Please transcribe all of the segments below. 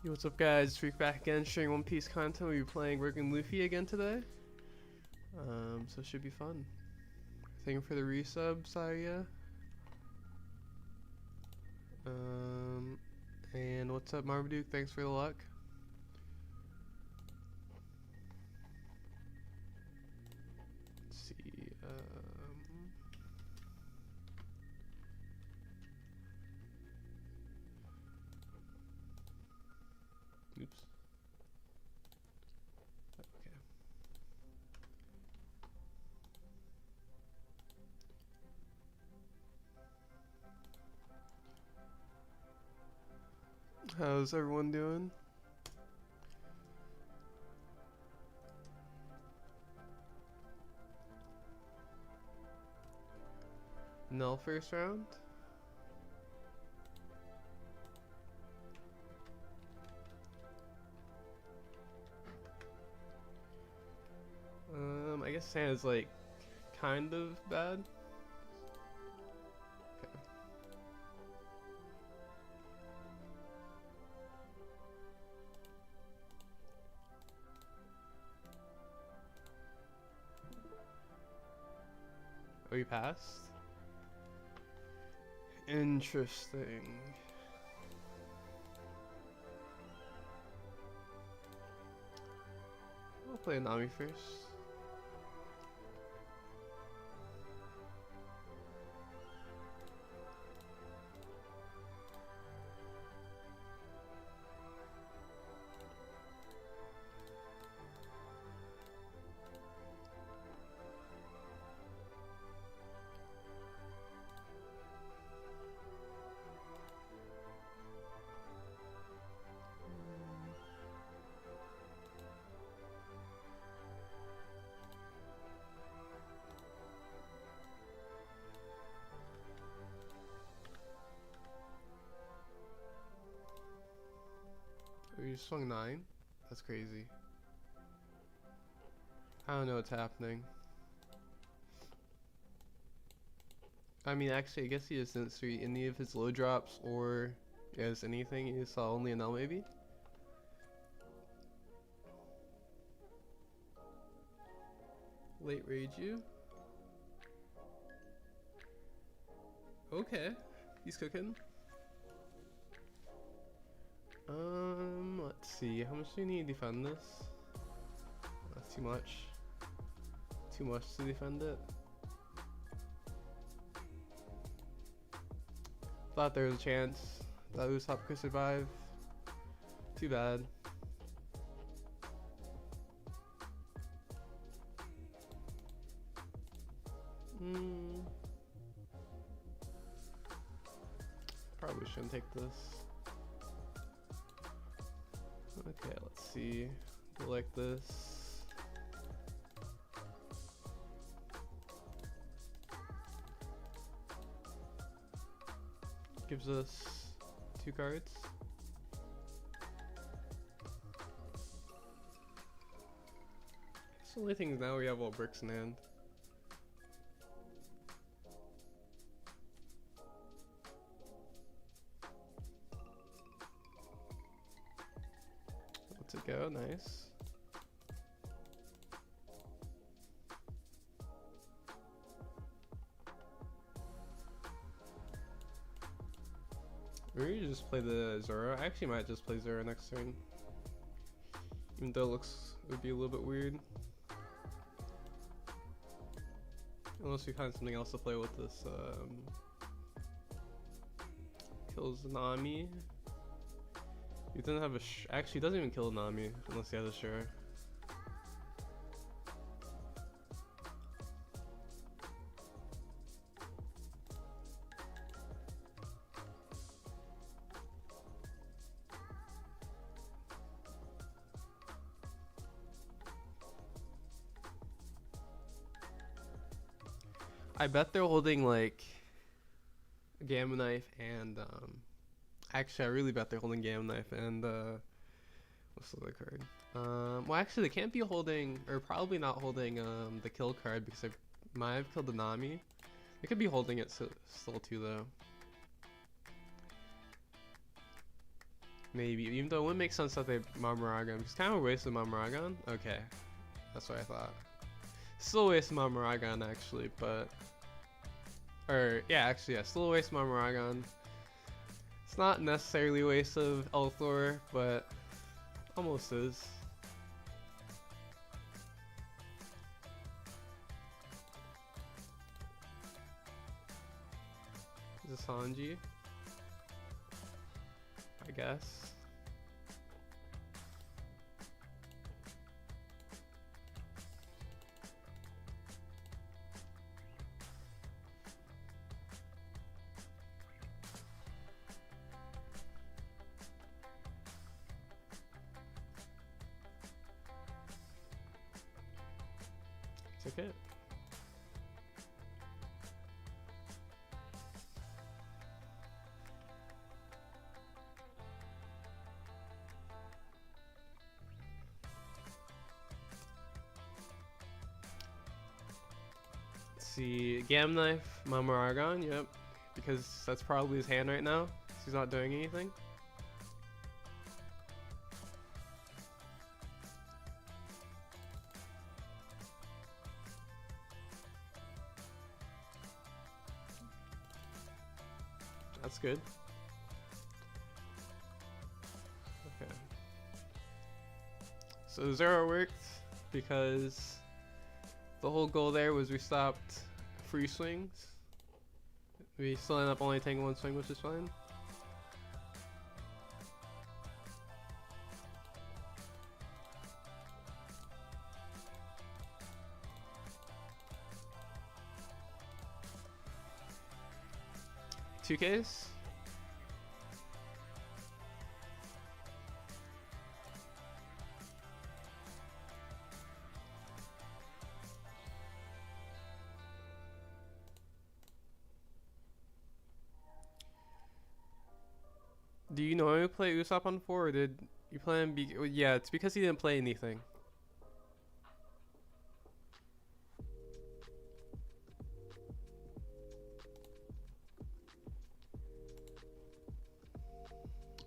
Yo, what's up guys? Freak back again, sharing One Piece content. We'll be playing Working Luffy again today. So it should be fun. Thank you for the resub, Saya. And what's up, Marmaduke? Thanks for the luck. Let's see. Oops. Okay. How's everyone doing? Null first round? I guess Santa's like kind of bad. Okay. Oh, you passed? Interesting. I'll play Nami first. Oh, you swung 9? That's crazy. I don't know what's happening. I mean, actually, I guess he has sensory. Any of his low drops or as anything, he saw only an L maybe? Late rage you? Okay, he's cooking. Let's see. How much do you need to defend this? That's too much. Too much to defend it. Thought there was a chance that Usopp could survive. Too bad. Probably shouldn't take this. Okay, let's see. Go like this. Gives us 2 cards. The only thing is now we have all bricks in hand. Let's it go, nice. Maybe you just play the Zoro. I actually might just play Zoro next turn. Even though it would be a little bit weird. Unless we find something else to play with this. Kills Nami. He doesn't have a actually he doesn't even kill Nami unless he has a Shura. I bet they're holding like a Gamma Knife and actually I really bet they're holding Gamma Knife and what's the other card? Well actually they can't be holding, or probably not holding the kill card because they might have killed the Nami. They could be holding it still too though. Maybe, even though it wouldn't make sense that they Mamaragon. It's kind of a waste of Mamaragon. Okay, that's what I thought. Still a waste of Mamaragon actually, but actually, yeah, still a waste of Mamaragon. It's not necessarily a waste of Elthor, but almost is. Is this Hanji? I guess. It's okay. Let's see, Gam Knife, Mamaragon, yep. Because that's probably his hand right now. He's not doing anything. That's good. Okay. So Zero worked because the whole goal there was we stopped free swings. We still end up only taking one swing, which is fine. Two Ks. Do you normally play Usopp on 4, or did you play him? Yeah, it's because he didn't play anything.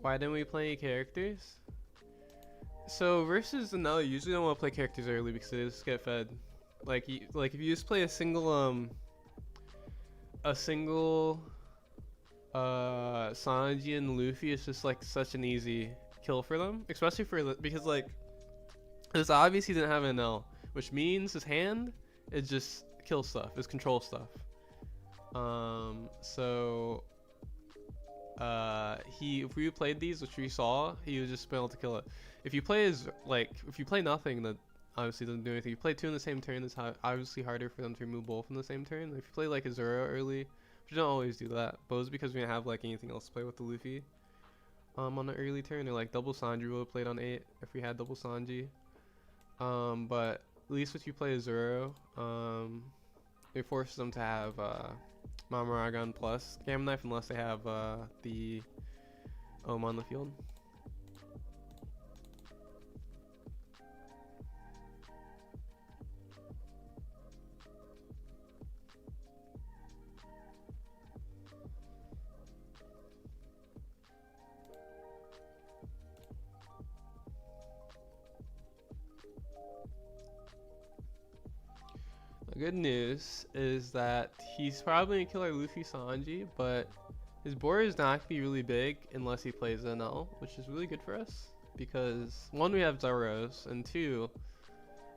Why didn't we play any characters? So versus Zanella, you usually don't want to play characters early because they just get fed. Like if you just play a single Sanji and Luffy, it's just like such an easy kill for them, especially because like it's obvious he didn't have an L, which means his hand is just kill stuff, is control stuff. If we played these, which we saw, he would just be able to kill it. If you play nothing, that obviously doesn't do anything. If you play two in the same turn, it's obviously harder for them to remove both in the same turn. If you play like a Zoro early, we don't always do that, but it's because we didn't have like anything else to play with the Luffy on an early turn, or like double Sanji would have played on 8 if we had double Sanji. But at least if you play a Zoro, it forces them to have Mamaragon plus Gamma Knife unless they have the Ohm on the field. The good news is that he's probably gonna kill our Luffy Sanji, but his board is not gonna be really big unless he plays NL, which is really good for us because one, we have Zeros, and two,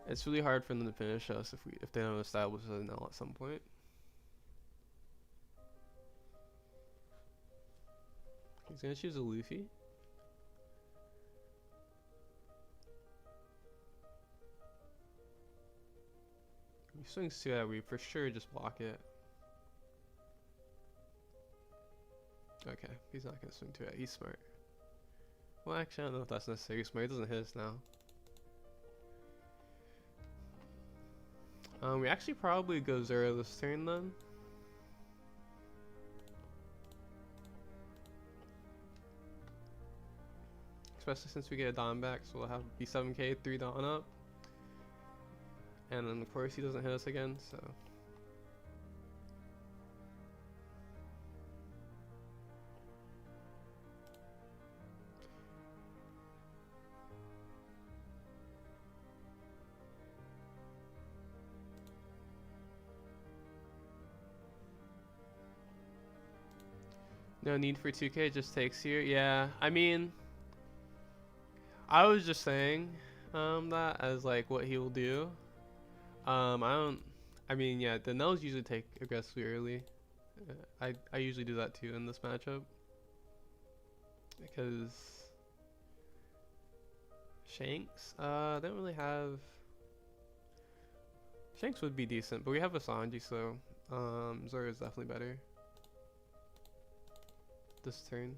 it's really hard for them to finish us if they don't establish NL at some point. He's gonna choose a Luffy. If he swings to that, we for sure just block it. Okay, he's not gonna swing to it. He's smart. Well, actually, I don't know if that's necessarily smart. He doesn't hit us now. We actually probably go Zero this turn then. Especially since we get a Dawn back, so we'll have B7K, 3 Dawn up. And then of course he doesn't hit us again, so. No need for 2K, just takes here. Yeah, I mean, I was just saying that as like what he will do. I don't. I mean, yeah, the Nels usually take aggressively early. I usually do that too in this matchup because Shanks. Don't really have. Shanks would be decent, but we have a Sanji, so Zoro is definitely better this turn.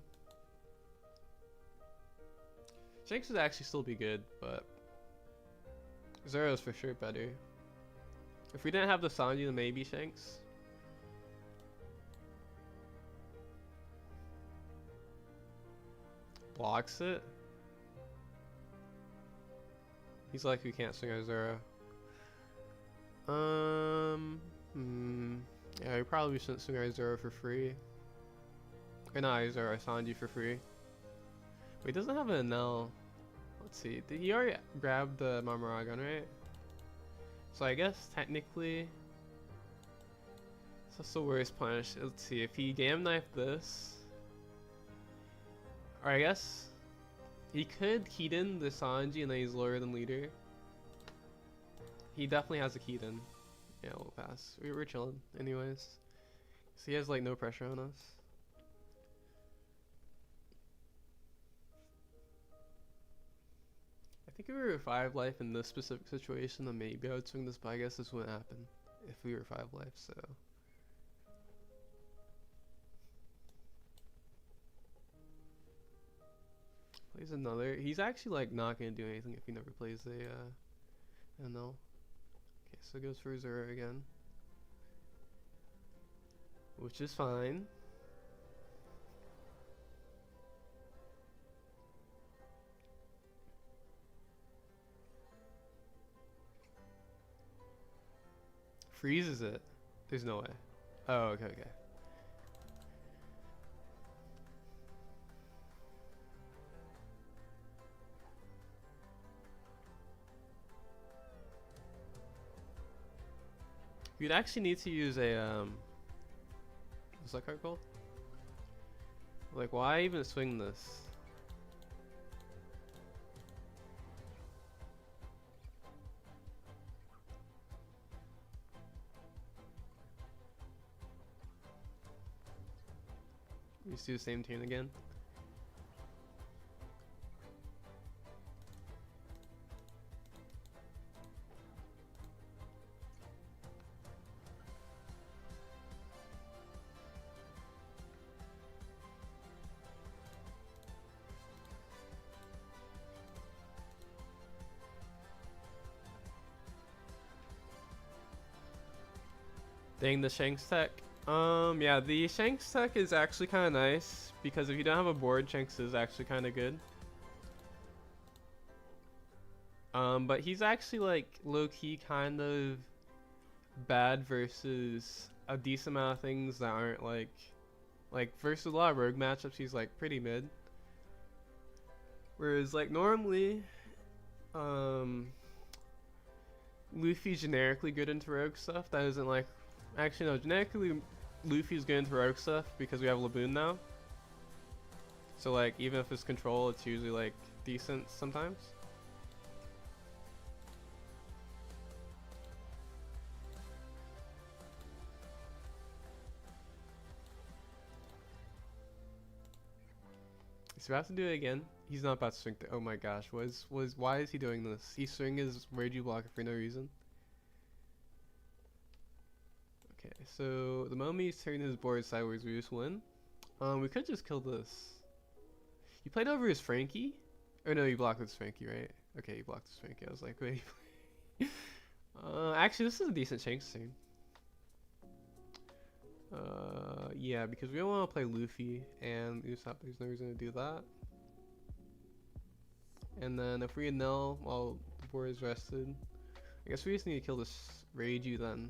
Shanks would actually still be good, but Zoro is for sure better. If we didn't have the Sanji, then maybe Shanks. Blocks it. He's like, we can't swing our Zoro. Yeah, we probably shouldn't swing our Zoro for free. Or not our Zoro, our Sanji for free. Wait, doesn't have an Nel. Let's see. Did he already grab the Mamaragon, right? So I guess technically, that's the worst punish. Let's see. If he game knifed this, or I guess he could Keaton the Sanji and then he's lower than leader. He definitely has a Keaton. Yeah, we'll pass. We were chilling anyways. So he has like no pressure on us. I think if we were 5 life in this specific situation, then maybe I would swing this, but I guess this wouldn't happen if we were 5 life, so. Plays another. He's actually like not gonna do anything if he never plays a no. Okay, so goes for Zoro again, which is fine. Freezes it. There's no way. Oh, okay. You'd actually need to use a what's that card called? Like, why even swing this? We just do the same turn again. Dang, the Shanks tech. Yeah, the Shanks tech is actually kind of nice because if you don't have a board, Shanks is actually kind of good. But he's actually like low-key kind of bad versus a decent amount of things that aren't like versus a lot of rogue matchups, he's like pretty mid. Whereas like normally, Luffy's generically good into rogue stuff. That isn't like. Actually, no, generically, Luffy's good into rogue stuff because we have Laboon now. So, like, even if it's control, it's usually, like, decent sometimes. He's about to do it again. He's not about to swing. Oh my gosh, why is he doing this? He's swinging his Ragey blocker for no reason. Okay, so the moment he's turning his board sideways, we just win. We could just kill this. You played over his Frankie? Or no, you blocked with his Frankie, right? Okay, you blocked his Frankie. I was like, wait. Actually, this is a decent Shanks turn. Yeah, because we don't want to play Luffy, and Usopp, there's no reason to do that. And then if we null while the board is rested, I guess we just need to kill this Reiju then.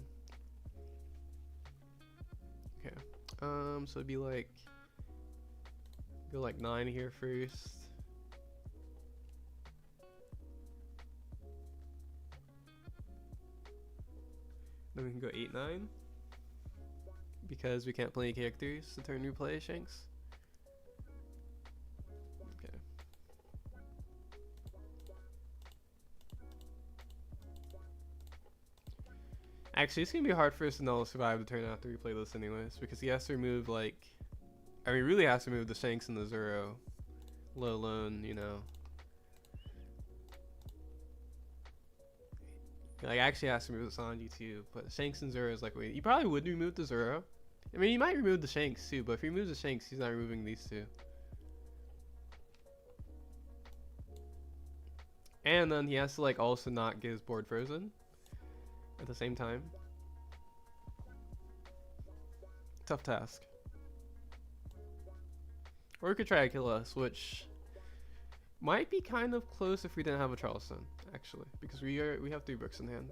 Okay. So it'd be like go like 9 here first. Then we can go 8-9 because we can't play any characters the turn we play Shanks. Actually, it's gonna be hard for us to know survive the turn after we play this anyways, because he has to remove like, I mean, really has to remove the Shanks and the Zoro, let alone, you know, like actually has to remove the Sanji too. But Shanks and Zoro is like, wait, he probably would remove the Zoro. I mean, he might remove the Shanks too, but if he removes the Shanks, he's not removing these two. And then he has to like also not get his board frozen at the same time. Tough task. Or he could try to kill us, which might be kind of close if we didn't have a Charleston, actually, because we have 3 bricks in hand.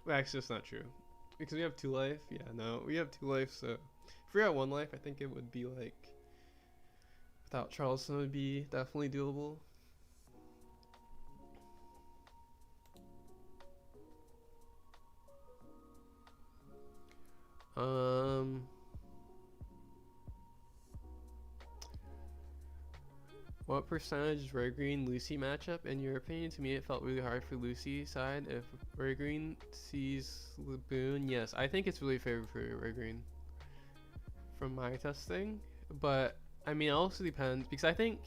Well, actually, that's not true, because we have 2 life. Yeah, no, we have 2 life. So if we were at 1 life, I think it would be like without Charleston would be definitely doable. What percentage is red green Lucy matchup? In your opinion, to me it felt really hard for Lucy side. If red green sees Laboon, yes, I think it's really favored for red green from my testing. But I mean, it also depends, because I think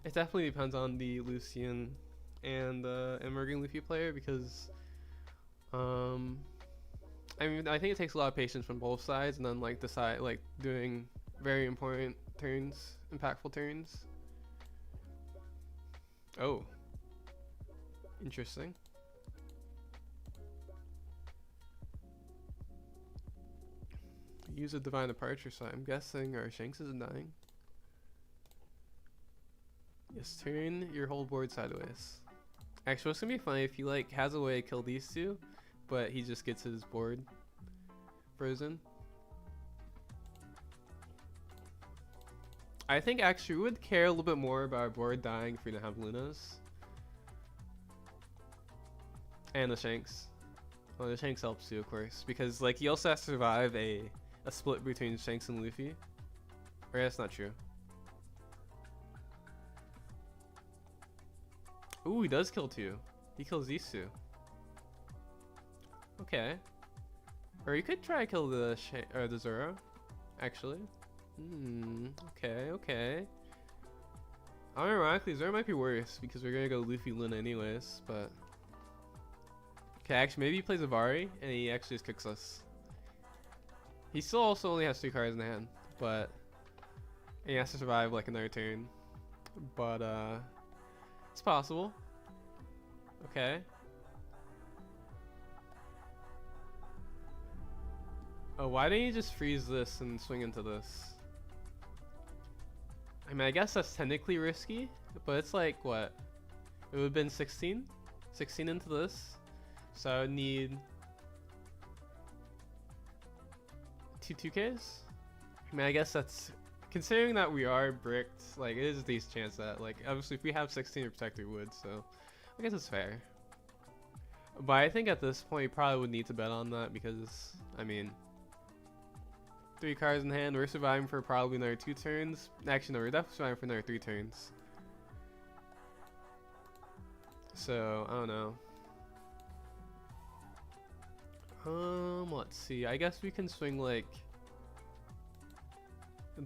it definitely depends on the Lucian and emerging Luffy player, because I mean, I think it takes a lot of patience from both sides, and then like decide like doing very important turns, impactful turns. Oh, interesting. Use a divine departure, so I'm guessing our Shanks isn't dying. Yes, turn your whole board sideways. Actually, what's gonna be funny if he like has a way to kill these two, but he just gets his board frozen. I think actually we would care a little bit more about our board dying if we didn't have Lunas. And the Shanks. Well, the Shanks helps too, of course, because like he also has to survive a split between Shanks and Luffy. Or that's not true. Ooh, he does kill 2. He kills these 2. Okay. Or you could try to kill the Zoro, actually. Okay. Ironically, Zoro might be worse because we're gonna go Luffy Luna anyways, but okay, actually maybe he plays Avari and he actually just kicks us. He still also only has 2 cards in hand, but he has to survive like another turn. But it's possible. Okay. Oh, why didn't you just freeze this and swing into this? I mean, I guess that's technically risky, but it's like, what? It would have been 16? 16 into this? So I would need 2 2Ks? I mean, I guess that's... Considering that we are bricked, like, it is a decent chance that, like, obviously if we have 16 protect, we would, so... I guess it's fair. But I think at this point, you probably would need to bet on that because, I mean... 3 cards in hand, we're surviving for probably another 2 turns. Actually, no, we're definitely surviving for another 3 turns. So, I don't know. Let's see. I guess we can swing, like,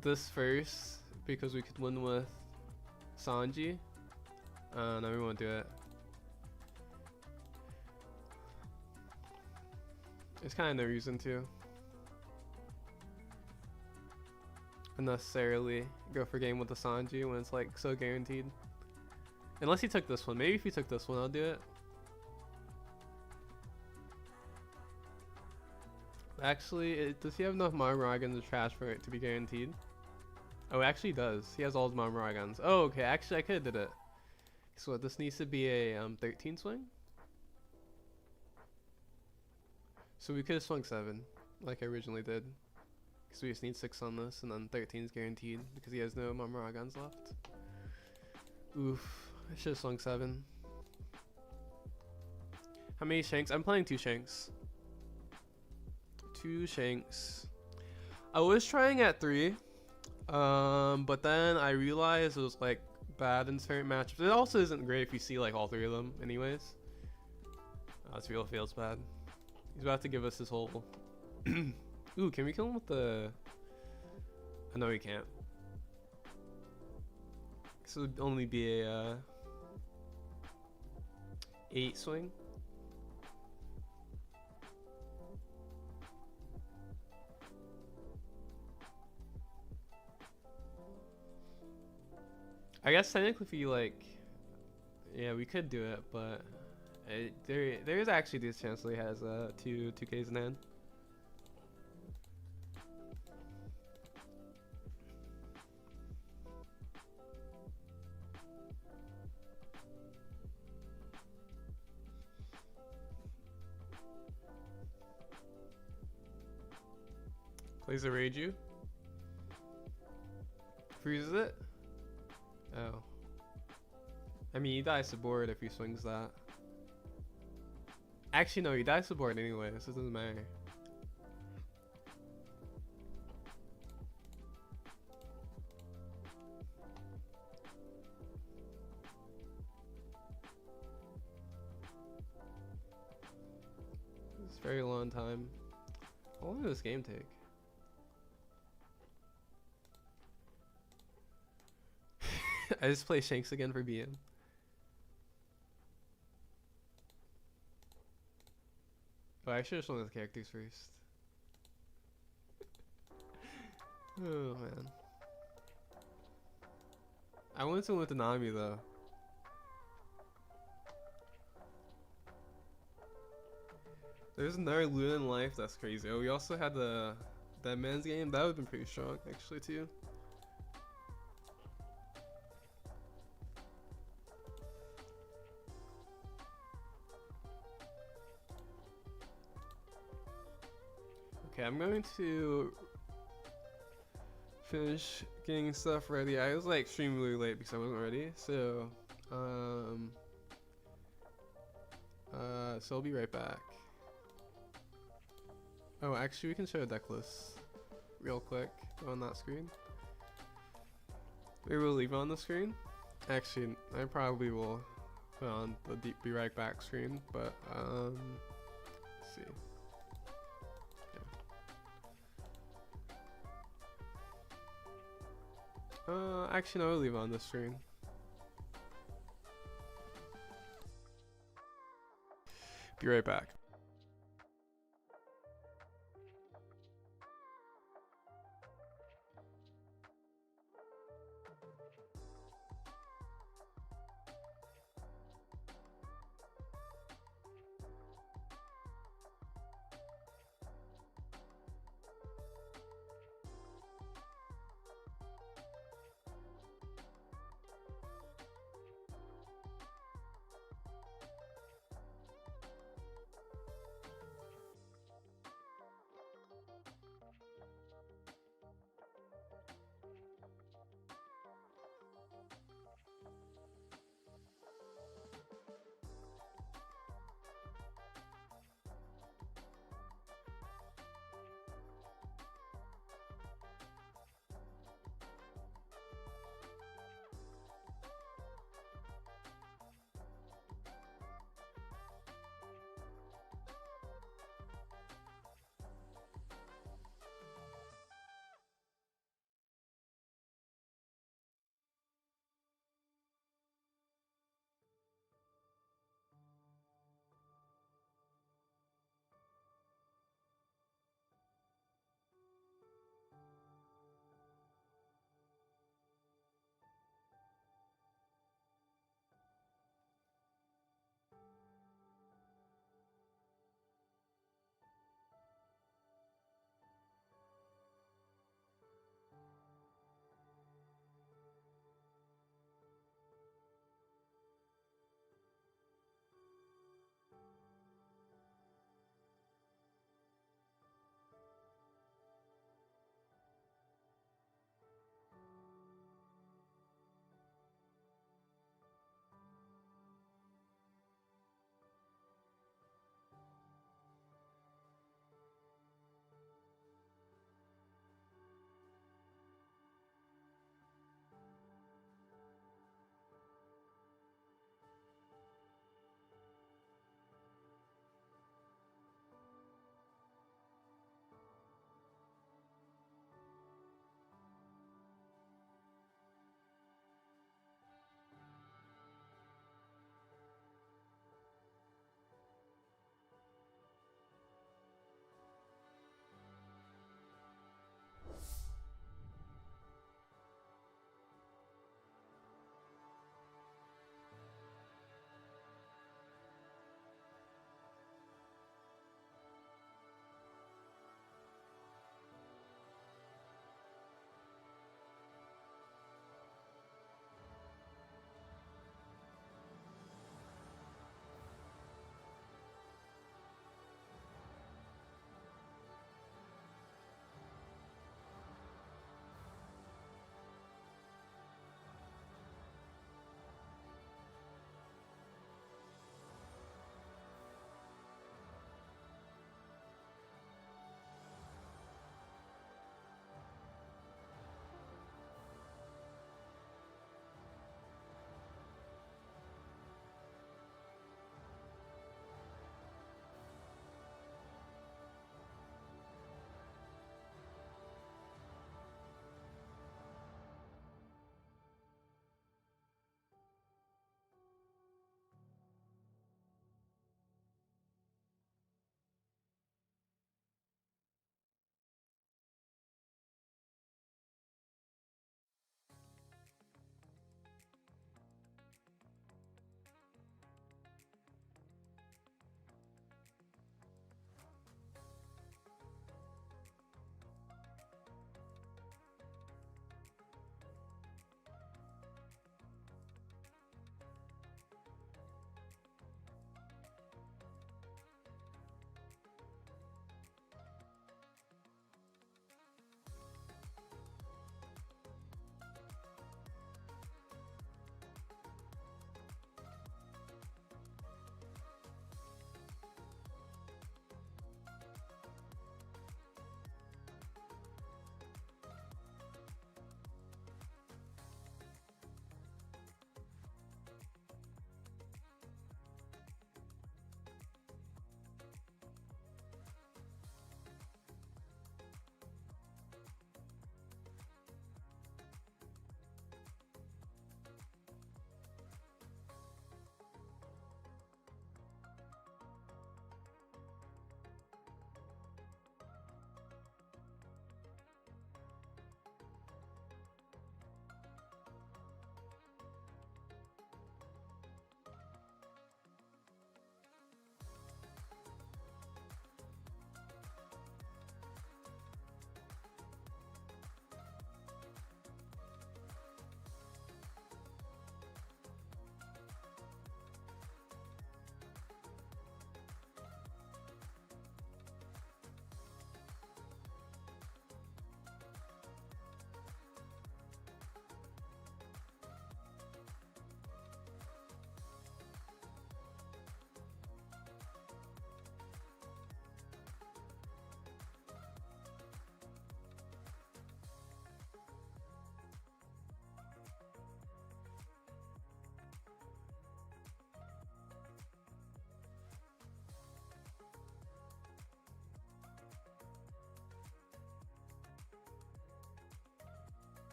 this first, because we could win with Sanji. No, we won't do it. There's kind of no reason to. Unnecessarily go for game with the Sanji when it's like so guaranteed. Unless he took this one. Maybe if he took this one, I'll do it. Actually, does he have enough Marmoragons to trash for it to be guaranteed? Oh, it actually does. He has all his Marmoragons. Oh, okay. Actually, I could have did it. So what, this needs to be a 13 swing? So we could have swung 7, like I originally did. Because we just need 6 on this, and then 13 is guaranteed because he has no Marmoragons left. Oof, I should have swung 7. How many Shanks? I'm playing 2 Shanks. 2 Shanks. I was trying at 3, but then I realized it was like bad in certain matchups. It also isn't great if you see like all three of them anyways. This real feels bad. He's about to give us his whole... Ooh, can we kill him with the... Oh, no, we can't. This would only be a 8 swing. I guess technically if you like... Yeah, we could do it, but... there is actually this chance that he has 2Ks in hand. Plays a Reiju. Freezes it. Oh. I mean, he dies to board if he swings that. Actually, no, he dies to board anyway. This doesn't matter. It's a very long time. How long did this game take? I just play Shanks again for BM. Oh, I should have shown the characters first. Oh man. I wanted to win with Nami though. There's another Luna in life, that's crazy. Oh, we also had the Dead Man's game. That would have been pretty strong actually too. Okay, I'm going to finish getting stuff ready. I was like extremely late because I wasn't ready. So, so I'll be right back. Oh, actually, we can show a deck list real quick on that screen. Maybe we'll leave it on the screen. Actually, I probably will put on the be right back screen, but let's see. Actually, no, I'll leave it on the screen. Be right back.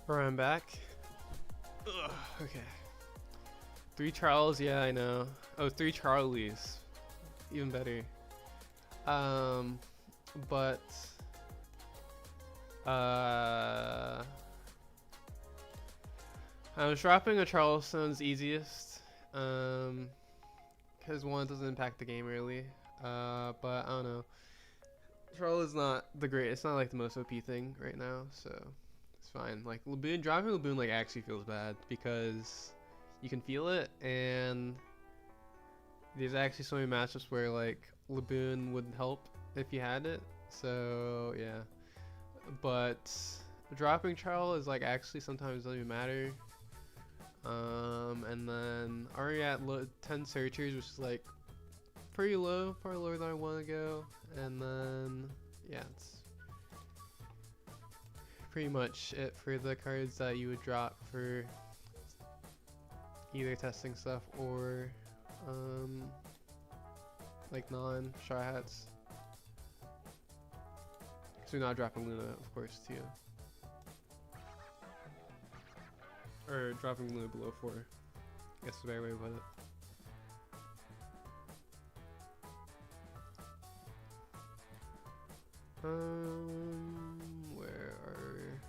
Alright, I'm back. Ugh, okay. 3 Charles, yeah, I know. Oh, 3 Charlies. Even better. But I was dropping a Charlestone's easiest. Because one, it doesn't impact the game really. But I don't know. Charles is not the great. It's not like the most OP thing right now, so it's fine. Like Laboon, dropping Laboon like actually feels bad because you can feel it, and there's actually so many matchups where like Laboon would help if you had it. So yeah, but dropping Charles is like actually sometimes doesn't even matter. And then already at 10 searchers, which is like pretty low, probably lower than I want to go. And then yeah, it's pretty much it for the cards that you would drop for either testing stuff or like non-straw hats. So you're not dropping Luna, of course, too. Or dropping Luna below 4. I guess the better way to put it. Where are...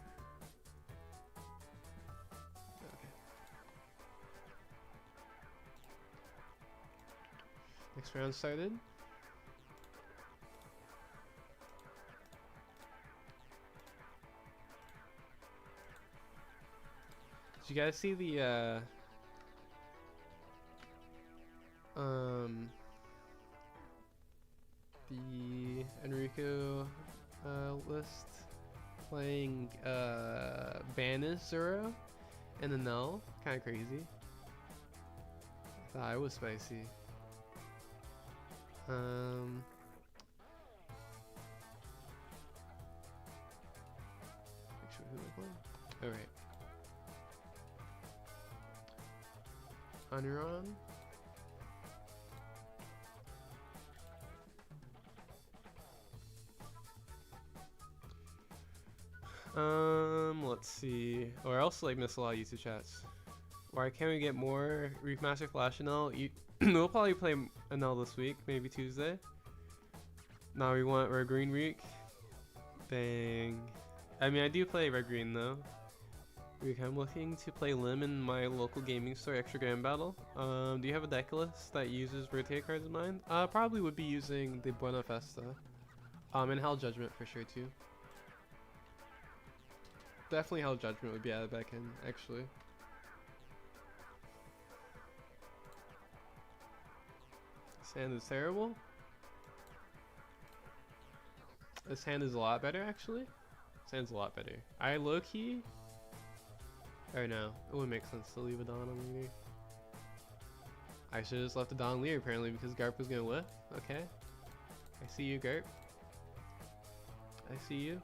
Okay. Next round started. Did you guys see the Enrico list playing Banis Zero and a null? Kind of crazy. I thought it was spicy. Make sure who we're playing. All right. Aniron. Let's see. Or I also like miss a lot of YouTube chats. Why can't we get more Reef Master Flash NL? We'll probably play NL this week, maybe Tuesday. Now we want Red Green week. Dang. I mean, I do play Red Green though. I'm looking to play Lim in my local gaming store extra grand battle. Do you have a deck list that uses rotate cards in mind? Probably would be using the Buena Festa. And Hell Judgment for sure too. Definitely Hell Judgment would be out of the back end, actually. This hand is terrible. This hand is a lot better, actually. This hand's a lot better. I low-key... Or no, it wouldn't make sense to leave a Don on leader. I should have just left the Don leader apparently because Garp was gonna whiff. Okay. I see you, Garp. I see you.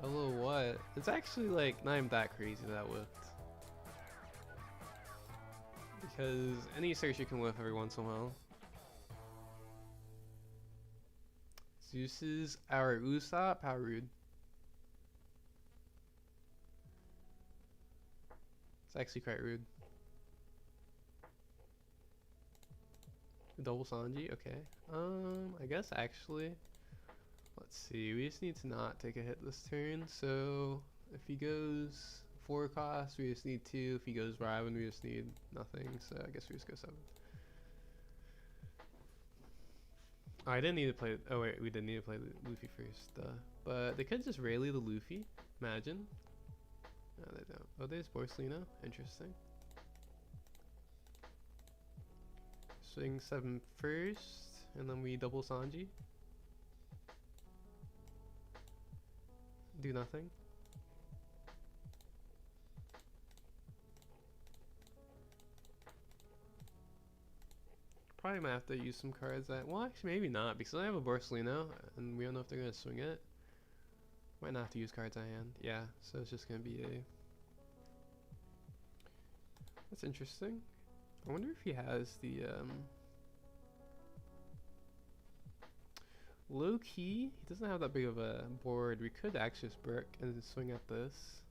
Hello, what? It's actually like not even that crazy that whiffed. Because any search you can whiff every once in a while. Zeus's our Usopp, how rude. It's actually quite rude. Double Sanji, okay. I guess actually, let's see. We just need to not take a hit this turn. So if he goes 4 cost, we just need 2. If he goes Ryban, we just need nothing. So I guess we just go 7. Oh, I didn't need to play. Oh wait, we didn't need to play Luffy first. But they could just rally the Luffy. Imagine. No, they don't. Oh, there's Borsalino. Interesting. Swing 7 first, and then we double Sanji. Do nothing. Probably might have to use some cards that, well, actually maybe not, because I have a Borsalino, and we don't know if they're gonna swing it. Might not have to use cards I hand. Yeah, so it's just gonna be a. That's interesting. I wonder if he has the Low key, he doesn't have that big of a board. We could actually just brick and swing at this.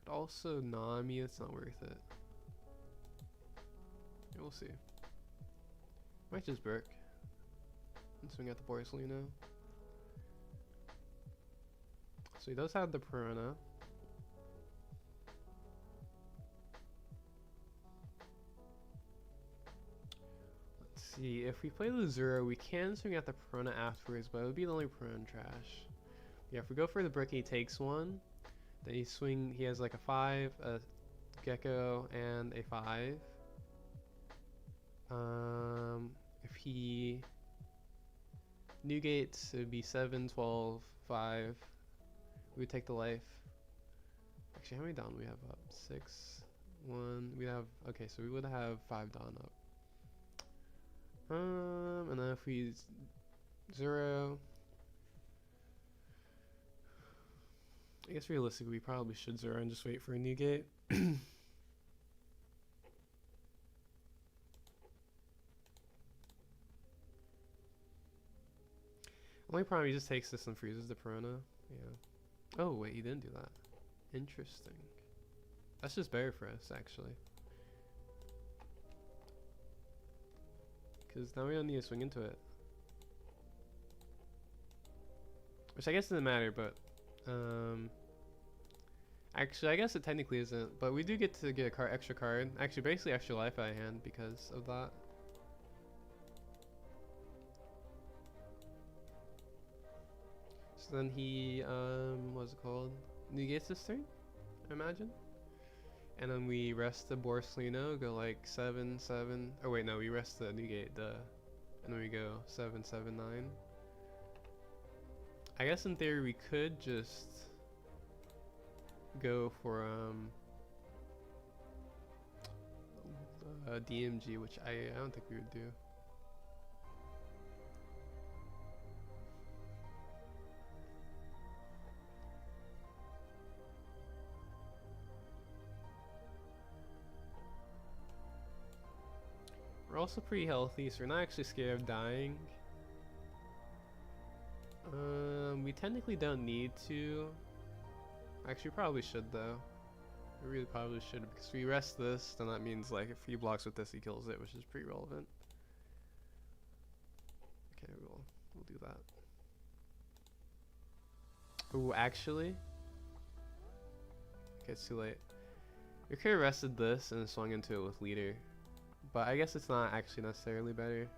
Could also Nami, it's not worth it. Yeah, we'll see. Might just brick and swing at the Borsalino. So he does have the Piranha. Let's see, if we play the Zero, we can swing at the Piranha afterwards, but it would be the only Piranha trash. Yeah, if we go for the brick, he takes one. Then he has like a 5, a Gecko, and a 5. If he negates, it would be 7, 12, 5. We would take the life. Actually, how many down do we have up? 6, 1. We have, okay, so we would have 5 down up. And then if we 0, I guess realistically we probably should 0 and just wait for a new gate. Only problem, he just takes this and freezes the Piranha. Yeah. Oh wait, he didn't do that. Interesting. That's just better for us, actually. Because now we don't need to swing into it. Which I guess doesn't matter, but actually I guess it technically isn't, but we do get to get a extra card. Actually, basically extra life out of hand because of that. So then he what's it called? Negates this turn, I imagine. And then we rest the Borsalino, go like 7, 7. Oh wait, no, we rest the negate, and then we go 7, 7, 9. I guess in theory we could just go for DMG, which I don't think we would do. We're also pretty healthy, so we're not actually scared of dying. We technically don't need to. Actually, we probably should though. We really probably should, because if we rest this, then that means like if he blocks with this, he kills it, which is pretty relevant. Okay, we'll do that. Ooh, actually, okay, it's too late. We could have rested this and swung into it with leader, but I guess it's not actually necessarily better.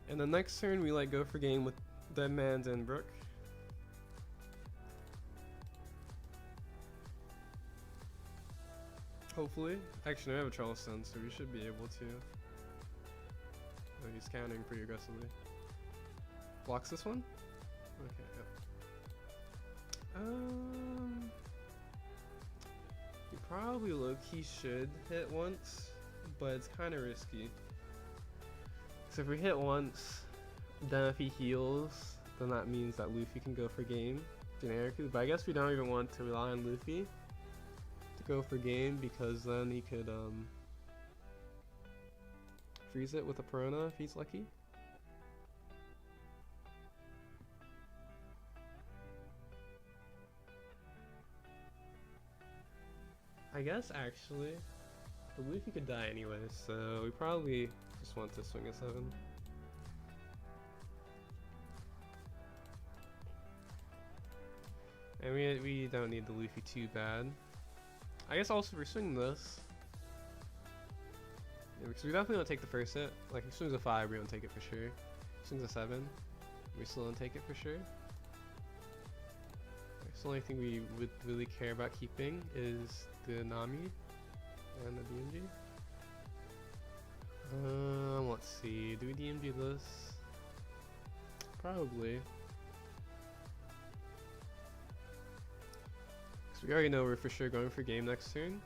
And the next turn we like go for game with Deadman's and Brook. Hopefully. Actually, I have a Charleston, so we should be able to. Oh, he's counting pretty aggressively. Blocks this one? Okay, yep. He probably low-key should hit once, but it's kind of risky. So if we hit once, then if he heals, then that means that Luffy can go for game generically. But I guess we don't even want to rely on Luffy to go for game, because then he could freeze it with a Piranha if he's lucky. I guess actually, but Luffy could die anyway, so we probably just want to swing a 7. And we don't need the Luffy too bad. I guess also if we're swinging this, yeah, because we definitely don't take the first hit. Like if he swings a 5, we don't take it for sure. If he swings a 7, we still don't take it for sure. The only thing we would really care about keeping is the Nami and the DMG. Let's see. Do we DMG this? Probably. Because we already know we're for sure going for game next turn.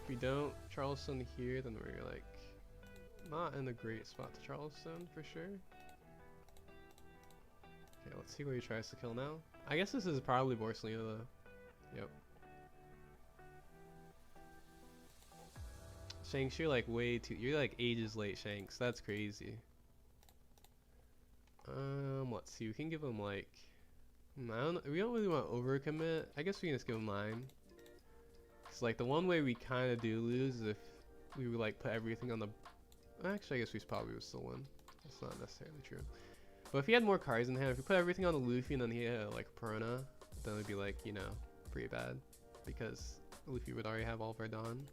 If we don't Charleston here, then we're like not in a great spot to Charleston for sure. Okay, let's see where he tries to kill now. I guess this is probably Borsalino though. Yep. Shanks, you're like you're like ages late, Shanks. That's crazy. Let's see. We can give him like, we don't really want to overcommit. I guess we can just give him 9. Cause like the one way we kind of do lose is if we would like put everything on the. Actually, I guess we probably would still win. That's not necessarily true. But if he had more cards in hand, if we put everything on the Luffy and then he had like Piranha, then it'd be like, you know, pretty bad because Luffy would already have all of our Dawn.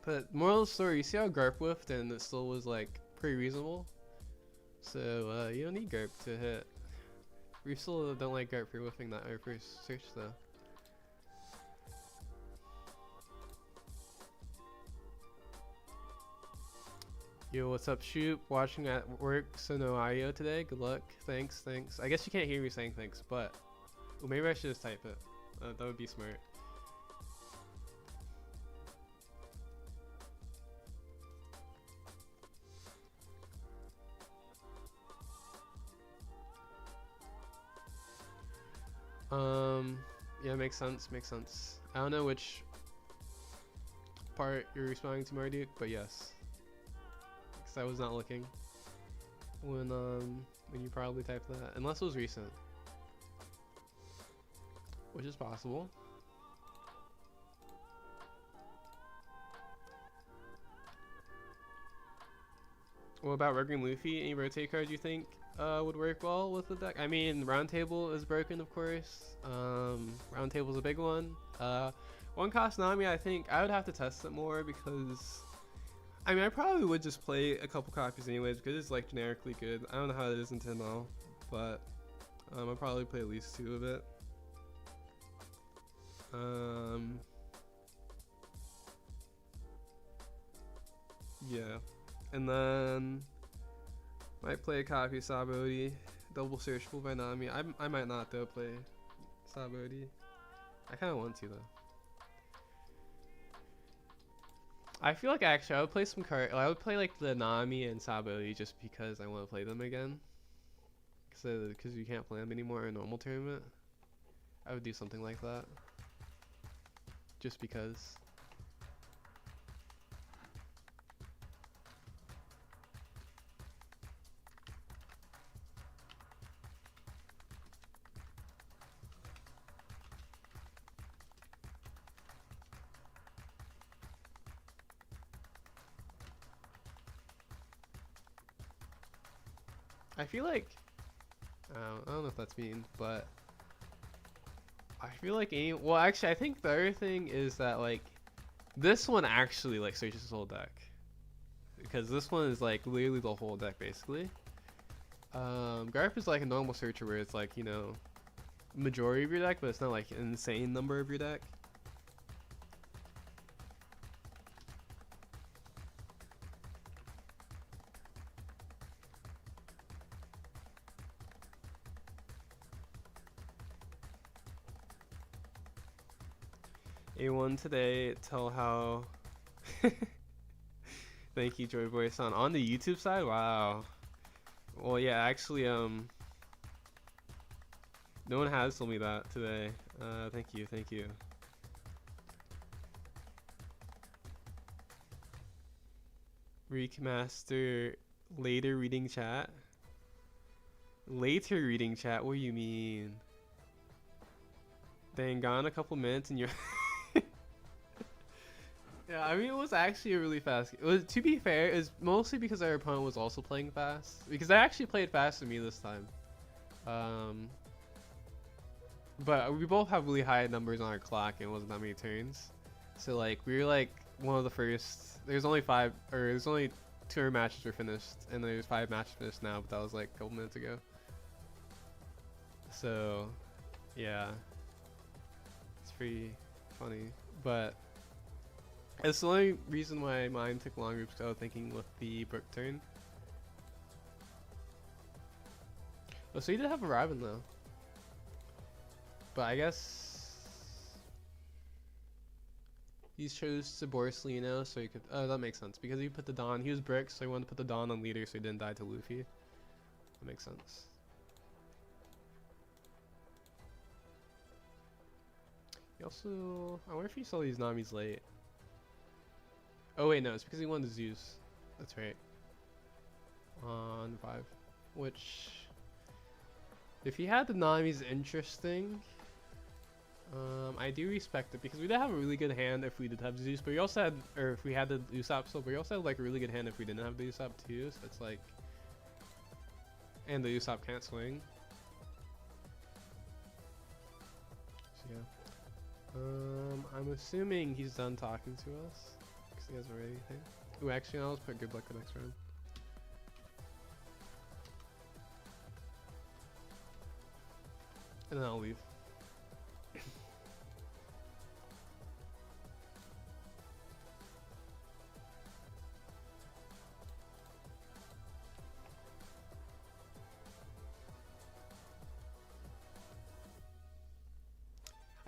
But moral of the story, you see how Garp whiffed and it still was like pretty reasonable. So you don't need Garp to hit. We still don't like Garp for whiffing that our first search though. Yo, what's up, Shoop? Watching at work, so no audio today. Good luck. Thanks. I guess you can't hear me saying thanks, but well, maybe I should just type it. That would be smart. Yeah, makes sense. I don't know which part you're responding to, Marduk, but yes. Because I was not looking when you probably typed that, unless it was recent, which is possible. What about Rugging Luffy? Any rotate cards you think would work well with the deck? I mean, Round Table is broken, of course. Round Table's a big one. One cost Nami, I think I would have to test it more because I mean, I probably would just play a couple copies anyways because it's like generically good. I don't know how it is in 10L, but I'll probably play at least 2 of it. Yeah, and then might play a copy of Sabodi, double searchable by Nami. I might not though play Sabodi. I kind of want to though. I feel like actually I would play some card. I would play like the Nami and Sabodi just because I want to play them again. Because you can't play them anymore in a normal tournament. I would do something like that. Just because. I feel like I don't know if that's mean, but I feel like well, actually I think the other thing is that like this one actually like searches the whole deck, because this one is like literally the whole deck basically. Garp is like a normal searcher where it's like, you know, majority of your deck, but it's not like an insane number of your deck. A1 today, tell how. Thank you, Joy Boy Son. On the YouTube side, wow. Well, yeah, actually, no one has told me that today. Thank you. Recmaster later reading chat. Later reading chat. What do you mean? Dang, gone a couple minutes and you're. Yeah, I mean, it was actually a really fast. It was, to be fair, it's mostly because our opponent was also playing fast. Because they actually played faster than me this time. But we both have really high numbers on our clock, and it wasn't that many turns. So like, we were like one of the first. There's only 2 matches were finished, and there's 5 matches finished now. But that was like a couple minutes ago. So, yeah, it's pretty funny, but. It's the only reason why mine took longer because I was thinking with the Brook turn. Oh, so you did have a Robin though. But I guess He chose to Borsalino so he could. Oh, that makes sense because he put the Don. He was Brick, so he wanted to put the Don on leader so he didn't die to Luffy. That makes sense. He also. I wonder if he saw these Namis late. Oh wait, no, it's because he wanted Zeus. That's right. On 5, which if he had the Nami's interesting. I do respect it because we did have a really good hand if we did have Zeus, but we also had, or if we had the Usopp still, but we also had like a really good hand if we didn't have the Usopp too. So it's like, and the Usopp can't swing. So yeah. I'm assuming he's done talking to us because he hasn't read anything. Ooh, actually, I'll just put good luck the next round. And then I'll leave.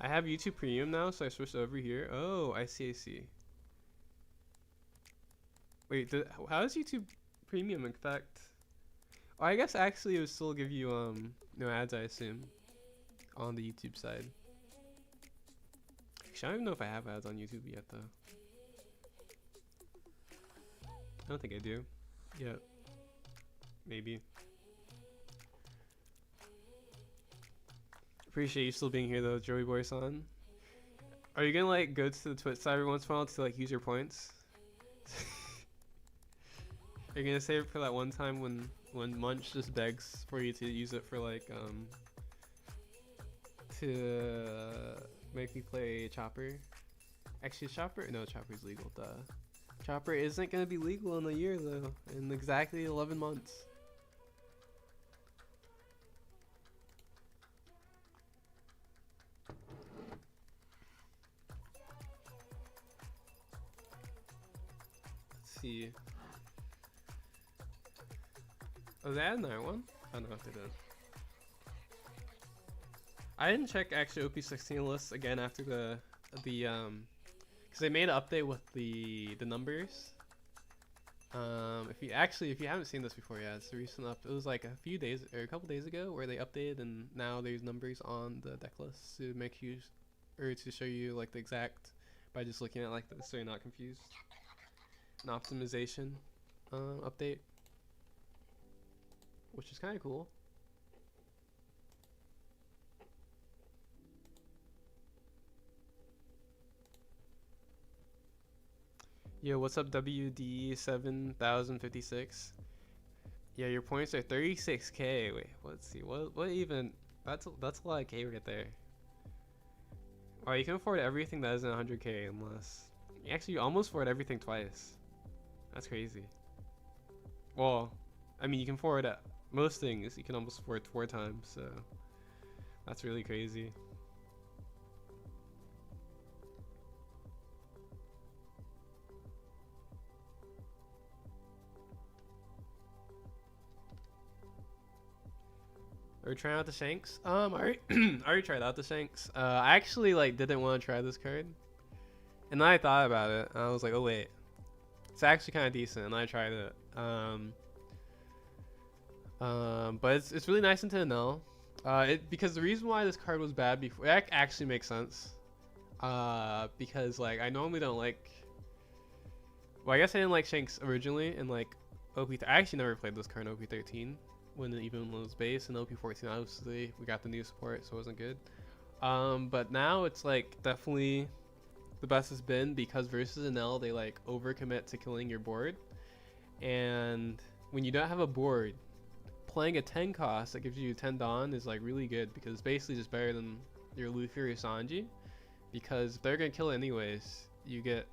I have YouTube Premium now, so I switched over here. Oh, I see, I see. Wait, how does YouTube Premium affect? Oh, I guess actually it would still give you no ads, I assume, on the YouTube side. Actually, I don't even know if I have ads on YouTube yet, though. I don't think I do. Yeah. Maybe. Appreciate you still being here though, Joey Boy-san. Are you gonna like go to the Twitch side every once in a while to like use your points? Are you gonna save it for that one time when Munch just begs for you to use it for like to make me play Chopper? Actually, Chopper? No, Chopper's legal. Duh. Chopper isn't gonna be legal in a year though, in exactly 11 months. Let's see. Oh, they had another one? I don't know if they did. I didn't check actually OP16 lists again after the because they made an update with the numbers. If you haven't seen this before, yeah, it's a recent up. It was like a few days or a couple days ago where they updated, and now there's numbers on the deck list to make you, or to show you like the exact by just looking at like this, so you're not confused. An optimization update, which is kind of cool. Yo, what's up, WD7056? Yeah, your points are 36k. Wait, let's see. What even? That's a lot of K right there. Oh, you can afford everything that isn't 100k unless actually you almost afford everything twice. That's crazy. Well, I mean you can afford most things. You can almost afford 4 times. So that's really crazy. Are we trying out the Shanks? I already tried out the Shanks. I actually like didn't want to try this card, and then I thought about it. And I was like, oh wait, it's actually kind of decent, and I tried it. But it's really nice into Enel. Because the reason why this card was bad before, it actually makes sense. Because like I normally don't like. Well, I guess I didn't like Shanks originally, and like OP. I actually never played this card in OP13. When it even was base, and OP14 obviously we got the new support, so it wasn't good. But now it's like definitely the best it's been because versus Enel they like overcommit to killing your board, and when you don't have a board, playing a 10 cost that gives you 10 Dawn is like really good because it's basically just better than your Luffy or your Sanji, because if they're gonna kill it anyways, you get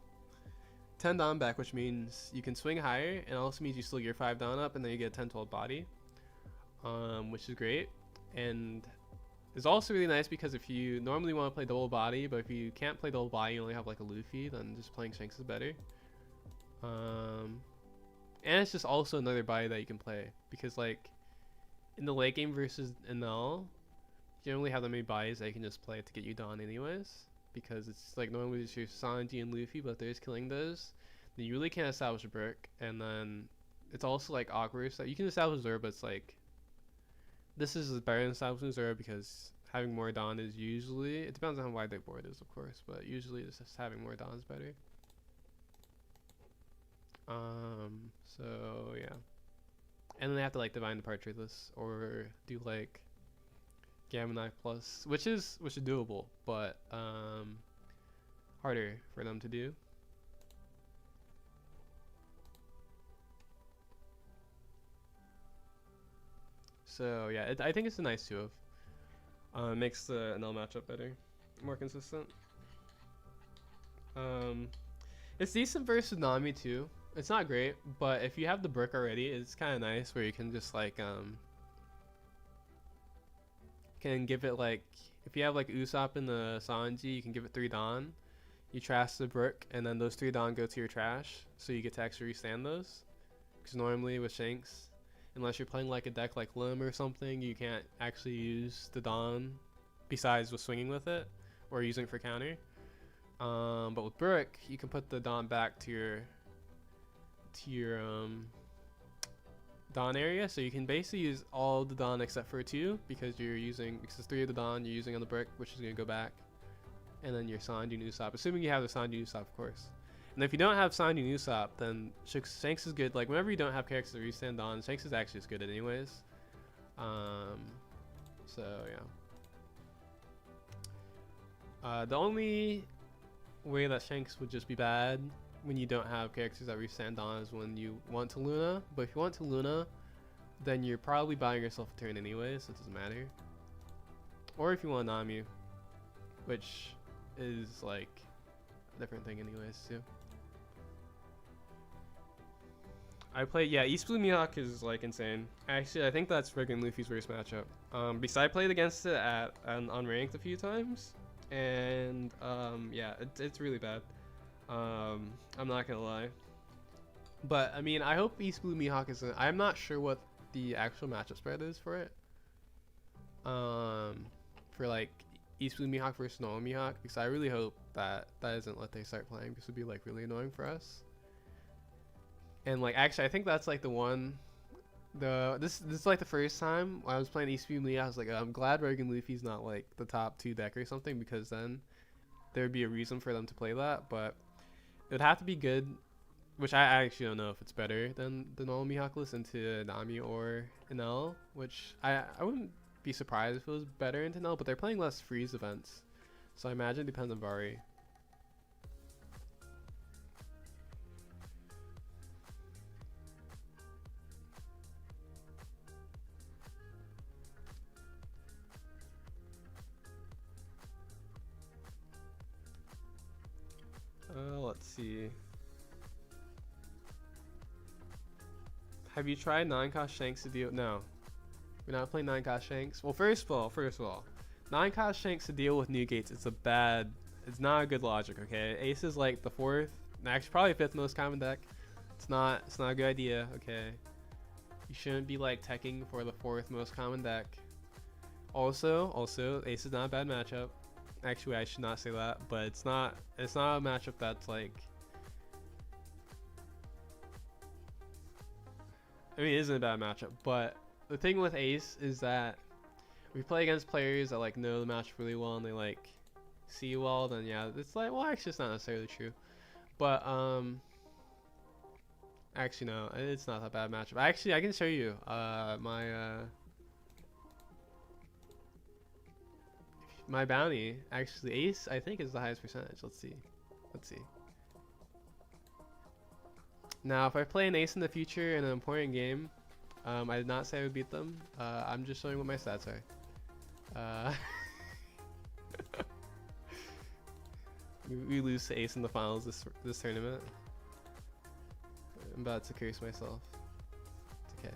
10 Dawn back, which means you can swing higher, and also means you still get your 5 Dawn up, and then you get 10-12 body. Which is great, and it's also really nice because if you normally want to play double body, but if you can't play double body, you only have like a Luffy, then just playing Shanks is better. And it's just also another body that you can play because like in the late game versus Enel, you don't really have that many bodies that you can just play to get you Dawn anyways. because it's like normally it's your Sanji and Luffy, but if there's killing those, then you really can't establish a brick, and then it's also like awkward. So you can establish Zoro, but it's like this is better than establishing Zoro because having more Dawn is usually, it depends on how wide their board is, of course, but usually it's just having more Dawn is better. So yeah, and then they have to like divine departure this or do like Gamma Knife Plus, which is doable, but harder for them to do. So yeah, I think it's a nice 2-of. Makes the NL matchup better, more consistent. It's decent versus Nami too. It's not great, but if you have the brick already, it's kind of nice where you can just like can give it like, if you have like Usopp in the Sanji, you can give it 3 Dawn. You trash the brick, and then those 3 Dawn go to your trash, so you get to actually restand those. Because normally with Shanks, unless you're playing like a deck like Lim or something, you can't actually use the Dawn besides with swinging with it or using it for counter. But with brick, you can put the Dawn back to your Dawn area, so you can basically use all the Dawn except for 2 because 3 of the Dawn you're using on the brick, which is gonna go back, and then your Sanji and Usopp, assuming you have the Sanji and Usopp, of course. And if you don't have Sanji and Usopp, then Shanks is good. Like whenever you don't have characters that restand Dawn, Shanks is actually as good at anyways. So yeah. The only way that Shanks would just be bad when you don't have characters that restand Dawn is when you want to Luna. But if you want to Luna, then you're probably buying yourself a turn anyways, so it doesn't matter. Or if you want Nami, which is like a different thing anyways too. I play, yeah, East Blue Mihawk is like insane. Actually, I think that's friggin' Luffy's worst matchup. Because I played against it on ranked a few times, and yeah, it's really bad. I'm not gonna lie. But I mean, I hope East Blue Mihawk isn't. I'm not sure what the actual matchup spread is for it. For like East Blue Mihawk versus normal Mihawk, because I really hope that isn't what they start playing. This would be like really annoying for us. And like actually, I think that's like the one. This is like the first time when I was playing East Blue Mihawk, I was like, I'm glad Rogan Luffy's not like the top 2 deck or something, because then there would be a reason for them to play that. But it would have to be good, which I actually don't know if it's better than the normal Mihawk list into Nami or NL, which I wouldn't be surprised if it was better into NL, but they're playing less freeze events, so I imagine it depends on Vari. Let's see. Have you tried 9-cost Shanks to deal? No. We're not playing 9-cost Shanks. Well, first of all, 9-cost Shanks to deal with new gates, it's not a good logic, okay? Ace is like the 4th, actually probably 5th most common deck. It's not a good idea, okay? You shouldn't be like teching for the 4th most common deck. Also, Ace is not a bad matchup. Actually, I should not say that, but it's not a matchup that's like, I mean, it isn't a bad matchup, but the thing with Ace is that if we play against players that like know the match really well and they like see you well, then yeah, it's like, well, actually it's not necessarily true, but actually no, it's not that bad matchup. Actually, I can show you my bounty. Actually, Ace I think is the highest percentage. Let's see. Now, if I play an Ace in the future in an important game, I did not say I would beat them. I'm just showing what my stats are. We lose to Ace in the finals this tournament. I'm about to curse myself. It's okay.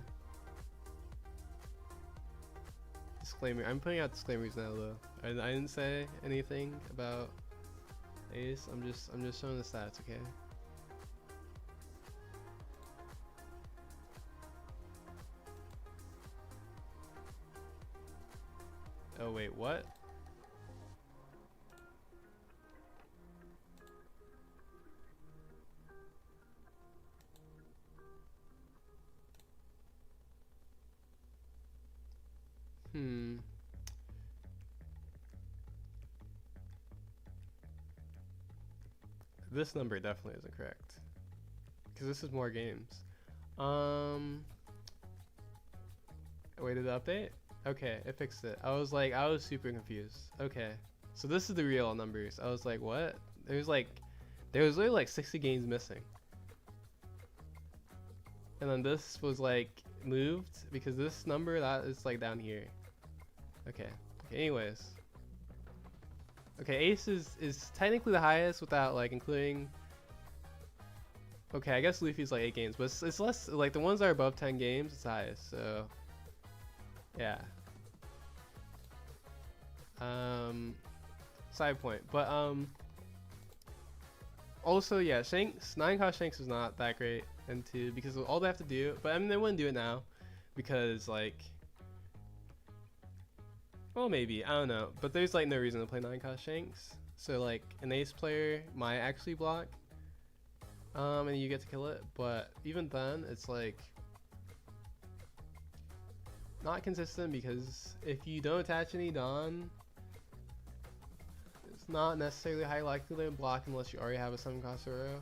Disclaimer. I'm putting out disclaimers now though. I didn't say anything about Ace. I'm just showing the stats, okay? Oh wait, what? Hmm. This number definitely isn't correct. Because this is more games. Wait, did it update? Okay, it fixed it. I was super confused. Okay. So this is the real numbers. I was like, what? There was literally like 60 games missing. And then this was like moved because this number that is like down here. Okay. Okay, anyways. Okay, Ace is technically the highest without like including. Okay, I guess Luffy's like 8 games, but it's less like the ones that are above 10 games, it's highest. So yeah. Side point, but also yeah, Shanks 9-cost Shanks is not that great into because all they have to do, but I mean they wouldn't do it now because like, well maybe I don't know, but there's like no reason to play 9-cost Shanks. So like an Ace player might actually block, and you get to kill it, but even then it's like not consistent because if you don't attach any Dawn, it's not necessarily high likelihood to block unless you already have a 7-cost Zoro.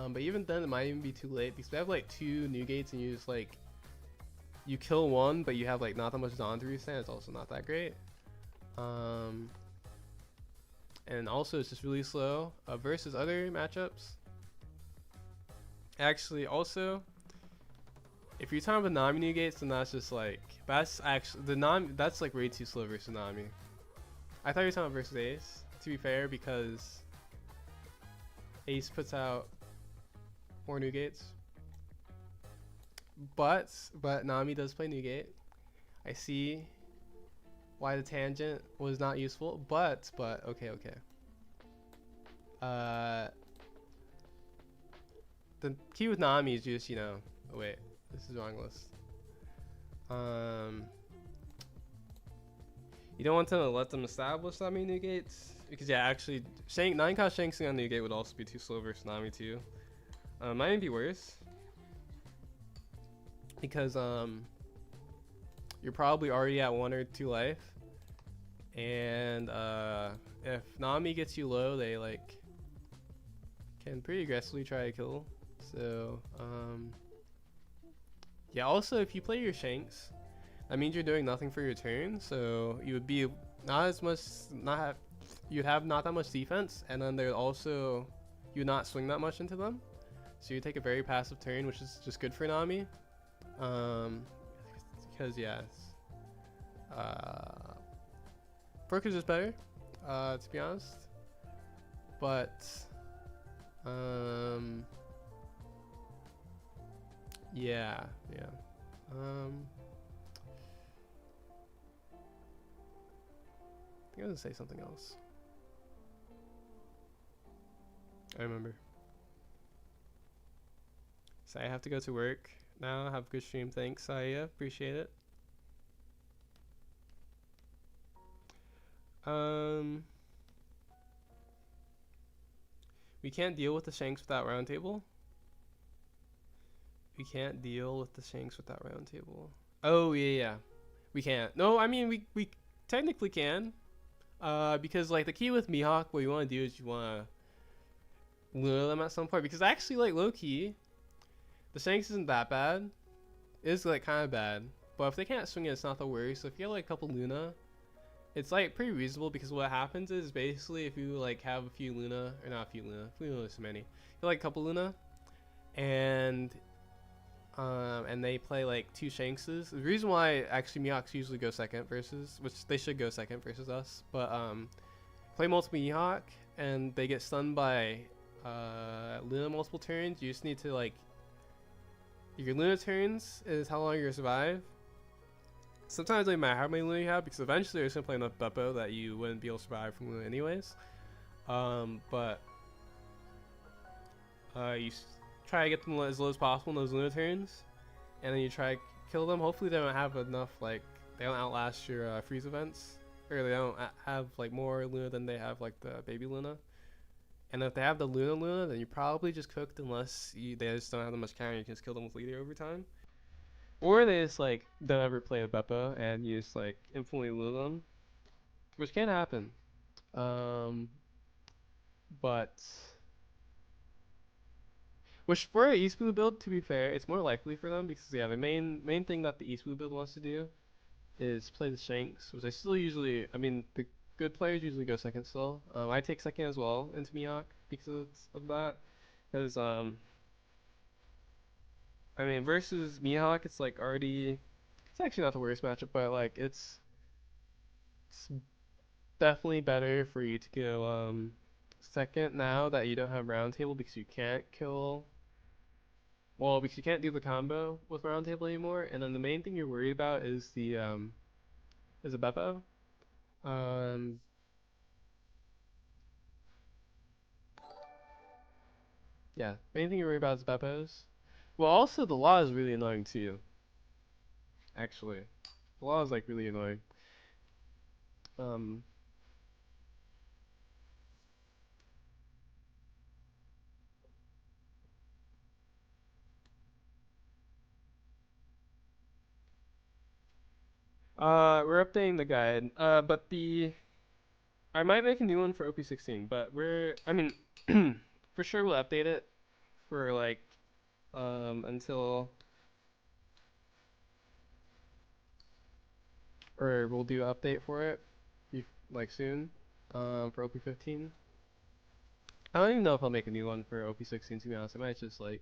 But even then it might even be too late because we have like 2 new gates and you just like you kill one but you have like not that much Dawn to restand. It's also not that great. And also it's just really slow versus other matchups. Actually also, if you're talking about Nami new gates, then that's just like, that's actually the Nami, that's like way too slow versus Nami. I thought you were talking about versus Ace, to be fair, because Ace puts out more new gates. But Nami does play new gate. I see why the tangent was not useful, but okay. The key with Nami is just, you know, oh wait, this is the wrong list. You don't want to let them establish that many new gates because yeah, actually, 9-cost Shanksing on new gate would also be too slow versus Nami too. Might even be worse because you're probably already at 1 or 2 life, and if Nami gets you low, they like can pretty aggressively try to kill. So yeah, also if you play your Shanks, that means you're doing nothing for your turn, so you would be not as much, you'd have not that much defense, and then they're also, you would not swing that much into them, so you take a very passive turn, which is just good for Nami, because yeah, Brook is just better, to be honest, but yeah. I was gonna say something else. I remember. So I have to go to work now. Have a good stream. Thanks, Saya. Appreciate it. We can't deal with the Shanks without roundtable. We can't deal with the Shanks without roundtable. Oh yeah. We can't. No, I mean we technically can. Because like the key with Mihawk, what you want to do is you want to lure them at some point. Because actually, like low key, the Shanks isn't that bad. It's like kind of bad, but if they can't swing it, it's not the worst. So if you have like a couple Luna, it's like pretty reasonable. Because what happens is basically if you like have a few Luna, or not a few Luna, so many, you have like a couple Luna, and they play like 2 Shankses. The reason why actually Mihawks usually go second versus, which they should go second versus us, but play multiple Mihawk and they get stunned by Luna multiple turns. You just need to like, your Luna turns is how long you survive. Sometimes it doesn't matter how many Luna you have because eventually you're just gonna play enough Beppo that you wouldn't be able to survive from Luna anyways. But you try to get them as low as possible in those Luna turns, and then you try to kill them. Hopefully they don't have enough, like they don't outlast your freeze events, or they don't have like more Luna than they have like the baby Luna. And if they have the Luna, then you're probably just cooked unless they just don't have that much counter. You can just kill them with leader over time. Or they just like don't ever play a Beppo and you just like instantly lose them, which can happen. Um, but which for an East Blue build, to be fair, it's more likely for them because yeah, the main thing that the East Blue build wants to do is play the Shanks, which I still usually, I mean, the good players usually go second still. I take second as well into Mihawk because of that. Because I mean, versus Mihawk, it's like already, it's actually not the worst matchup, but like it's definitely better for you to go second now that you don't have round table because you can't kill. Well, because you can't do the combo with round table anymore, and then the main thing you're worried about is a Beppo. Um, yeah, main thing you're worried about is Beppos. Well, also the law is really annoying too. Actually, the law is like really annoying. Um, we're updating the guide. But the I might make a new one for OP16, but I mean, for sure we'll update it for like until or we'll do an update for it, like soon, for OP15. I don't even know if I'll make a new one for OP16 to be honest. I might just like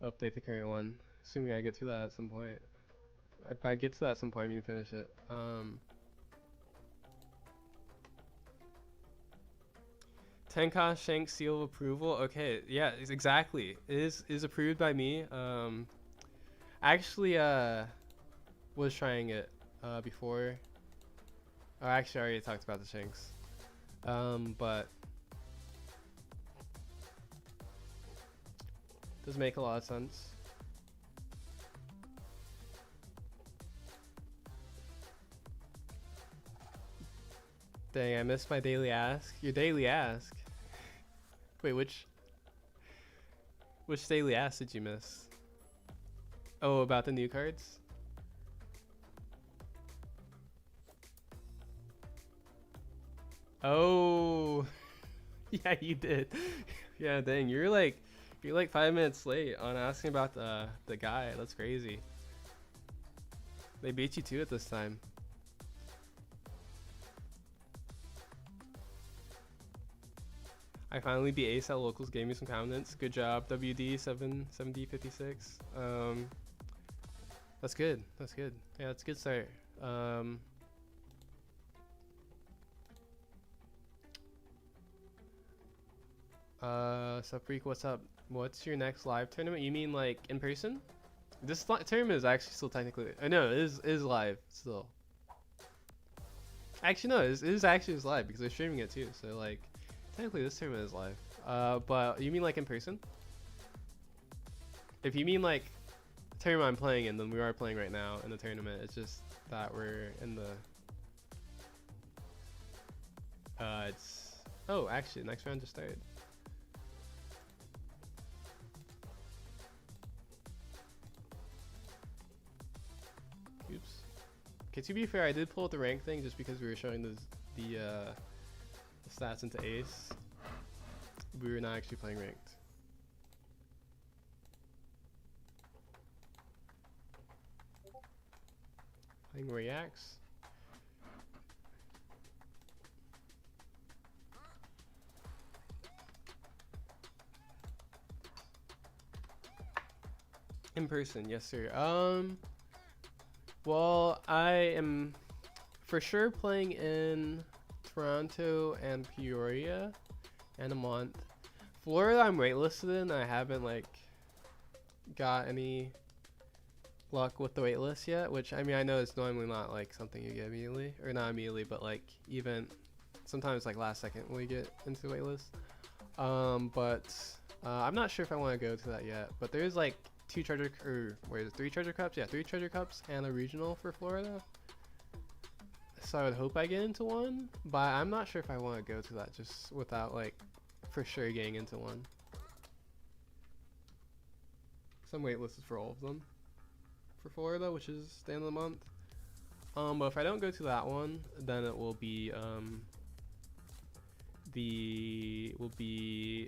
update the current one, assuming I get to that at some point. If I get to that at some point, I mean finish it. 10 Shanks seal of approval. Okay, yeah, exactly. It is approved by me. I actually was trying it before. Oh, actually, I already talked about the Shanks. But does make a lot of sense. Dang, I missed my daily ask. Your daily ask. Wait, which daily ask did you miss? Oh, about the new cards? Oh, yeah, you did. Yeah, dang, you're like 5 minutes late on asking about the guy. That's crazy. They beat you to it this time. I finally beat Ace at locals. Gave me some confidence. Good job, WD 7D56. That's good. That's good. Yeah, that's a good start. Freak, what's up? What's your next live tournament? You mean like in person? This tournament is actually still technically. I know it is live still. Actually, no, it is actually live because they're streaming it too. So like, technically this tournament is live. But you mean like in person? If you mean like tournament I'm playing in, then we are playing right now in the tournament. It's just that we're in the. It's. Oh, actually, next round just started. Oops. Okay, to be fair, I did pull up the rank thing just because we were showing the stats into Ace. We were not actually playing ranked. Playing reacts. In person, yes sir. Well, I am for sure playing in Toronto and Peoria in a month. Florida I'm waitlisted in. I haven't like got any luck with the waitlist yet, which I mean I know it's normally not like something you get immediately, or not immediately, but like even sometimes like last second when you get into the waitlist. But I'm not sure if I want to go to that yet. But there's like three treasure cups. Yeah, 3 treasure cups and a regional for Florida. So I would hope I get into one, but I'm not sure if I want to go to that just without like for sure getting into one. Some waitlists for all of them. for Florida, which is the end of the month. But if I don't go to that one, then it will be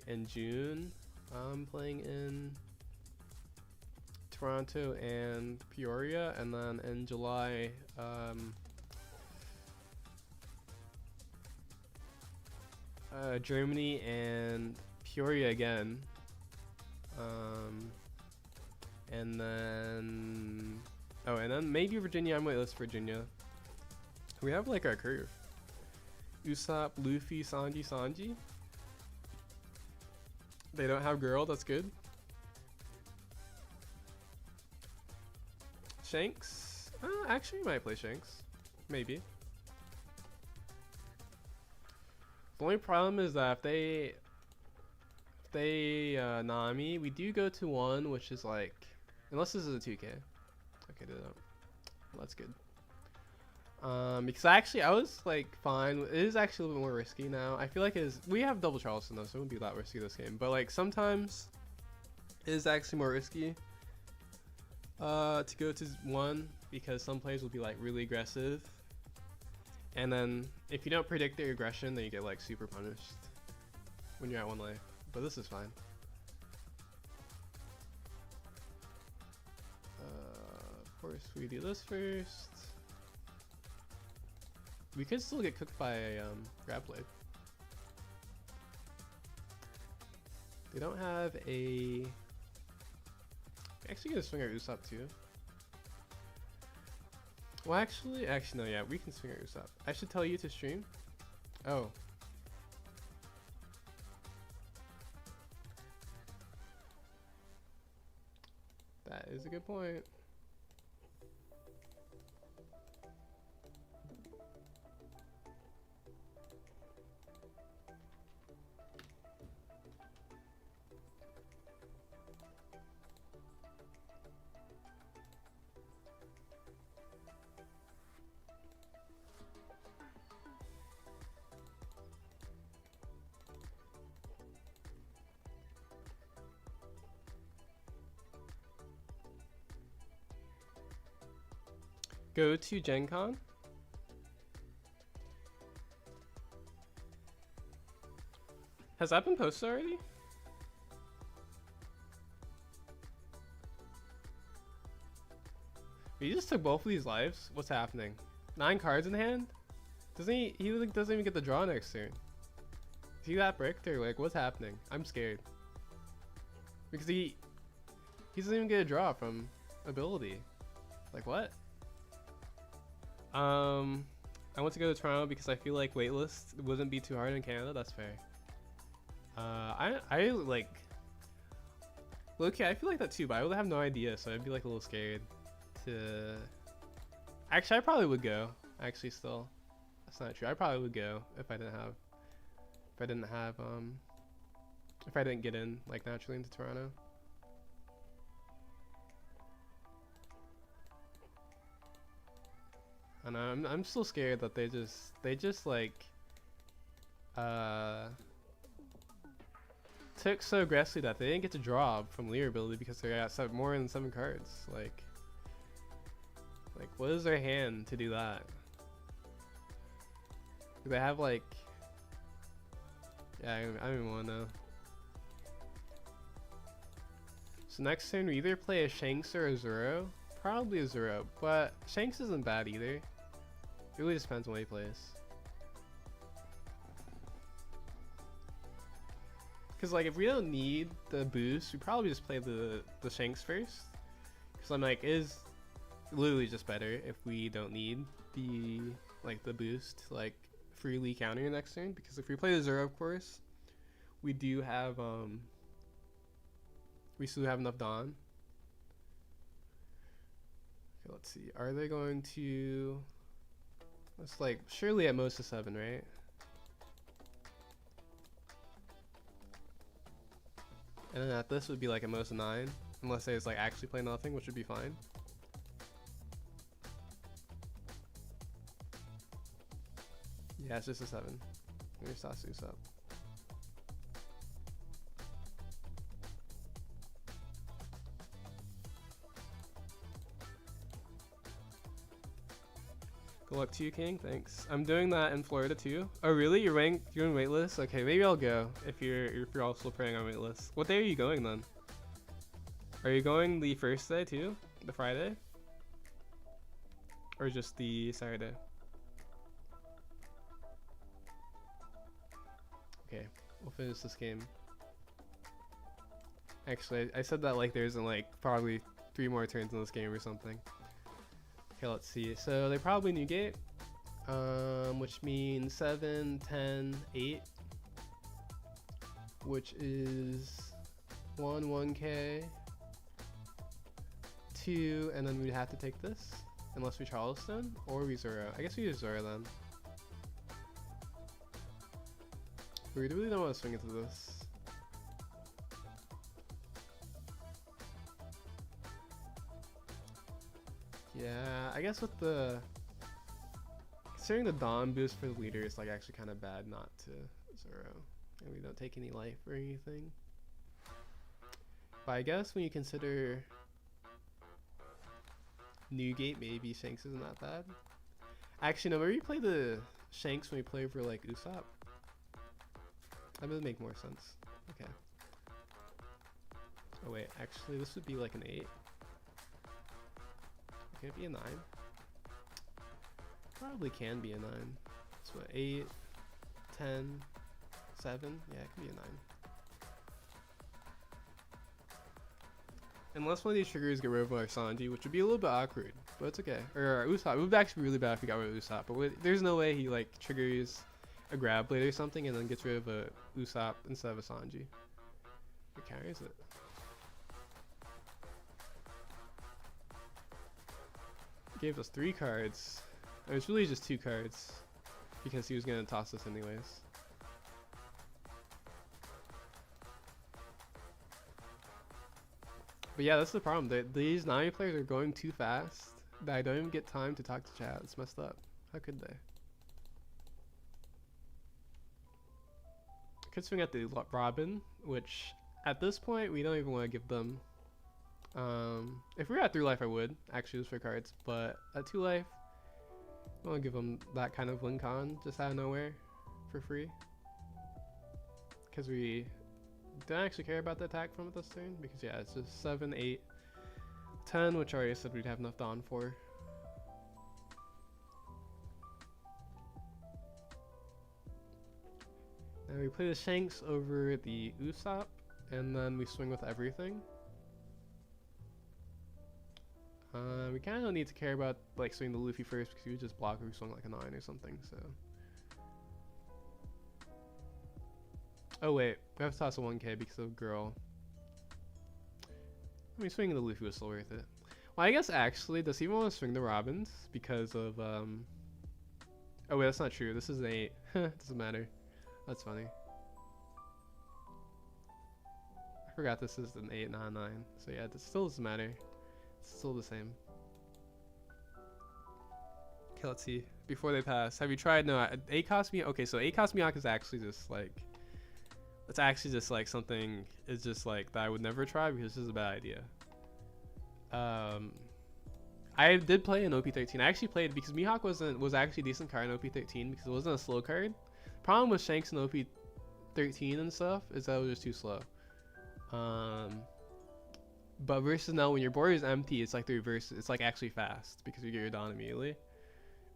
in June. I'm playing in Toronto and Peoria, and then in July, Germany and Peoria again. And then maybe Virginia. I might list Virginia. We have like our curve. Usopp, Luffy, Sanji. They don't have girl. That's good. Shanks. Actually, we might play Shanks. Maybe. The only problem is that if they Nami, we do go to 1, which is like, unless this is a 2K. Okay, do that. Well, that's good. Because I was like fine. It is actually a little bit more risky now. I feel like we have double Charleston though, so it wouldn't be that risky this game. But like sometimes it is actually more risky to go to 1 because some players will be like really aggressive, and then if you don't predict their aggression, then you get like super punished when you're at 1 life. But this is fine. Of course, we do this first. We could still get cooked by a grab blade. They don't have a. Actually, gonna swing our Usopp too. Well, actually, no, yeah, we can swing our Usopp. I should tell you to stream. Oh. That is a good point. Go to Gen Con. Has that been posted already? We just took both of these lives. What's happening? 9 cards in hand? Doesn't he like, doesn't even get the draw next turn. Is he that bricked or like what's happening? I'm scared. Because he doesn't even get a draw from ability. Like what? I want to go to Toronto because I feel like waitlist wouldn't be too hard in Canada. That's fair. I like low-key, I feel like that too, but I would have no idea, so I'd be like a little scared to. Actually, I probably would go. Actually, still, that's not true. I probably would go if I didn't get in like naturally into Toronto. And I'm still scared that they just like took so aggressively that they didn't get to draw from Lear ability because they got more than 7 cards. Like what is their hand to do that? Do they have like? Yeah, I don't even want to know. So next turn we either play a Shanks or a Zoro. Probably a Zoro, but Shanks isn't bad either. It really just depends on what he plays. Because like if we don't need the boost, we probably just play the Shanks first. Because I'm like, it is literally just better if we don't need the boost to like freely counter your next turn. Because if we play the Zoro, of course, we do have we still have enough Dawn. Okay, let's see. Are they going to? It's like surely at most a 7, right? And then at this would be like at most a 9, unless they just like actually play nothing, which would be fine. Yeah, it's just a 7. Here's Sasuke's up. Good luck to you, King. Thanks. I'm doing that in Florida too. Oh, really? You're in waitlist? Okay, maybe I'll go if you're also playing on waitlist. What day are you going then? Are you going the first day too? The Friday? Or just the Saturday? Okay, we'll finish this game. Actually, I said that like there's like probably 3 more turns in this game or something. Okay, let's see. So they probably new gate, which means 7, 10, 8, which is 1K, 2, and then we'd have to take this, unless we Charleston or we Zoro. I guess we use Zoro then. We really don't want to swing into this. Yeah, I guess with the considering the Dawn boost for the leader is like actually kind of bad not to Zoro, and we don't take any life or anything. But I guess when you consider new gate, maybe Shanks isn't that bad. Actually, no, maybe we play the Shanks when we play for like Usopp. That would make more sense. Okay. Oh wait, actually this would be like an 8. Can it be a 9? Probably can be a 9. So 8, 10, 7. Yeah, it can be a 9. Unless one of these triggers get rid of our Sanji, which would be a little bit awkward, but it's okay. Or Usopp. It would actually be really bad if we got rid of Usopp, but there's no way he like triggers a grab blade or something and then gets rid of a Usopp instead of a Sanji. It carries it. Gave us 3 cards. It was really just 2 cards because he was gonna toss us anyways. But yeah, that's the problem. These Nami players are going too fast that I don't even get time to talk to chat. It's messed up. How could they? Could swing at the Robin, which at this point we don't even want to give them. If we were at 3 life, I would actually use for cards, but at 2 life, I want to give them that kind of win con just out of nowhere for free. Because we don't actually care about the attack from it this turn, because yeah, it's just 7, 8, 10, which I already said we'd have enough Dawn for. Now we play the Shanks over the Usopp, and then we swing with everything. We kind of don't need to care about like swinging the Luffy first because he would just block if we swung like a 9 or something. So, oh wait, we have to toss a 1K because of girl. I mean, swinging the Luffy was still worth it. Well, I guess actually, does he even want to swing the Robins because of oh wait, that's not true. This is an 8. Doesn't matter. That's funny. I forgot this is an 8, not a 9. So yeah, it still doesn't matter. It's still the same. Okay, let's see. Before they pass, have you tried? No, 8 cost me. Okay, so 8 cost me is actually just like, it's actually just like something. It's just like that I would never try because this is a bad idea. I did play in OP13. I actually played because Mihawk was actually a decent card in OP13 because it wasn't a slow card. Problem with Shanks in OP13 and stuff is that it was just too slow. But versus now when your board is empty, it's like the reverse. It's like actually fast because you get your Dawn immediately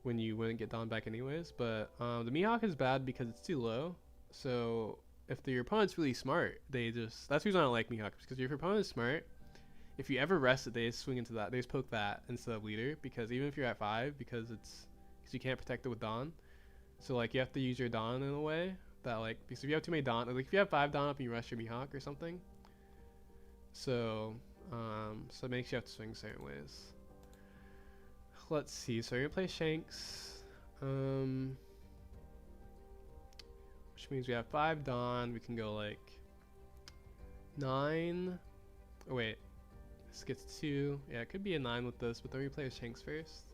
when you wouldn't get Dawn back anyways. But the Mihawk is bad because it's too low. So if your opponent's really smart, that's the reason I don't like Mihawk, because if your opponent is smart, if you ever rest it, they just swing into that. They just poke that instead of leader, because even if you're at 5, because you can't protect it with Dawn. So like you have to use your Dawn in a way that like, because if you have too many Dawn, like if you have 5 Dawn up and you rush your Mihawk or something, so it makes you have to swing certain ways. Let's see. So we're gonna play Shanks, which means we have 5 Dawn. We can go like 9. Oh wait, this gets 2. Yeah, it could be a 9 with this, but then we play a Shanks first.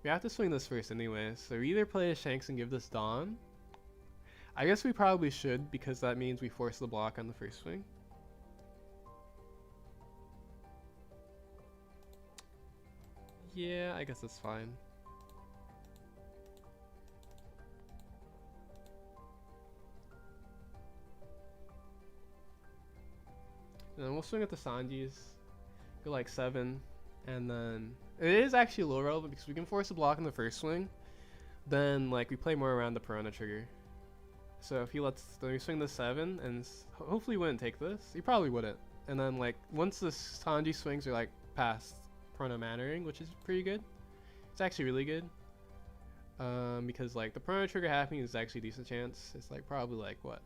We have to swing this first anyway, so we either play a Shanks and give this Dawn. I guess we probably should, because that means we force the block on the first swing. Yeah, I guess that's fine. And then we'll swing at the Sanjis. Go like 7. And then it is actually a little relevant because we can force a block in the first swing. Then like we play more around the Piranha trigger. So if he lets, then we swing the 7 and hopefully he wouldn't take this. He probably wouldn't. And then like once the Sanji swings are like past Piranha Mannering, which is pretty good. It's actually really good. Because like the Piranha trigger happening is actually a decent chance. It's like probably like what,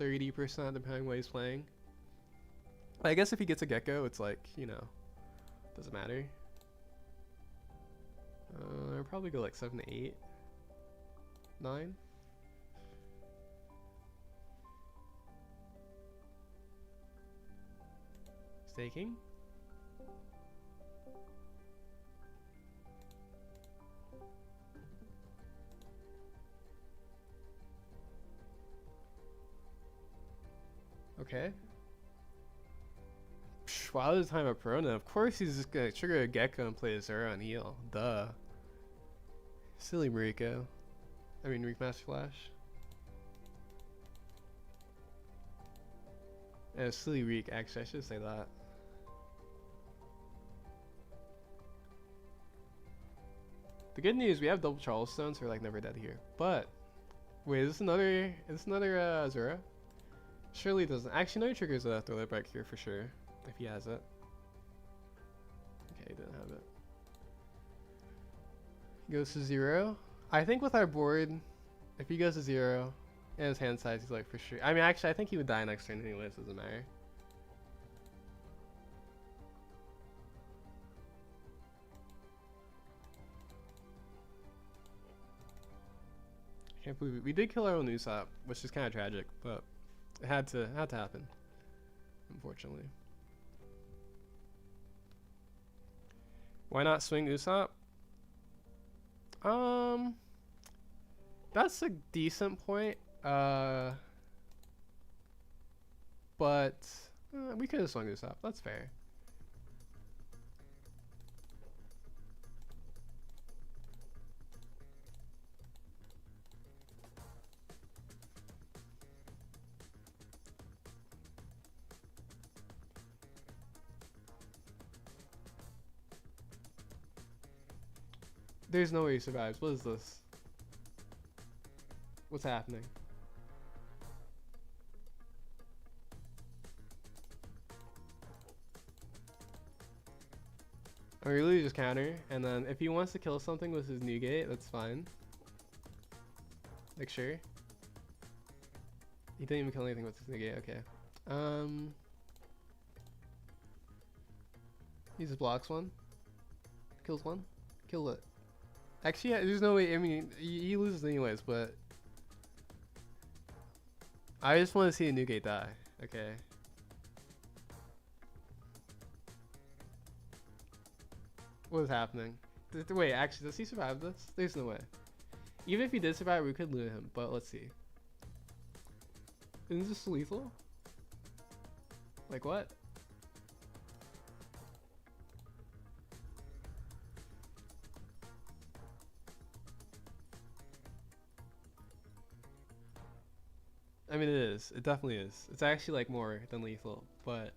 30% depending on what he's playing. I guess if he gets a Gecko, it's like, you know, doesn't matter. I'll probably go like 7 to 8, 9. Staking. Okay. Wow, this time of Piranha. Of course he's just gonna trigger a Gecko and play a Zero on heal. Duh. Silly Mariko. I mean, Master Flash. Silly Reek, actually, I should say that. The good news, we have double Charleston, so we're like never dead here. But, wait, is this another Azura? Surely it doesn't. Actually, no, he triggers a Thriller Break here for sure, if he has it. Okay, he didn't have it. He goes to 0. I think with our board, if he goes to 0, and his hand size, he's like for sure. I mean, actually, I think he would die next turn anyways, doesn't matter. Can't believe it. We did kill our own Usopp, which is kind of tragic, but it had to happen, unfortunately. Why not swing Usopp? That's a decent point. But we could have swung Usopp. That's fair. There's no way he survives. What is this? What's happening? I really just counter, and then if he wants to kill something with his new gate, that's fine. Like, sure. He didn't even kill anything with his new gate, okay. He just blocks one. Kills one. Kill it. Actually, yeah, there's no way, I mean, he loses anyways, but I just want to see a new gate die, okay. What is happening? Wait, actually, does he survive this? There's no way. Even if he did survive, we could lose him, but let's see. Isn't this lethal? Like what? I mean, it is. It definitely is. It's actually like more than lethal, but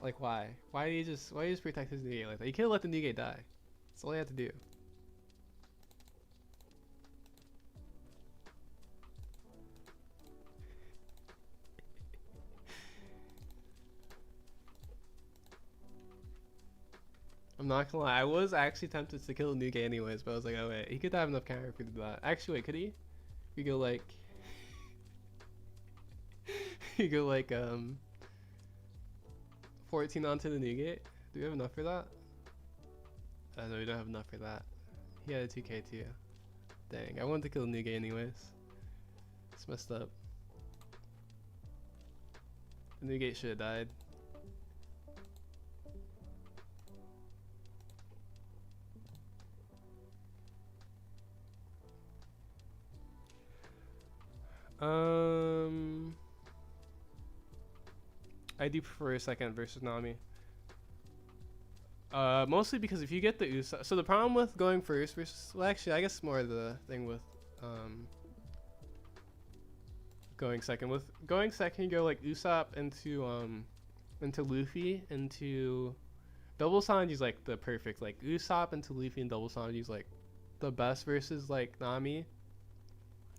like why? Why do you just protect his Newgate like that? You could have let the Newgate die. That's all you had to do. I'm not gonna lie, I was actually tempted to kill Newgate anyways, but I was like, oh wait, he could have enough counter if he did that. Actually, wait, could he? We go like you go like 14 onto the Newgate. Do we have enough for that? No, we don't have enough for that. He had a 2k too. Dang, I wanted to kill Newgate anyways. It's messed up. Newgate should have died. I do prefer a second versus Nami. Mostly because if you get the Usopp, so the problem with going first versus, well, actually, I guess more the thing with going second. With going second, you go like Usopp into into Luffy, into double Sanji's like the perfect, like Usopp into Luffy and double Sanji's like the best versus like Nami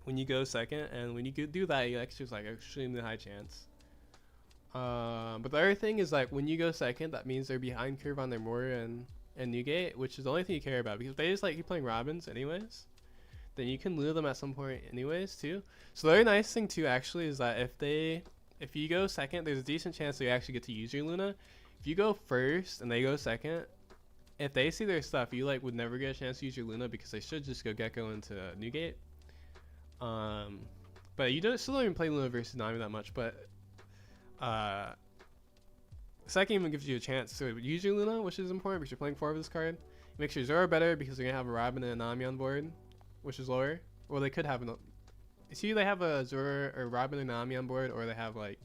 when you go second, and when you do that, you actually like extremely high chance. But the other thing is like when you go second, that means they're behind curve on their Mora and Newgate, which is the only thing you care about, because if they just like keep playing Robins anyways, then you can lure them at some point anyways too. So the very nice thing too actually is that if you go second, there's a decent chance that you actually get to use your Luna. If you go first and they go second, if they see their stuff, you like would never get a chance to use your Luna, because they should just go Gecko into Newgate. But you still don't even play Luna versus Nami that much, but second even gives you a chance to use your Luna, which is important because you're playing 4 of this card. It makes your Zoro better because they're gonna have a Robin and a Nami on board, which is lower. Well, they could have see, they have a Zoro or Robin and Nami on board, or they have like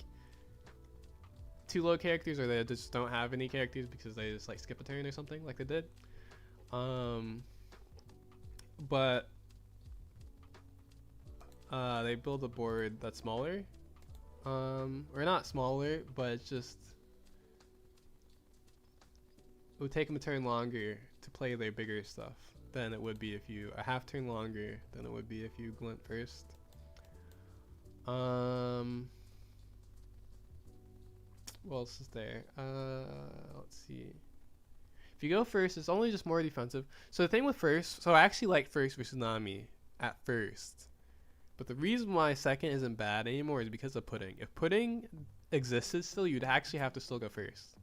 2 low characters, or they just don't have any characters because they just like skip a turn or something like they did. But they build a board that's smaller, or not smaller, but it's just it would take them a turn longer to play their bigger stuff than it would be if you a half turn longer than it would be if you glint first. What else is there? Let's see. If you go first, it's only just more defensive. So the thing with first, so I actually like first versus Nami at first. But the reason why second isn't bad anymore is because of pudding. If pudding existed still, you'd actually have to still go first.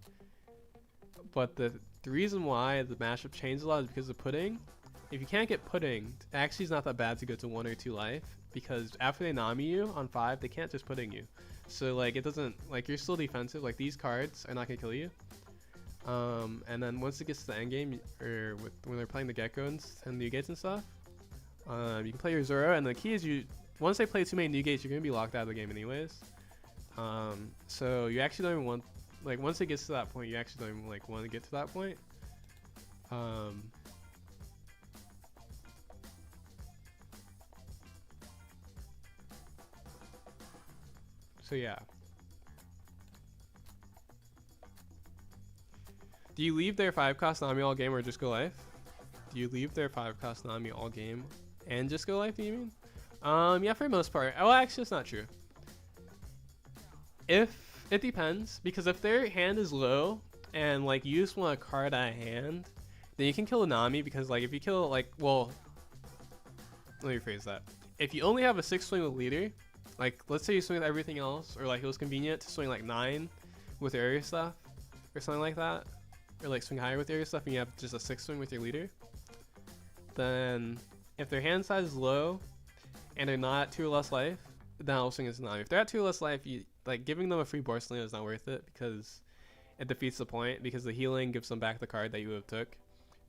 But the reason why the mashup changed a lot is because of pudding. If you can't get pudding, actually it's not that bad to go to 1 or 2 life, because after they Nami you on 5, they can't just pudding you. So like it doesn't, like you're still defensive, like these cards are not gonna kill you. And then once it gets to the end game, or when they're playing the Gecko and the Gates and stuff, you can play your Zoro, and the key is once they play too many new gates, you're gonna be locked out of the game anyways. So you actually don't even want, like once it gets to that point, you actually don't even like want to get to that point. So yeah. Do you leave their 5-cost Nami all game or just go life? Do you leave their 5-cost Nami all game and just go life, do you mean? Yeah, for the most part. Well, actually, it's not true. It depends, because if their hand is low and like you just want a card out of hand, then you can kill a Nami, because like if you kill like, well, let me rephrase that. If you only have a 6 swing with leader, like let's say you swing with everything else, or like it was convenient to swing like 9 with area stuff or something like that, or like swing higher with area stuff and you have just a 6 swing with your leader, then if their hand size is low and they're not at 2 or less life, then I'll swing as Nami. If they're at 2 or less life, you like giving them a free Borsalino is not worth it, because it defeats the point, because the healing gives them back the card that you would have took.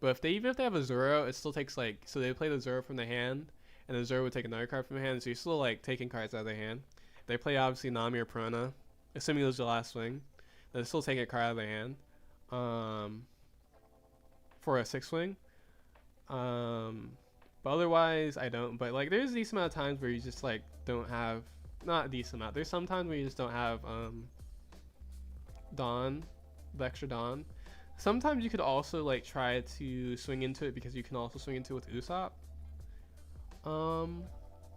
But even if they have a Zoro, it still takes like, so they play the Zoro from their hand, and the Zoro would take another card from their hand, so you're still like taking cards out of their hand. They play obviously Nami or Perona, assuming it was the last swing, they're still taking a card out of their hand for a 6 swing. But otherwise I don't. But like there's a decent amount of times where you just like don't have, not a decent amount, there's some times where you just don't have Dawn, the extra Dawn. Sometimes you could also like try to swing into it, because you can also swing into it with Usopp.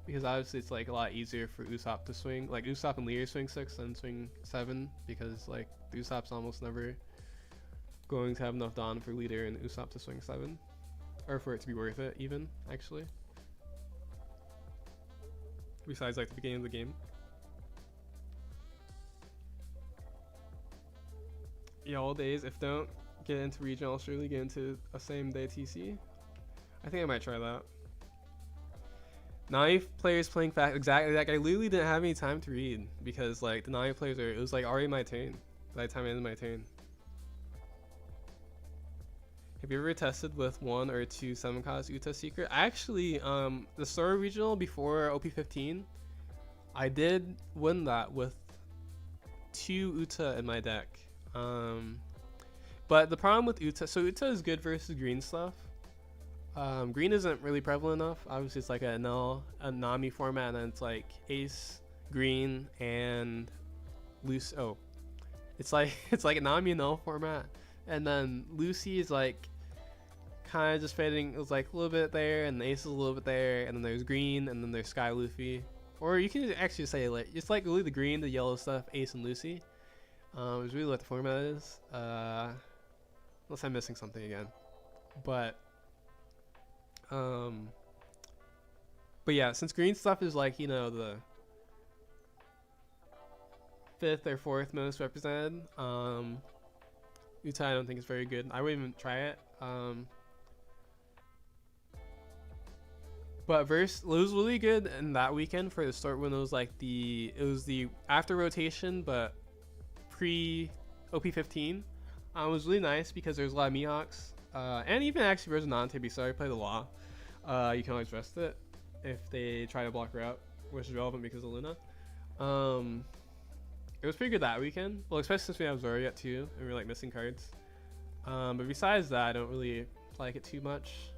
Because obviously it's like a lot easier for Usopp to swing, like Usopp and Leader swing 6 and swing 7, because like Usopp's almost never going to have enough Dawn for Leader and Usopp to swing 7, or for it to be worth it even, actually, besides like the beginning of the game. Yeah, all days. If don't get into regional, I'll surely get into a same day TC. I think I might try that. Naive players playing fast, exactly. Like I literally didn't have any time to read, because like the naive players it was like already my turn by the time I ended my turn. Have you ever tested with 1 or 2 7-cost Uta Secret? I actually, the Sora Regional before OP15, I did win that with 2 Uta in my deck. But the problem with Uta, so Uta is good versus green stuff. Green isn't really prevalent enough. Obviously, it's like a Nami format, and then it's like Ace, Green, and loose. Oh, It's like it's like a Nami null format, and then Lucy is like kind of just fading. It was like a little bit there, and the Ace is a little bit there, and then there's green, and then there's Sky Luffy. Or you can actually say like it's like really the green, the yellow stuff, Ace and Lucy. It's really what the format is. Unless I'm missing something again, but yeah, since green stuff is like, you know, the 5th or 4th most represented, Utai I don't think is very good. I wouldn't even try it. But Verse, it was really good in that weekend for the start when it was like it was the after rotation but pre OP15. It was really nice because there's a lot of Mihawks, and even actually Resonante, so I played the law. You can always rest it if they try to block her out, which is relevant because of Luna. It was pretty good that weekend. Well, especially since we have Zoro yet too, and we're like missing cards. But besides that, I don't really like it too much.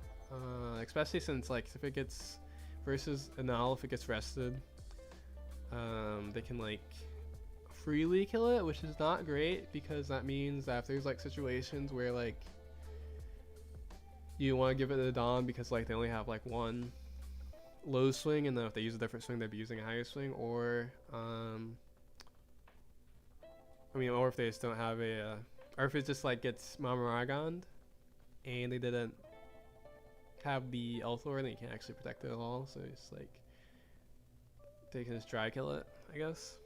Especially since like if it gets versus Anal, if it gets rested, they can like freely kill it, which is not great because that means that if there's like situations where like you want to give it to Dawn because like they only have like one low swing, and then if they use a different swing they'd be using a higher swing, or or if they just don't have a or if it just like gets Mamaragoned and they didn't have the Elthor, then you can't actually protect it at all, so it's like they can just dry kill it, I guess.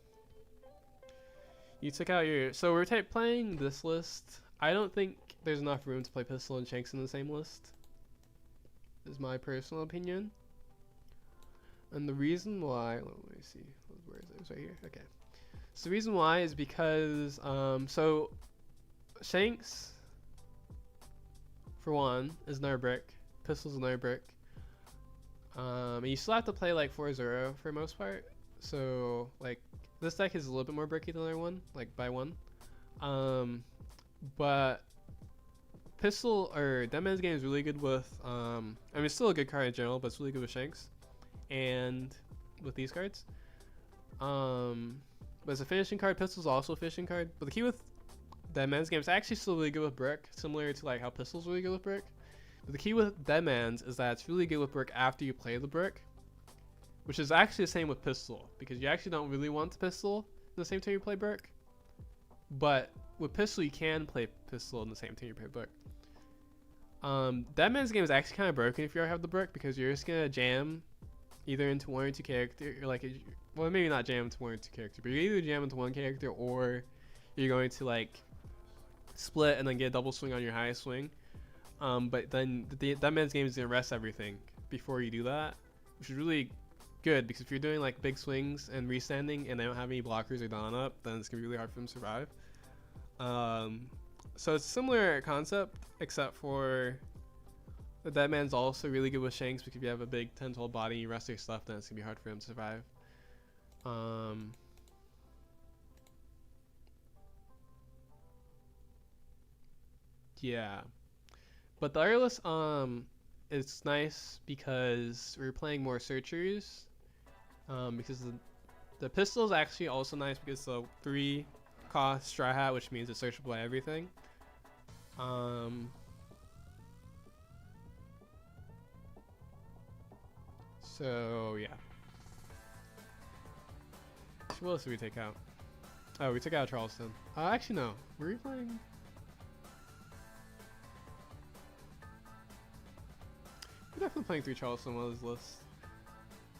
You took out your... So we're playing this list. I don't think there's enough room to play Pistol and Shanks in the same list, is my personal opinion. And the reason why... Let me see. Where is it? It's right here. Okay. So the reason why is because... so Shanks, for one, is another brick. Pistol's another brick. And you still have to play like 4-0 for the most part. So like this deck is a little bit more bricky than the other one, like by one. But Pistol or Deadman's Game is really good with I mean it's still a good card in general, but it's really good with Shanks and with these cards. But as a finishing card, Pistol's also a finishing card. But the key with Deadman's Game is actually still really good with brick, similar to like how Pistol's really good with brick. But the key with Deadman's is that it's really good with brick after you play the brick, which is actually the same with Pistol, because you actually don't really want the Pistol in the same time you play brick. But with Pistol, you can play Pistol in the same time you play brick. Deadman's Game is actually kind of broken if you already have the brick, because you're just gonna jam either into one or two characters, or like, well, maybe not jam into one or two characters, but you either jam into one character or you're going to like split and then get a double swing on your highest swing. But then Deadman's Game is gonna rest everything before you do that, which is really good, because if you're doing like big swings and restanding and they don't have any blockers or Dawn up, then it's gonna be really hard for them to survive. So it's a similar concept, except for the Deadman's also really good with Shanks, because if you have a big 10-12 body and you rest your stuff, then it's gonna be hard for him to survive. Yeah. But the other list, it's nice because we're playing more searchers. Because the Pistol is actually also nice because the 3 cost Straw Hat, which means it's searchable by everything. So yeah. So what else did we take out? Oh, we took out Charleston. Actually no. Were we playing? We're definitely playing through Charleston on his list.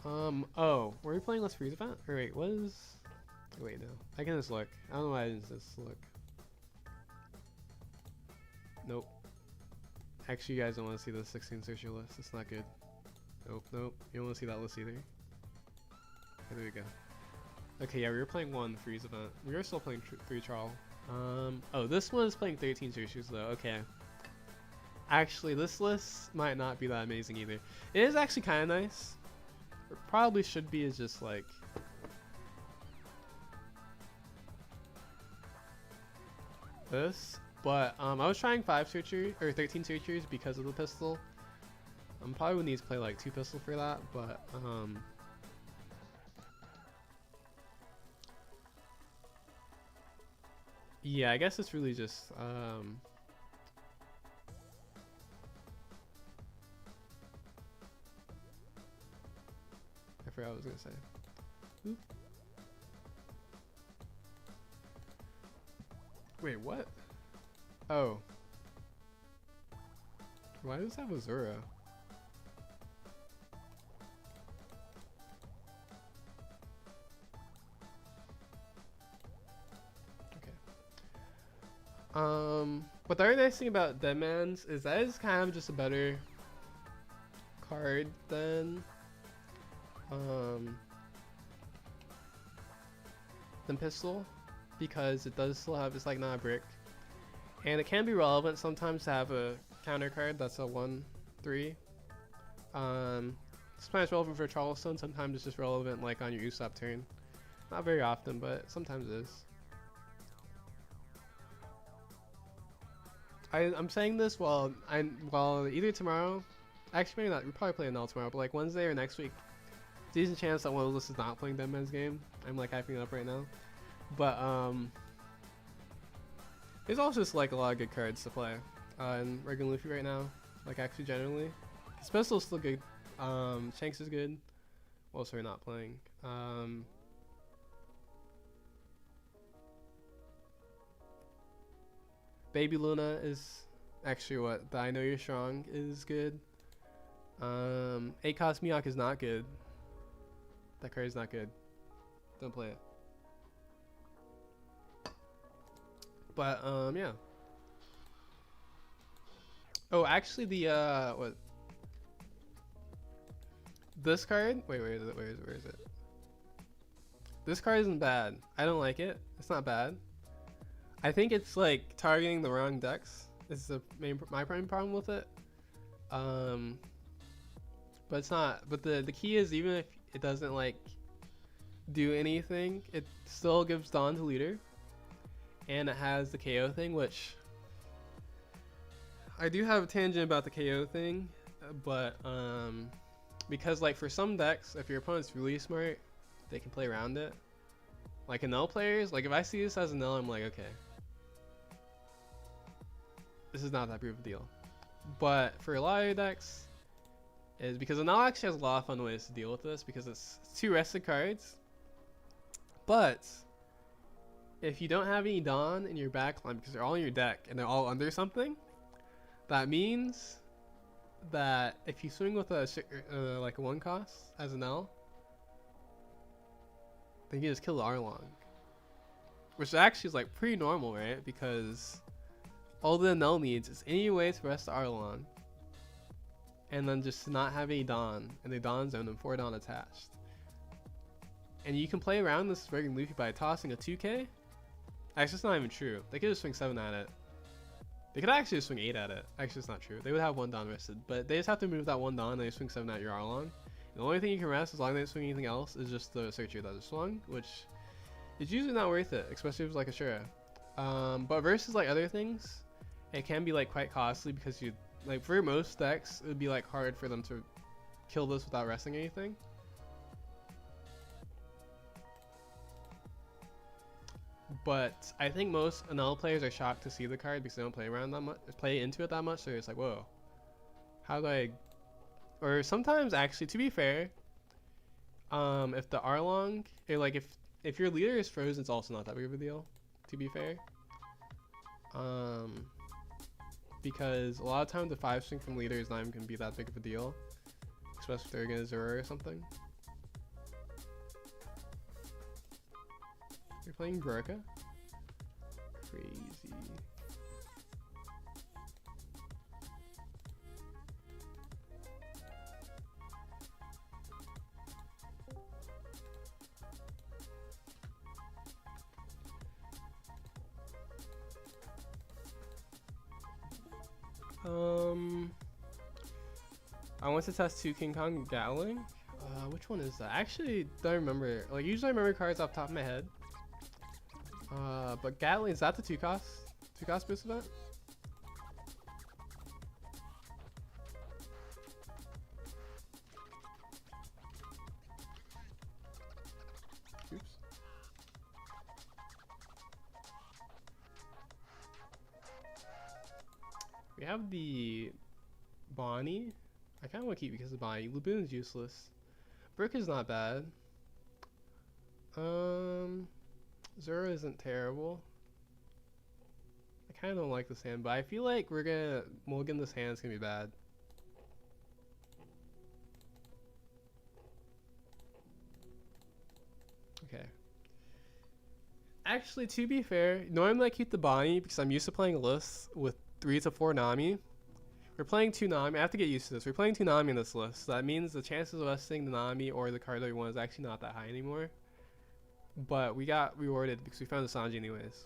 Oh, were we playing Let's Freeze event? Or wait, what is... Wait, no. I can just look. I don't know why I didn't just look. Nope. Actually, you guys don't want to see the 16 searcher list. It's not good. Nope, nope. You don't want to see that list either. Okay, there we go. Okay, yeah, we were playing 1 Freeze event. We were still playing 3 Charl. Oh, this one is playing 13 searchers though. Okay. Actually, this list might not be that amazing either. It is actually kind of nice. It probably should be is just like... this. But I was trying 5 searchers, or 13 searchers because of the Pistol. Probably would need to play like 2 Pistol for that, but Yeah, I guess it's really just I forgot what I was gonna say. Oop. Wait, what? Oh. Why does it have a Zora? But the other nice thing about Deadman's is that it's kind of just a better card than Pistol, because it does still have, it's like not a brick, and it can be relevant sometimes to have a counter card that's a 1/3. Sometimes relevant for Charleston, sometimes it's just relevant like on your Usopp turn. Not very often, but sometimes it is. I'm saying this while either tomorrow, actually maybe not, we'll probably play Null tomorrow, but like Wednesday or next week, decent chance that one of us is not playing Deadman's game. I'm like hyping it up right now. But there's also just like a lot of good cards to play in regular Luffy right now. Like actually generally. His pistol's still good. Shanks is good. Well, sorry, not playing. Baby Luna is actually what? The I Know You're Strong is good. Akos Miyok is not good. That card is not good. Don't play it. But yeah. Oh, actually the what? This card? Wait, where is it? Where is it? This card isn't bad. I don't like it. It's not bad. I think it's like targeting the wrong decks. This is my prime problem with it. But it's not. But the key is, even if it doesn't like do anything, it still gives Dawn to leader, and it has the KO thing, which I do have a tangent about the KO thing, but because like for some decks, if your opponent's really smart, they can play around it. Like in Null players, like if I see this as a Null, I'm like, okay, this is not that big of a deal. But for a lot of your decks, is because a Null actually has a lot of fun ways to deal with this, because it's 2 rested cards. But if you don't have any Dawn in your backline because they're all in your deck and they're all under something, that means that if you swing with a like a 1 cost as an L, then you just kill the Arlong, which actually is like pretty normal, right? Because all the Null needs is any way to rest the Arlong, and then just not have any Dawn, and the Dawn zone and 4 Dawn attached. And you can play around this regular Luffy by tossing a 2k. Actually, it's not even true. They could just swing 7 at it. They could actually just swing 8 at it. Actually, it's not true. They would have 1 Dawn rested, but they just have to move that 1 Dawn and they swing 7 at your Arlong. The only thing you can rest, as long as they don't swing anything else, is just the Searcher that is swung, which is usually not worth it, especially if it's like a Shura. But versus like other things, it can be like quite costly, because you like for most decks, it would be like hard for them to kill this without resting anything. But I think most NL players are shocked to see the card because they don't play around that much, play into it that much. So it's like, whoa, how do I? Or sometimes, actually, to be fair, if the Arlong, or like if your leader is frozen, it's also not that big of a deal. To be fair, because a lot of times the 5 swing from leader is not even gonna be that big of a deal, especially if they're gonna Zoro or something. You're playing Broca? Crazy. I want to test 2 King Kong Gatling. Which one is that? I actually don't remember. Like, usually I remember cards off the top of my head. But Gatling, is that the 2 cost? 2 cost boost event? Oops. We have the Bonnie. I kind of want to keep because of Bonnie. Laboon's useless. Brick is not bad. Zero isn't terrible. I kind of don't like this hand, but I feel like we're gonna mulligan this hand. It's gonna be bad. Okay. Actually, to be fair, normally I keep the Bonnie because I'm used to playing lists with 3 to 4 Nami. We're playing 2 Nami. I have to get used to this. We're playing 2 Nami in this list. So that means the chances of us seeing the Nami or the card that we want is actually not that high anymore. But we got rewarded because we found the Sanji anyways.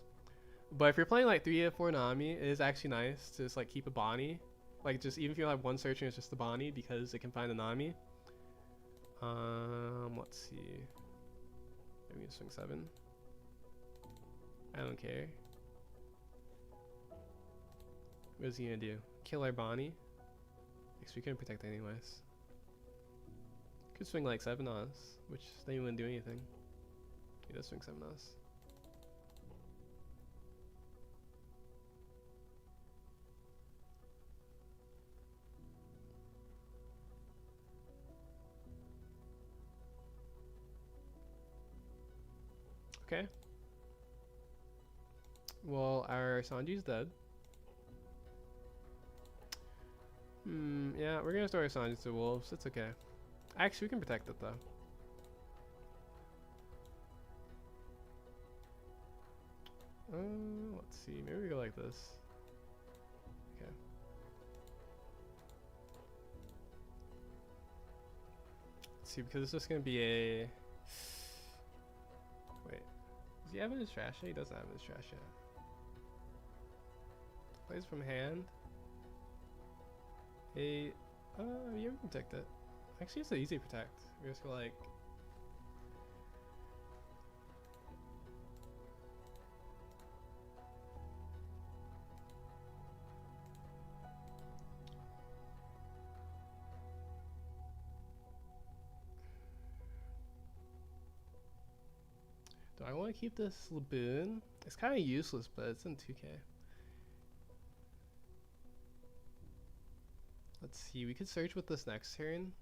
But if you're playing like 3 to 4 Nami, it is actually nice to just like keep a Bonnie. Like just even if you don't have one searcher, it's just the Bonnie because it can find the Nami. Let's see. Maybe swing 7. I don't care. What is he gonna do? Kill our Bonnie? Because we couldn't protect anyways. Could swing like 7 on us, which then you wouldn't do anything. He does swing 7 on us. Okay. Well, our Sanji's dead. Yeah, we're gonna throw our Sanji to wolves. It's okay. Actually, we can protect it though. Let's see. Maybe we go like this. Okay. Let's see, because it's just gonna be a. Wait, does he have in his trash yet? He doesn't have in his trash yet. Plays from hand. Yeah, we can protect it. Actually, it's an easy protect. We just go like. Do I want to keep this Laboon? It's kind of useless, but it's in 2K. Let's see, we could search with this next turn.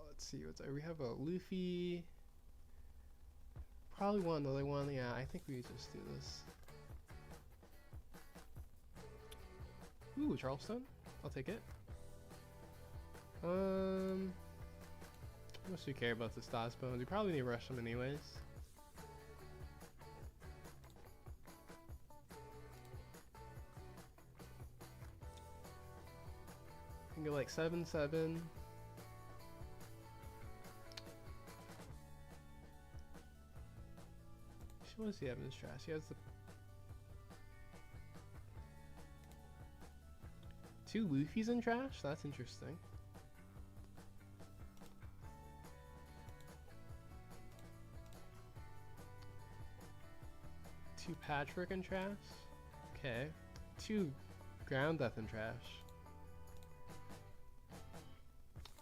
Let's see, we have a Luffy. Probably want another one. Yeah, I think we just do this. Ooh, Charleston. I'll take it. How much do you care about the Stas bones? We probably need to rush them anyways. We can go like 7/7. What does he have in his trash? He has the 2 Luffy's in trash? That's interesting. Two Patchwork in trash? Okay. 2 Ground Death in trash.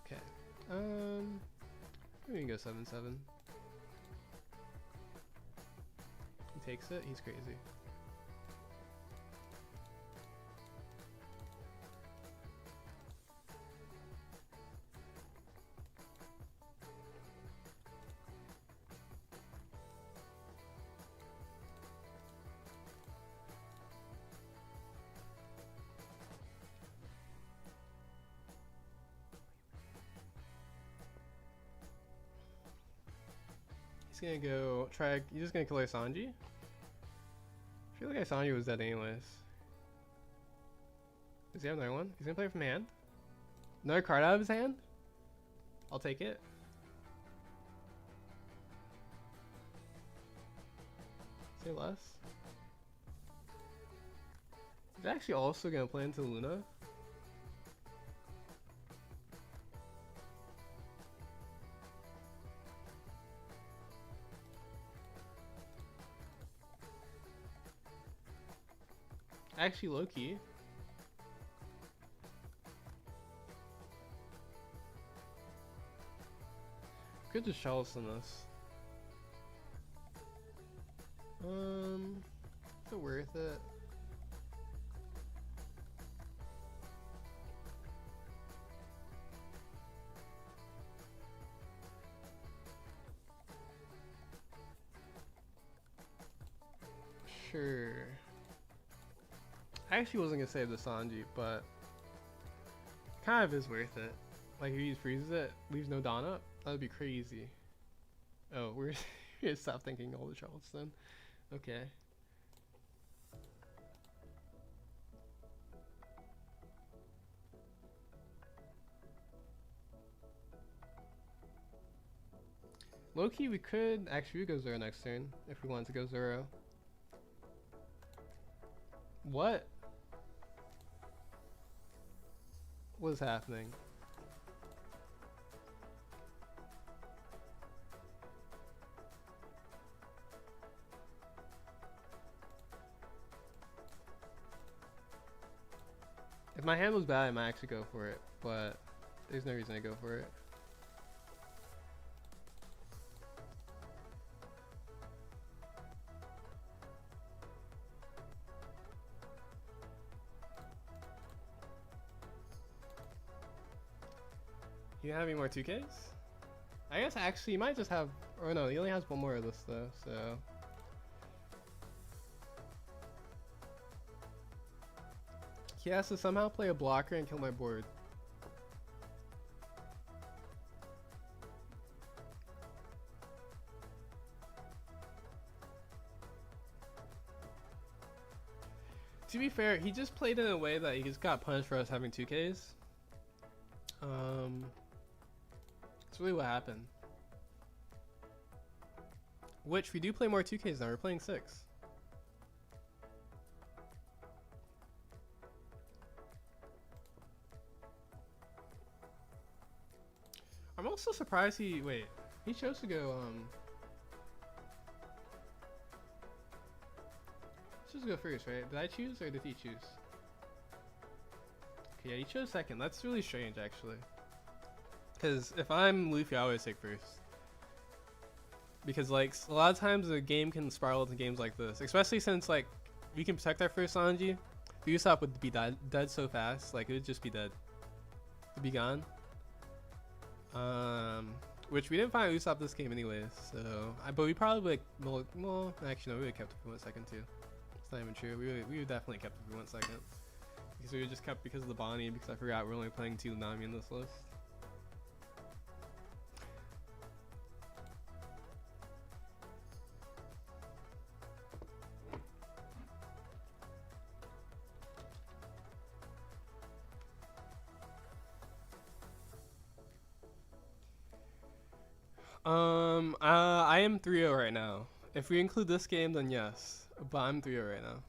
Okay. We can go 7/7. He takes it, he's crazy. He's gonna go try. He's just gonna kill our Sanji. I feel like our Sanji was dead anyways. Does he have another one? He's gonna play from hand. Another card out of his hand? I'll take it. Say less. He's actually also gonna play into Luna. Actually, low-key. Could just Charleston this. Is it worth it? actually wasn't gonna save the Sanji, but kind of is worth it. Like if he freezes it, leaves no Dawn up, that would be crazy. Oh, we're gonna stop thinking all the Charleston. Okay. Low-key, we could actually go Zoro next turn if we wanted to go Zoro. What? What is happening? If my hand was bad, I might actually go for it, but there's no reason to go for it. You have any more 2Ks? I guess actually you might just have, or no, he only has one more of this though, so. He has to somehow play a blocker and kill my board. To be fair, he just played in a way that he just got punished for us having 2Ks. That's really what happened. Which we do play more 2Ks now. We're playing 6. I'm also surprised he chose to go he chose to go first, right? Did I choose or did he choose? Okay, yeah, he chose second. That's really strange actually. Because if I'm Luffy, I always take first. Because like a lot of times the game can spiral into games like this, especially since like we can protect our first Sanji. The Usopp would be dead so fast, like it would just be dead. It'd be gone. Which we didn't find Usopp this game anyways, so but we probably like well actually no, we would have kept it for 1 second too. It's not even true. We would definitely kept it for 1 second. Because we would just kept because of the Bonnie, because I forgot we're only playing 2 Nami in this list. I am 3-0 right now. If we include this game, then yes. But I'm 3-0 right now.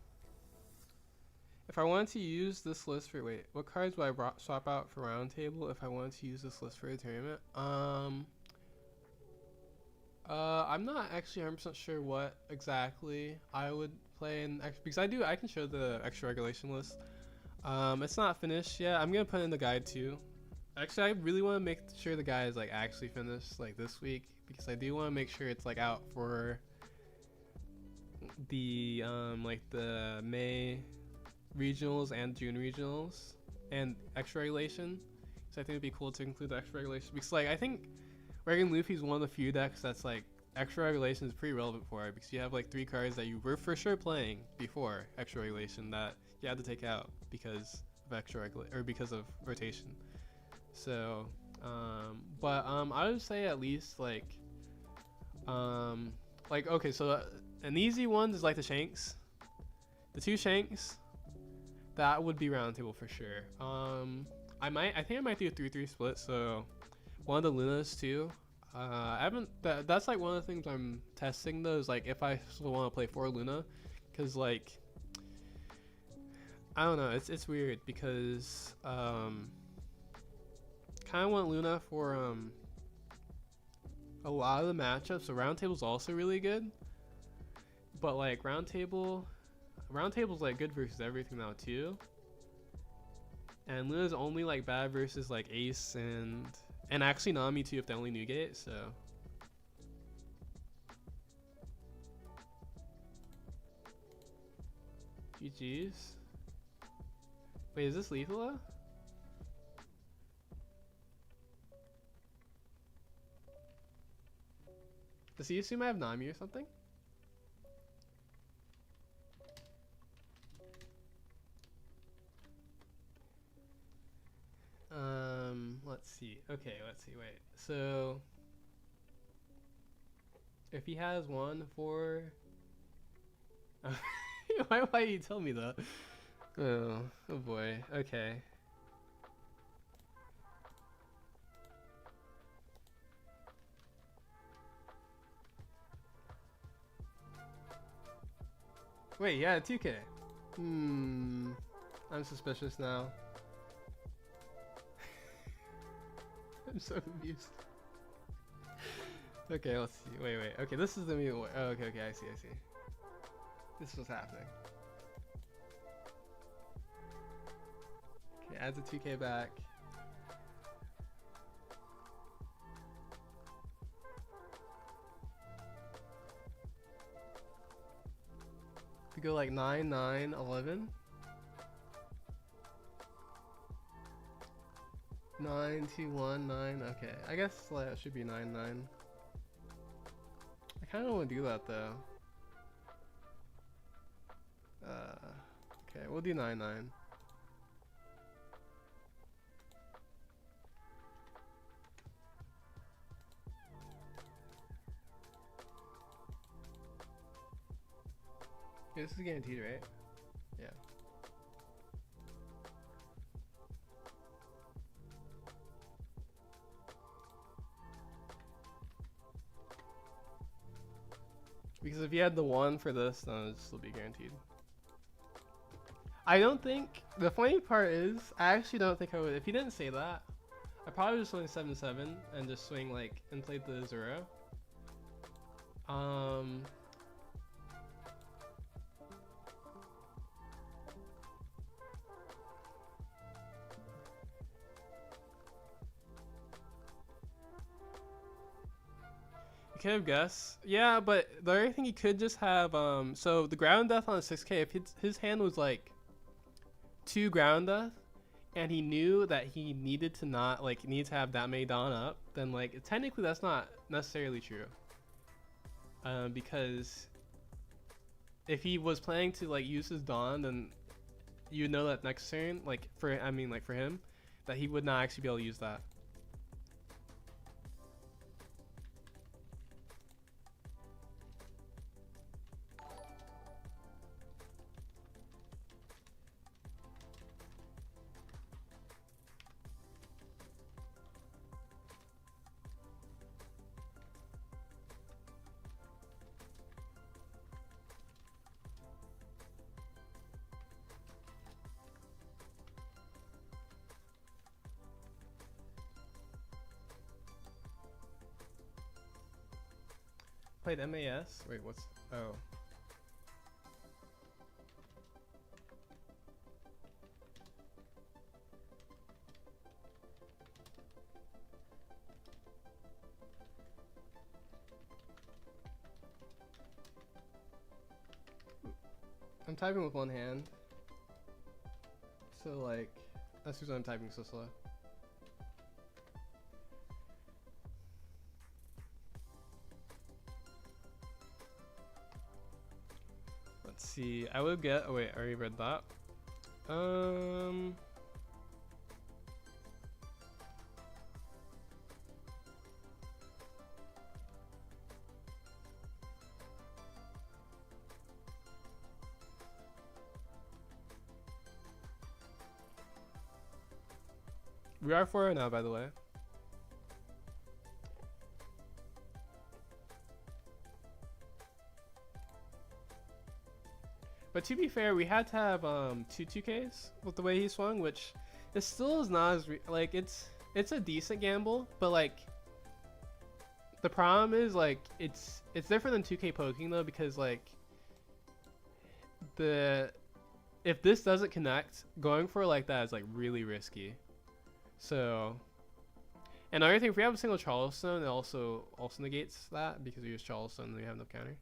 If I wanted to use this list for what cards would I swap out for round table if I wanted to use this list for a tournament? I'm not actually 100% sure what exactly I would play in because I can show the extra regulation list. It's not finished yet. I'm gonna put in the guide too. Actually, I really want to make sure the guide is like actually finished like this week because I do want to make sure it's like out for the like the May regionals and June regionals and extra regulation. So I think it'd be cool to include the extra regulation because like I think Regan Luffy is one of the few decks that's like extra regulation is pretty relevant for it because you have like 3 cards that you were for sure playing before extra regulation that you had to take out because of extra regulation or because of rotation. So I would say at least like okay, so an easy one is like the Shanks, the 2 Shanks. That would be round table for sure. I think I might do a 3-3 split. So one of the Lunas too. I haven't. That's like one of the things I'm testing though. Is like if I still want to play 4 Luna, because like I don't know. It's weird kind of want Luna for a lot of the matchups. So round table's also really good, but like round table's like good versus everything now too. And Luna's only like bad versus like Ace and actually Nami too if they only Nugate. So GG's. Wait, is this Lethala? Does he assume I have Nami or something? let's see. Okay, let's see. Wait. So if he has 1 4 why you tell me that? Oh boy. Okay. Wait, yeah, 2K. I'm suspicious now. I'm so confused. Okay, let's see. Wait. Okay, this is the new. Oh, okay, I see. This was happening. Okay, adds a 2K back. We go like 9, 9, 11. 9, 2, 1, 9. Okay, I guess it should be 9, 9. I kind of want to do that though. Okay, we'll do 9, 9. Yeah, this is guaranteed, right? Yeah. Because if you had the 1 for this, then it'd still be guaranteed. I don't think, the funny part is, I actually don't think I would, if you didn't say that, I probably would swing 7-7 and just swing like, and play the 0. You could have guessed. Yeah, but the other thing he could just have, so the ground death on a 6K, if his hand was like 2 ground death, and he knew that he needed to not, like, need to have that many Dawn up, then, like, technically that's not necessarily true. Because if he was planning to, like, use his Dawn, then you know that next turn, like, for him, that he would not actually be able to use that. Played MAS? Wait, what's... Oh. I'm typing with one hand. So, like, that's because I'm typing so slow. Let's see. I would get. Oh wait, I already read that. We are 4 now, by the way. But to be fair, we had to have 2 2Ks with the way he swung, which it still is not as like it's a decent gamble, but like the problem is like it's different than 2K poking though, because like if this doesn't connect, going for it like that is like really risky. So, and another thing, if we have a single Charleston, it also negates that because we use Charleston and we have no counter.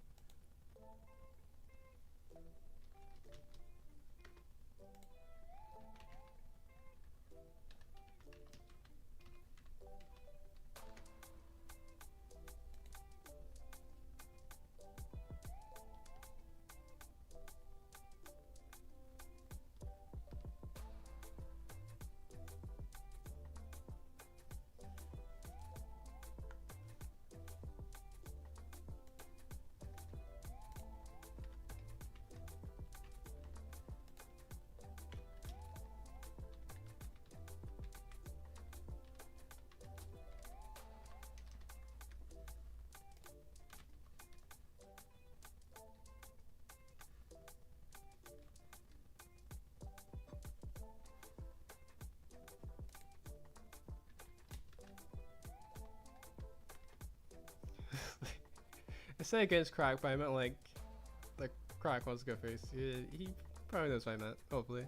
said against Croc, but I meant like Croc wants to go first. He probably knows what I meant, hopefully.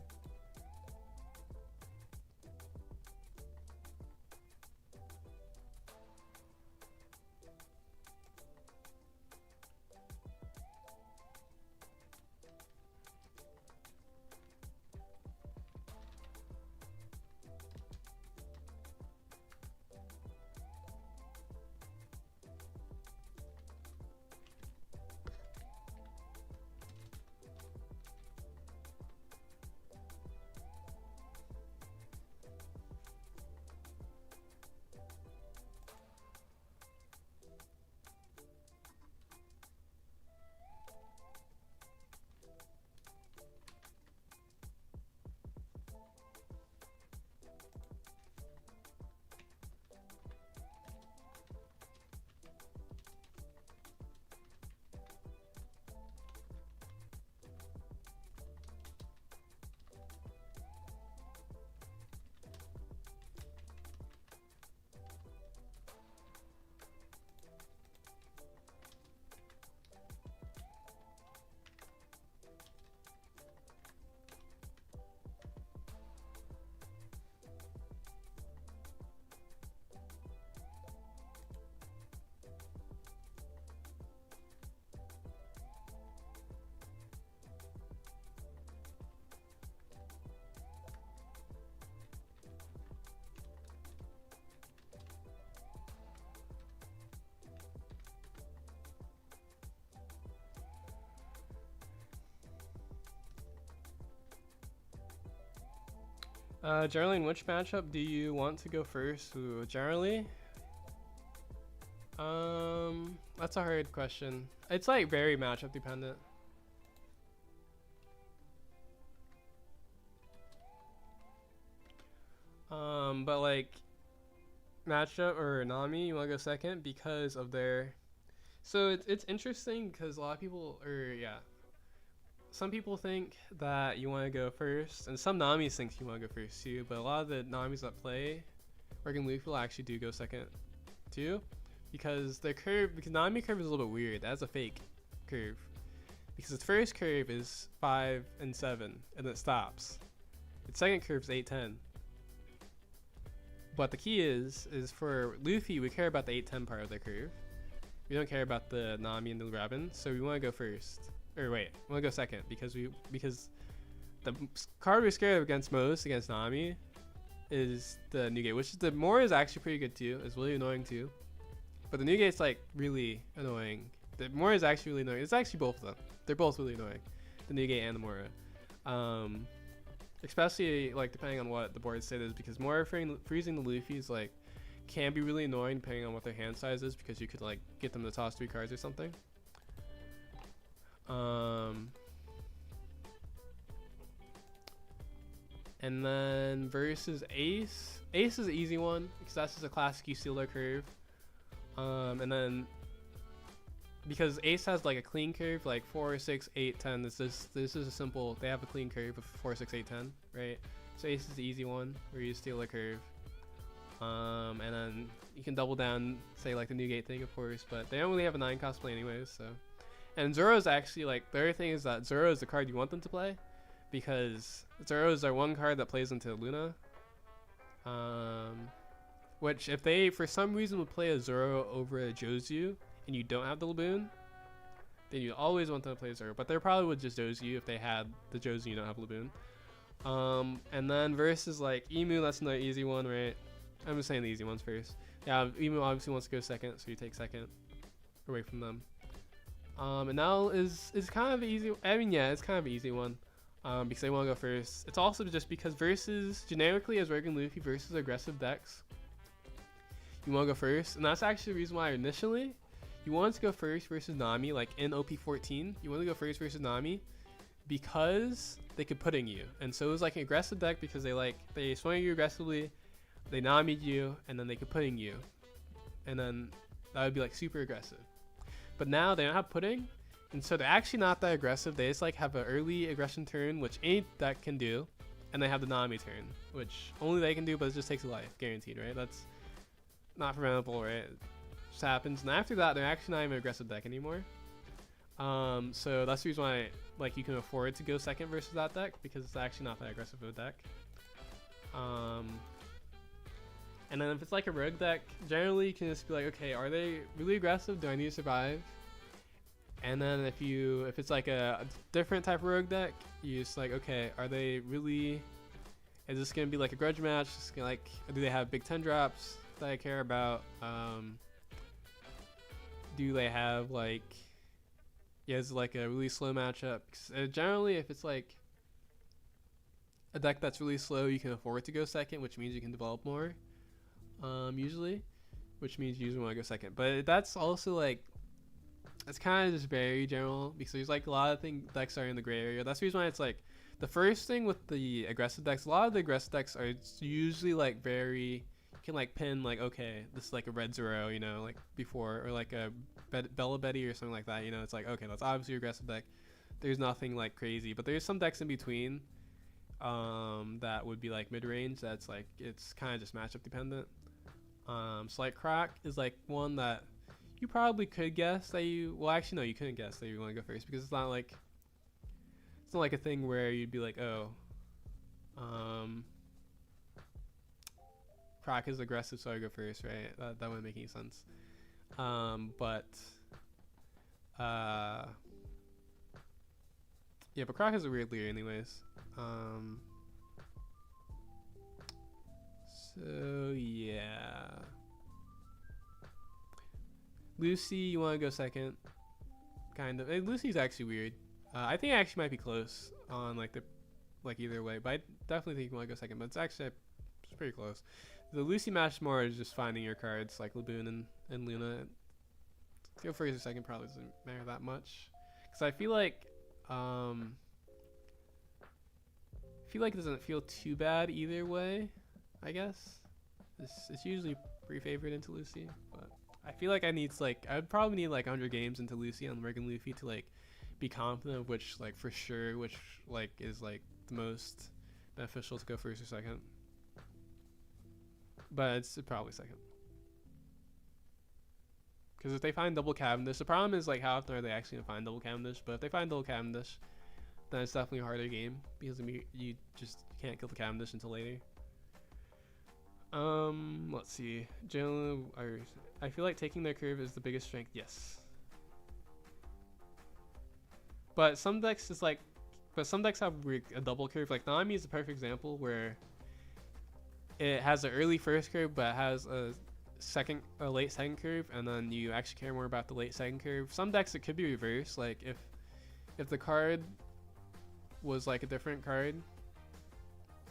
Generally, in which matchup do you want to go first? Ooh, generally, that's a hard question. It's like very matchup dependent. But like matchup or Nami, you want to go second because of their. So it's interesting because a lot of people, or yeah, some people think that you want to go first, and some Namis think you want to go first too. But a lot of the Namis that play Working Luffy will actually do go second too, because their curve, because Nami curve is a little bit weird. That's a fake curve, because its first curve is 5 and 7, and it stops. Its second curve is 8-10. But the key is for Luffy, we care about the 8-10 part of the curve. We don't care about the Nami and the Robin, so we want to go first. Or wait, we want to go second because the card we're scared of against most against Nami is the Newgate, which is the Mora is actually pretty good too. It's really annoying too, but the Newgate's like really annoying. The Mora is actually really annoying. It's actually both of them. They're both really annoying, the Newgate and the Mora. Especially like depending on what the board state is, because Mora freezing the Luffy's like can be really annoying depending on what their hand size is, because you could like get them to toss 3 cards or something. And then versus Ace. Ace is an easy one because that's just a classic you steal their curve. And then because Ace has like a clean curve like 4, 6, 8, 10. This is a simple. They have a clean curve of 4, 6, 8, 10, right? So Ace is the easy one where you steal a curve. And then you can double down, say like the Newgate thing, of course, but they don't really have a 9 cost play anyways. So, and Zoro's actually like the other thing is that Zoro is the card you want them to play, because Zoro is their one card that plays into Luna. Which if they for some reason would play a Zoro over a Jozu and you don't have the Laboon, then you always want them to play Zoro. But they probably would just Jozu you if they had the Jozu you don't have Laboon. And then versus like Emu, that's another easy one, right? I'm just saying the easy ones first. Yeah, Emu obviously wants to go second, so you take second away from them. And now is kind of easy. I mean, yeah, it's kind of an easy one. Because they want to go first. It's also just because versus generically as Working Luffy versus aggressive decks, you want to go first, and that's actually the reason why initially you wanted to go first versus Nami, like in OP14. You want to go first versus Nami because they could pudding you, and so it was like an aggressive deck because they swing you aggressively, they Nami'd you, and then they could pudding you, and then that would be like super aggressive. But now they don't have pudding, and so they're actually not that aggressive. They just like have an early aggression turn, which any deck can do, and they have the Nami turn, which only they can do, but it just takes a life, guaranteed, right? That's not preventable, right? just happens, and after that, they're actually not even an aggressive deck anymore. So that's the reason why like you can afford to go second versus that deck, because it's actually not that aggressive of a deck. And then if it's like a rogue deck, generally you can just be like, okay, are they really aggressive? Do I need to survive? And then if it's like a different type of rogue deck, you just like, okay, are they really? Is this gonna be like a grudge match? Just gonna, like, do they have big 10 drops that I care about? Do they have like, yeah, it's like a really slow matchup? Generally, if it's like a deck that's really slow, you can afford to go second, which means you can develop more. Usually, which means you usually want to go second. But that's also like, it's kind of just very general, because there's like a lot of decks are in the gray area. That's the reason why it's like the first thing with the aggressive decks. A lot of the aggressive decks are usually like very, you can like pin like, okay, this is like a red zero, you know, like before, or like a Bella Betty or something like that. You know, it's like, okay, that's obviously aggressive deck. There's nothing like crazy, but there's some decks in between that would be like mid range. That's like, it's kind of just matchup dependent. So like Croc is like one that you probably could guess that you, well actually no, you couldn't guess that you want to go first, because it's not like a thing where you'd be like, oh, Croc is aggressive, so I go first, right? That wouldn't make any sense. But yeah, but Croc is a weird leader anyways. So yeah, Lucy, you want to go second? Kind of. Lucy's actually weird. I think it actually might be close on like either way, but I definitely think you want to go second. But it's pretty close. The Lucy match more is just finding your cards like Laboon and Luna. Go first or second probably doesn't matter that much, because I feel like it doesn't feel too bad either way. I guess it's usually pre-favored into Lucy, but I feel like I would probably need like 100 games into Lucy on regular Luffy to like be confident of which like is like the most beneficial to go first or second. But it's probably second, because if they find double Cavendish, the problem is like how often are they actually gonna find double Cavendish? But if they find double Cavendish, then it's definitely a harder game, because you just can't kill the Cavendish until later. Let's see. Generally, I feel like taking their curve is the biggest strength. Yes. But some decks have a double curve. Like Nami is a perfect example where it has an early first curve, but it has a late second curve, and then you actually care more about the late second curve. Some decks it could be reversed. Like if the card was like a different card.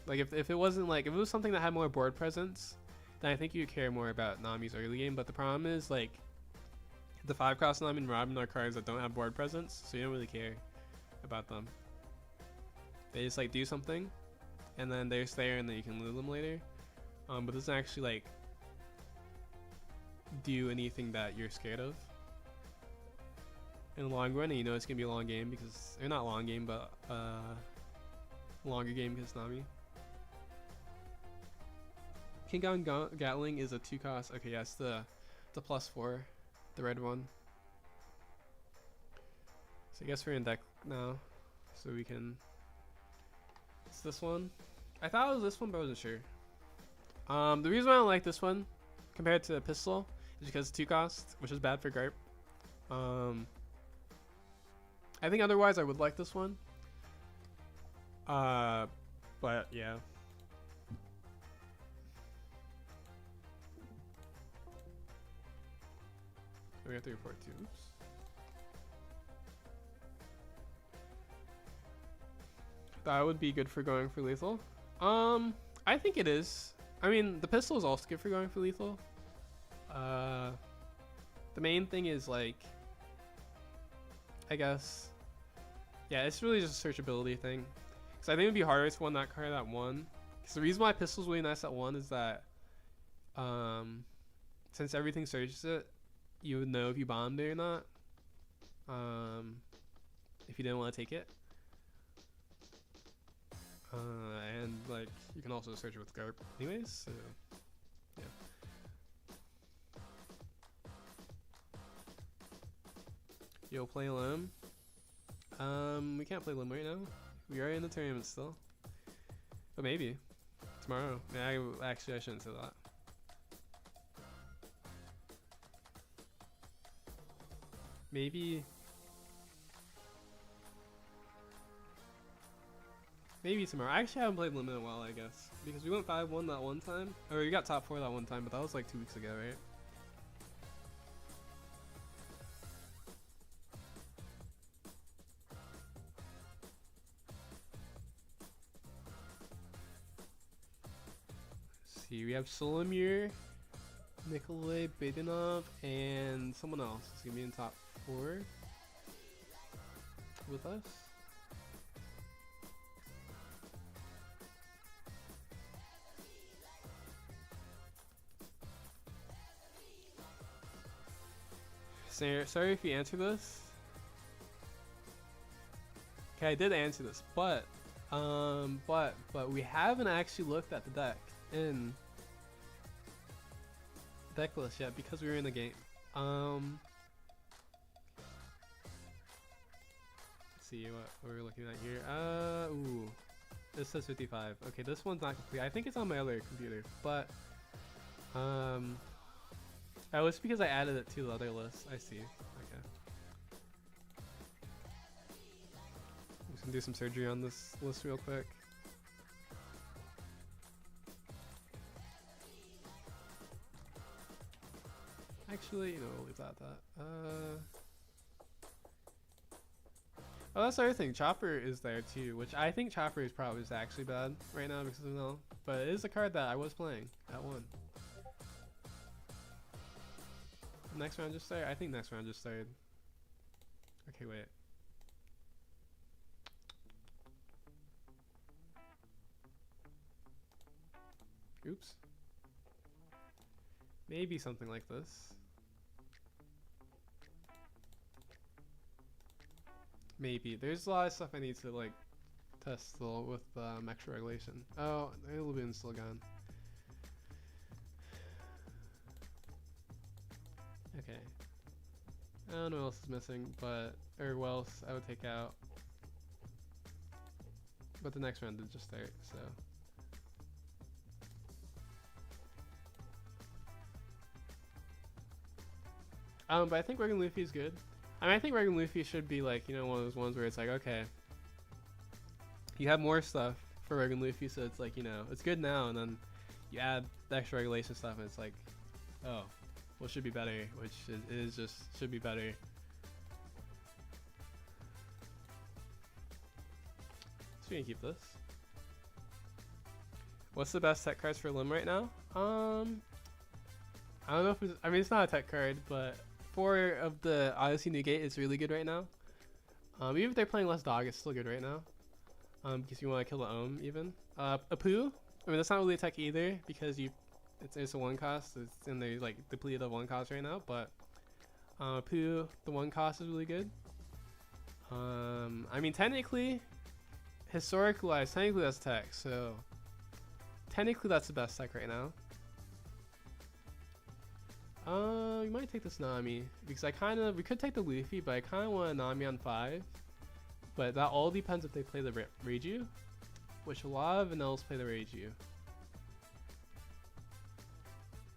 Like if it wasn't like, if it was something that had more board presence, then I think you care more about Nami's early game. But the problem is like the 5-cost Nami and Robin are cards that don't have board presence, so you don't really care about them. They just like do something, and then they're just there, and then you can lose them later. But it doesn't actually like do anything that you're scared of in the long run. And you know it's gonna be a long game because, or not long game, but longer game because Nami. King Kong Gatling is a 2-cost. Okay, yes, the +4, the red one. So I guess we're in deck now, so we can. It's this one. I thought it was this one, but I wasn't sure. The reason why I don't like this one compared to the pistol is because it's 2-cost, which is bad for Garp. I think otherwise I would like this one. But yeah. We have to report 2. Oops. That would be good for going for lethal. I think it is. I mean, the pistol is also good for going for lethal. The main thing is like, I guess, yeah, it's really just a searchability thing. Because I think it would be harder to win that card at 1. Because the reason why pistol's really nice at 1 is that, since everything searches it, you would know if you bombed it or not. If you didn't want to take it. And like you can also search it with Garp anyways, so yeah. You'll play Lim. We can't play Lim right now. We are in the tournament still. But maybe. Tomorrow. Yeah, actually I shouldn't say that. Maybe tomorrow. I actually haven't played Lim in a while, I guess. Because we went 5-1 that one time. Or we got top 4 that one time, but that was like 2 weeks ago, right? Let's see, we have Solomir, Nikolay Badenov, and someone else is gonna be in top 4 with us. Sorry if you answer this. Okay, I did answer this, but we haven't actually looked at the deck in deck list yet because we were in the game. Let's see what we're looking at here. Ooh, this says 55. Okay, this one's not complete. I think it's on my other computer, but oh, it's because I added it to the other list. I see. Okay. I'm just gonna do some surgery on this list real quick. Actually, you know, we'll leave that at that. Oh, that's the other thing. Chopper is there too, which I think Chopper is probably just actually bad right now because of no. But it is a card that I was playing at 1. Next round just started? I think next round just started. Okay, wait. Oops. Maybe something like this. Maybe. There's a lot of stuff I need to like test still with extra regulation. Oh, the Illumin's still gone. Okay. I don't know what else is missing, but or what else I would take out. But the next round did just start, so. But I think Regan Luffy is good. I mean, I think Regan Luffy should be like, you know, one of those ones where it's like, okay, you have more stuff for Regan Luffy, so it's like, you know, it's good now, and then you add the extra regulation stuff, and it's like, oh, well, should be better, which is just should be better. So we can keep this. What's the best tech cards for Lim right now? I don't know if it's, I mean, it's not a tech card, but 4 of the Odyssey Negate is really good right now. Even if they're playing less dog, it's still good right now. Because you want to kill the Ohm even. Apu, I mean, that's not really a tech either because it's a 1 cost. It's in the like depleted of 1 cost right now, but Apu, the 1 cost is really good. I mean, technically, historically wise, technically that's tech, so technically that's the best tech right now. You might take this Nami because we could take the Luffy, but I kind of want a Nami on 5. But that all depends if they play the Reiju, which a lot of vanillas play the Reiju. It'd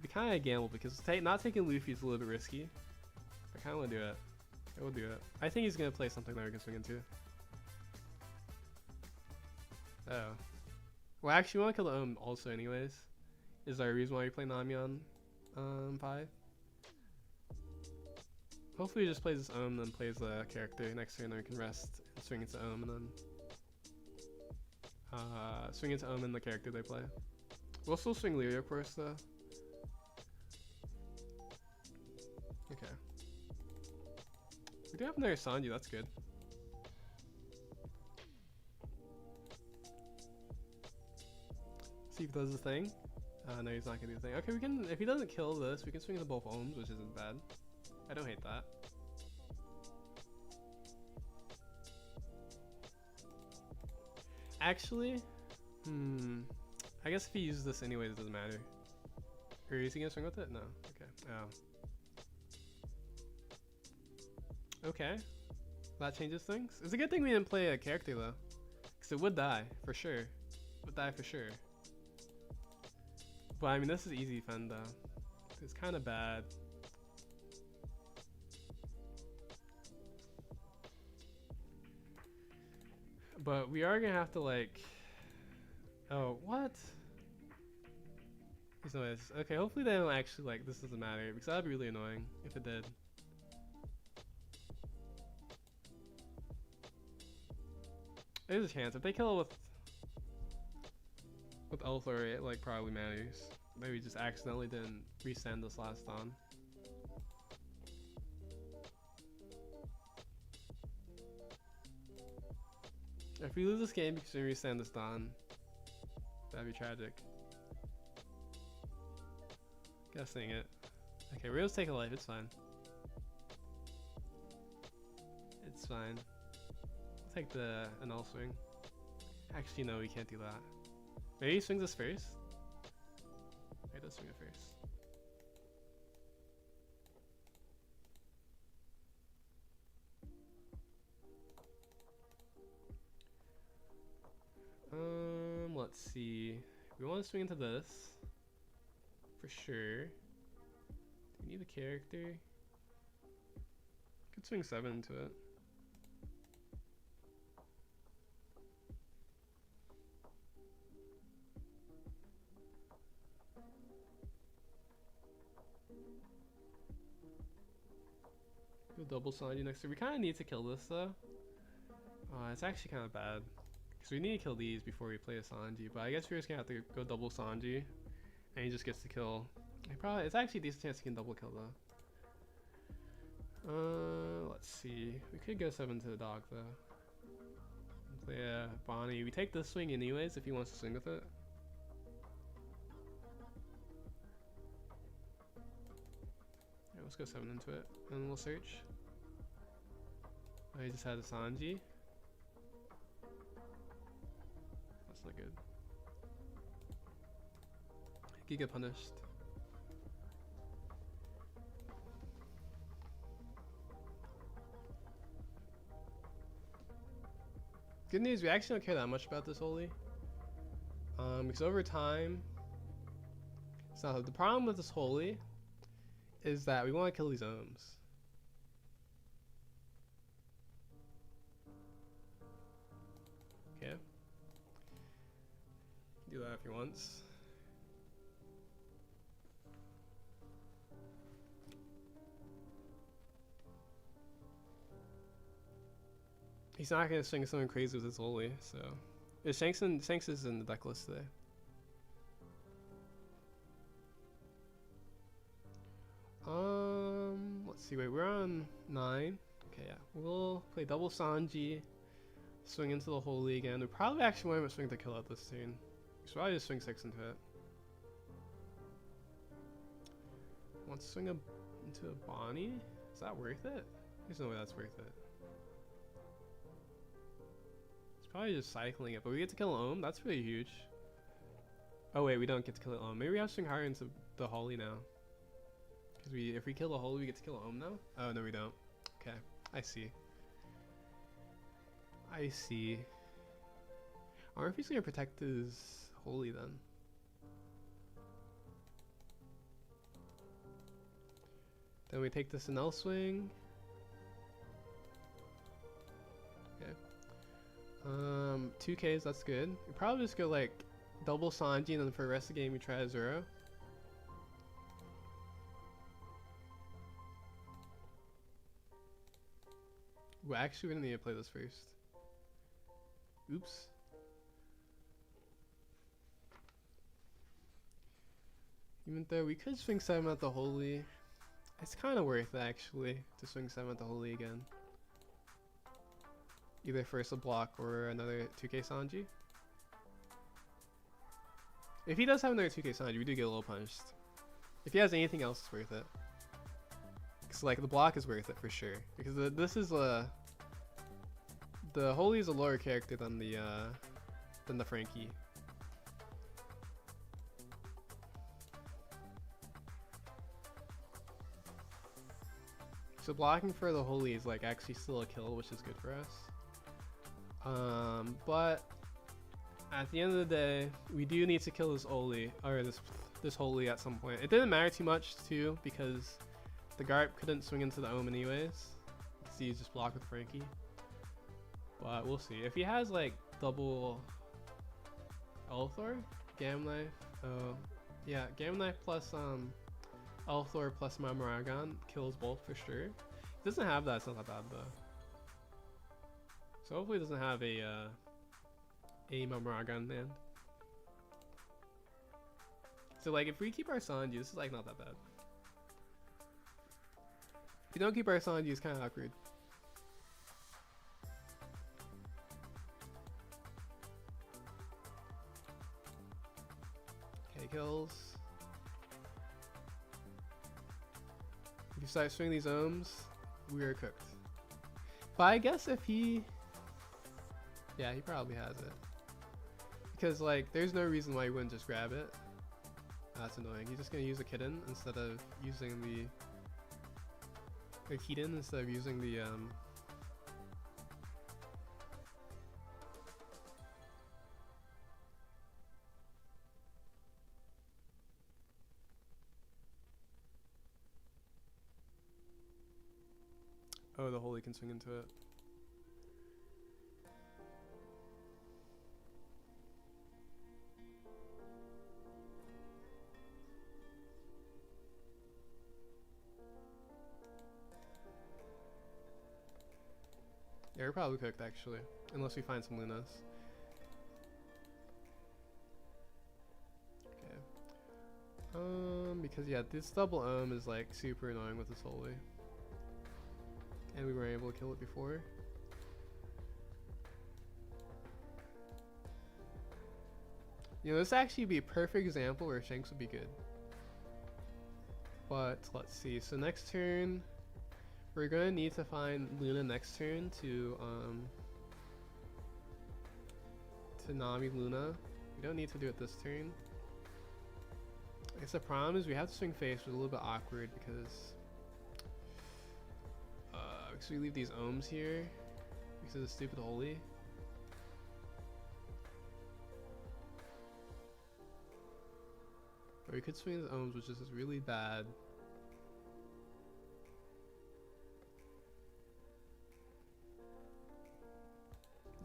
be kind of a gamble because not taking Luffy is a little bit risky. I kind of want to do it. I will do it. I think he's gonna play something that we can swing into. Oh. Well, actually, we want to kill the Ohm also anyways. Is there a reason why you play Nami on 5? Hopefully he just plays this Ohm, then plays the character next turn, then we can rest and swing into Ohm, and then swing into Ohm and the character they play. We'll still swing Leary, of course, though. Okay. We do have another Sanji, that's good. See if he does the thing. No, he's not gonna do the thing. Okay, we can. If he doesn't kill this, we can swing into both Ohms, which isn't bad. I don't hate that. Actually, I guess if he uses this anyways, it doesn't matter. Or is he gonna swing with it? No. Okay. Okay, that changes things. It's a good thing we didn't play a character though, because it would die for sure. Would die for sure. But I mean, this is easy fun though. It's kind of bad. But we are gonna have to like. Oh, what? These noise. Okay, hopefully they don't actually like. This doesn't matter because that'd be really annoying if it did. There's a chance if they kill it with Ulthor, it like probably matters. Maybe just accidentally didn't resend this last on. If we lose this game because we resend this Dawn, that'd be tragic. Guessing it. Okay, we're gonna take a life, it's fine. It's fine. I'll take the annul swing. Actually, no, we can't do that. Maybe he swings us first? He does swing it first. Let's see. We want to swing into this for sure. Do we need a character? Could swing 7 into it. Go double Sanji next turn. We kind of need to kill this though. It's actually kind of bad. So we need to kill these before we play a Sanji, but I guess we're just gonna have to go double Sanji, and he just gets to kill. It's actually a decent chance he can double kill though. Let's see. We could go 7 to the dog though. Play a Bonnie. We take this swing anyways if he wants to swing with it. Yeah, let's go 7 into it, and we'll search. Oh, he just had a Sanji. Not good. He get punished. Good news, we actually don't care that much about this holy. Because over time, so the problem with this holy is that we want to kill these ohms. Okay. Do that if he wants. He's not gonna swing something crazy with his holy, so Shanks is in the deck list today. Let's see. Wait, we're on 9. Okay, yeah, we'll play double Sanji, swing into the holy again. We probably actually want to swing to kill out this turn. So I'll just swing 6 into it. Want to swing into a Bonnie? Is that worth it? There's no way that's worth it. It's probably just cycling it, but we get to kill an Ohm? That's really huge. Oh wait, we don't get to kill an Ohm. Maybe we have to swing higher into the Holy now. Because if we kill the Holy, we get to kill an Ohm now? Oh no, we don't. Okay, I see. I see. I wonder if he's gonna protect his Holy then. Then we take this L swing. Okay. 2Ks, that's good. We probably just go like double Sanji, and then for the rest of the game we try Azuro. Well, actually, we're gonna need to play this first. Oops. Even though we could swing 7 at the Holy, it's kind of worth it actually to swing 7 at the Holy again. Either first a block or another 2K Sanji. If he does have another 2K Sanji, we do get a little punished. If he has anything else, it's worth it. Because like the block is worth it for sure. Because this is the Holy is a lower character than the Frankie. So blocking for the holy is like actually still a kill, which is good for us. But at the end of the day, we do need to kill this holy, or this holy at some point. It didn't matter too much too because the Garp couldn't swing into the Ohm anyways. See, he's just blocked with Frankie. But we'll see. If he has like double Elthor, Gamma Knife. Oh, yeah, Gamma Knife plus Elthor plus Mamoragon kills both for sure. He doesn't have that, it's not that bad though. So hopefully he doesn't have a Mamoragon man. So like if we keep our Sanji, this is like not that bad. If we don't keep our Sanji, it's kind of awkward. Okay, kills. If you start swinging these ohms, we are cooked. But I guess if he... Yeah, he probably has it. Because like, there's no reason why he wouldn't just grab it. That's annoying. He's just gonna use a Kitten instead of using the... Kitten instead of using the Oh, the holy can swing into it. Yeah, we're probably cooked actually, unless we find some Lunas. Okay. Because yeah, this double Ohm is like super annoying with this holy. And we were able to kill it before. You know, this actually be a perfect example where Shanks would be good. But let's see. So next turn, we're gonna need to find Luna next turn to Nami Luna. We don't need to do it this turn. I guess the problem is we have to swing face, which is a little bit awkward because we leave these ohms here because of the stupid holy. Or we could swing the ohms, which is just really bad.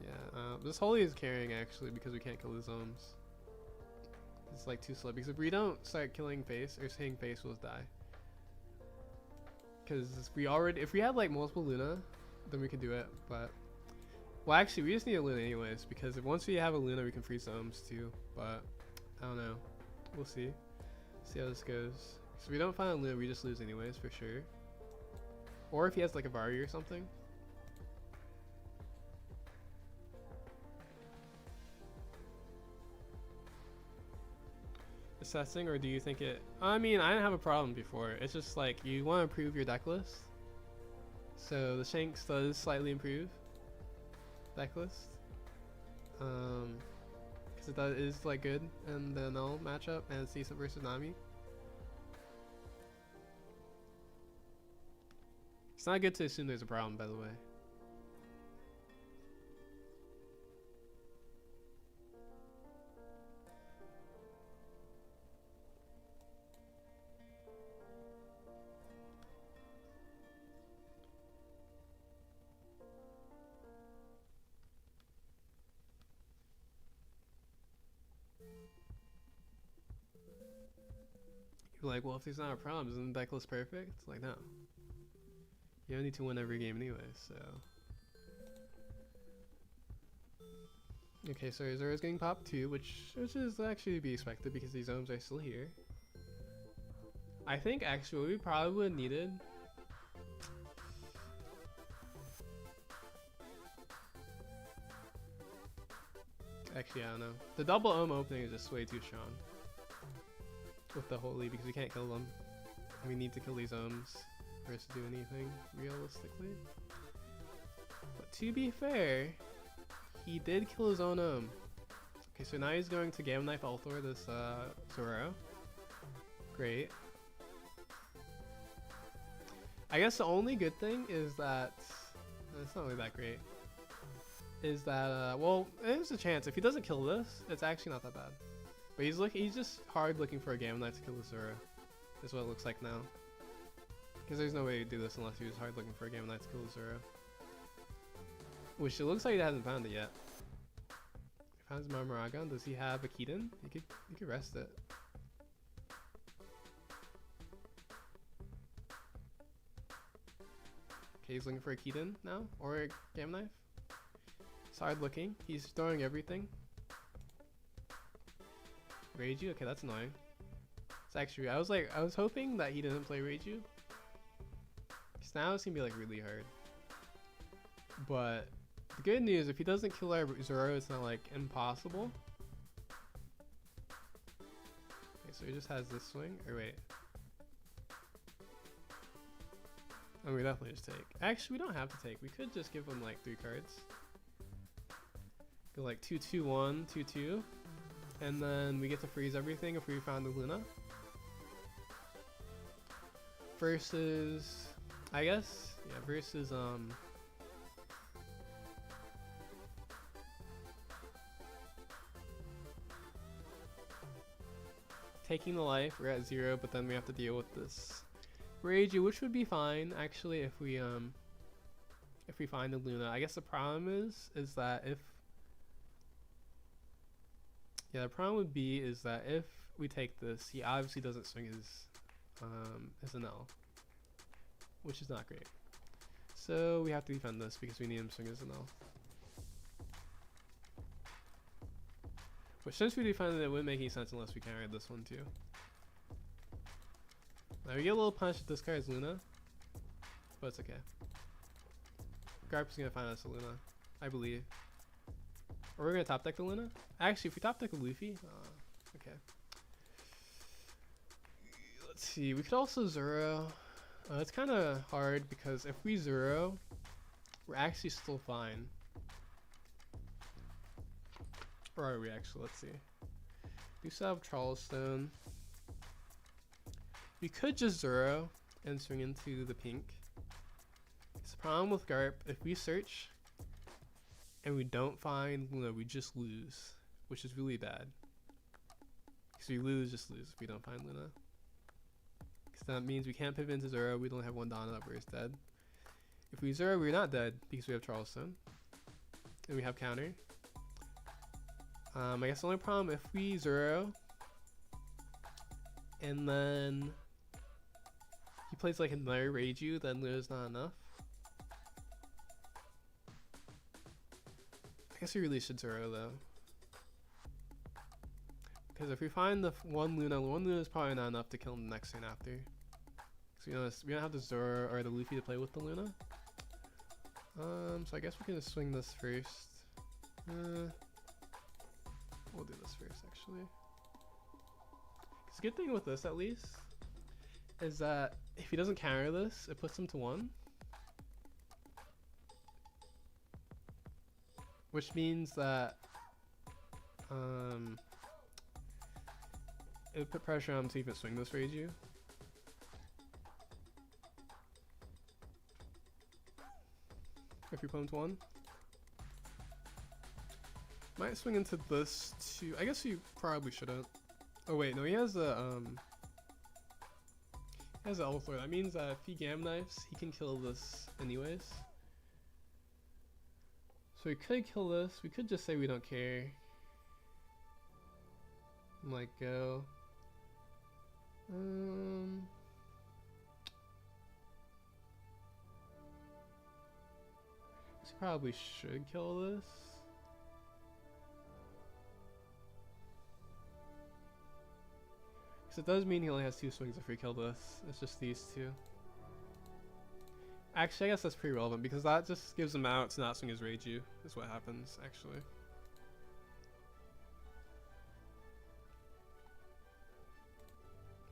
Yeah, this holy is carrying actually because we can't kill these ohms. It's like too slow because if we don't start killing face or hitting face, we'll just die. Because if we had like multiple Luna, then we could do it. But well, actually, we just need a Luna anyways because once we have a Luna, we can freeze the ohms too. But I don't know. We'll see. See how this goes. So if we don't find a Luna, we just lose anyways for sure. Or if he has like a Vari or something. Assessing, or do you think it... I mean, I didn't have a problem before. It's just like you want to improve your deck list. So the Shanks does slightly improve deck list. Because it is like good in the null matchup and it's decent versus Nami. It's not good to assume there's a problem, by the way. You're like, well, if there's not a problem, isn't the deck list perfect? It's like, no. You don't need to win every game anyway, so. Okay, so Zoro's getting popped too, which is actually to be expected because these ohms are still here. I think actually what we probably would have needed. Actually, I don't know. The double ohm opening is just way too strong with the holy because we can't kill them. We need to kill these ohms for us to do anything realistically. But to be fair, he did kill his own ohm. Okay, so now he's going to Gamma Knife Althor this Zoro. Great. I guess the only good thing is that it's not really that great. Is that well, there's a chance if he doesn't kill this, it's actually not that bad. But he's just hard looking for a Gamma Knight to kill the Zoro. Is what it looks like now. Because there's no way to do this unless he was hard looking for a Gamma Knight to kill the Zoro. Which it looks like he hasn't found it yet. He found his Marmaragon. Does he have a Keaton? He could rest it. Okay, he's looking for a Keaton now, or a Gamma Knife. It's hard looking. He's throwing everything. Reiju? Okay, that's annoying. It's actually, I was hoping that he didn't play Reiju. Because now it's gonna be like really hard. But the good news, if he doesn't kill our Zoro, it's not like impossible. Okay, so he just has this swing. Or wait. Oh, we definitely just take. Actually, we don't have to take. We could just give him like 3 cards. Go like 2-2-1, 2-2. And then we get to freeze everything if we found the Luna. Versus, I guess, yeah, versus, taking the life, we're at 0, but then we have to deal with this Reiju, which would be fine, actually, if we find the Luna. I guess the problem is that if, yeah, the problem would be is that if we take this, he obviously doesn't swing his NL, which is not great. So we have to defend this because we need him to swing his NL. But since we defended it, it wouldn't make any sense unless we countered this one too. Now we get a little punch if this card is Luna, but it's okay. Garp is gonna find us a Luna, I believe. Or we're gonna top deck the Luna? Actually, if we top deck a Luffy, okay. Let's see, we could also Zoro. It's kind of hard because if we Zoro, we're actually still fine. Or are we actually? Let's see. We still have Charleston. We could just Zoro and swing into the pink. It's the problem with Garp, if we search and we don't find Luna, we just lose, which is really bad. Because we just lose if we don't find Luna. Because that means we can't pivot into Zoro, we don't have one Donna that we're dead. If we Zoro, we're not dead because we have Charleston. And we have counter. I guess the only problem, if we Zoro and then he plays like another Reiju, then Luna's not enough. I guess we really should Zoro though. Because if we find the one Luna is probably not enough to kill him the next turn after. Because we don't have the Zoro or the Luffy to play with the Luna. So I guess we can just swing this first. We'll do this first actually. Because the good thing with this at least is that if he doesn't counter this, it puts him to 1. Which means that it would put pressure on him to even swing this Reiju. If we put him to 1. Might swing into this too. I guess you probably shouldn't. Oh wait, no, he has a Ulthor. That means that if he Gamma Knives, he can kill this anyways. So we could kill this. We could just say we don't care. And like go. So probably should kill this. Because it does mean he only has 2 swings if we kill this. It's just these 2. Actually, I guess that's pretty relevant because that just gives him out to not swing his Reiju, is what happens, actually.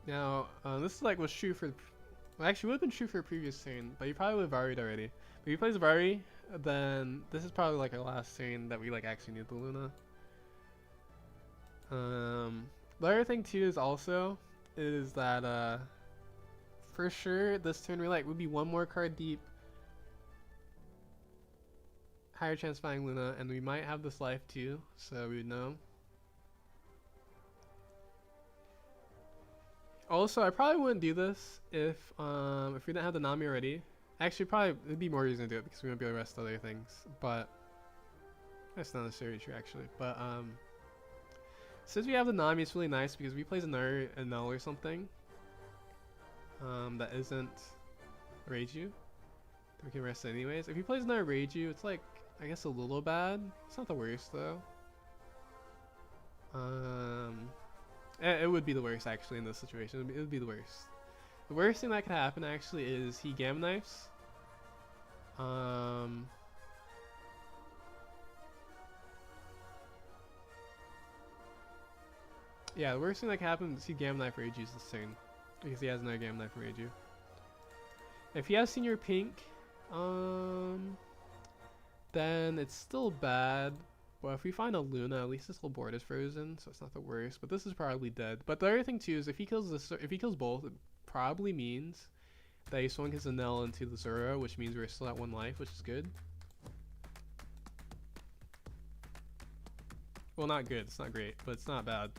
Now, this is like was true for, well, actually would have been true for a previous turn, but he probably would have varied already. But if he plays Vari, then this is probably like our last turn that we like actually need the Luna. The other thing too is also is that For sure, this turn we like would be one more card deep. Higher chance finding Luna, and we might have this life too, so we would know. Also, I probably wouldn't do this if we didn't have the Nami already. Actually, probably it'd be more reason to do it because we won't be able to rest other things. But that's not necessarily true actually. But since we have the Nami, it's really nice because if he plays another Enel or something that isn't Reiju, we can rest anyways. If he plays another Reiju, it's like I guess a little bad. It's not the worst though. It would be the worst actually in this situation. It would be the worst. The worst thing that could happen actually is he Gamma Knifes. Yeah, the worst thing that could happen is he Gamma Knife Reiju's this turn. Because he has another Gamma Knife Reiju. If he has Senior Pink, then it's still bad. But if we find a Luna, at least this whole board is frozen, so it's not the worst. But this is probably dead. But the other thing too is if he kills this, if he kills both, it probably means that he swung his Enel into the Zoro, which means we're still at 1 life, which is good. Well, not good. It's not great, but it's not bad.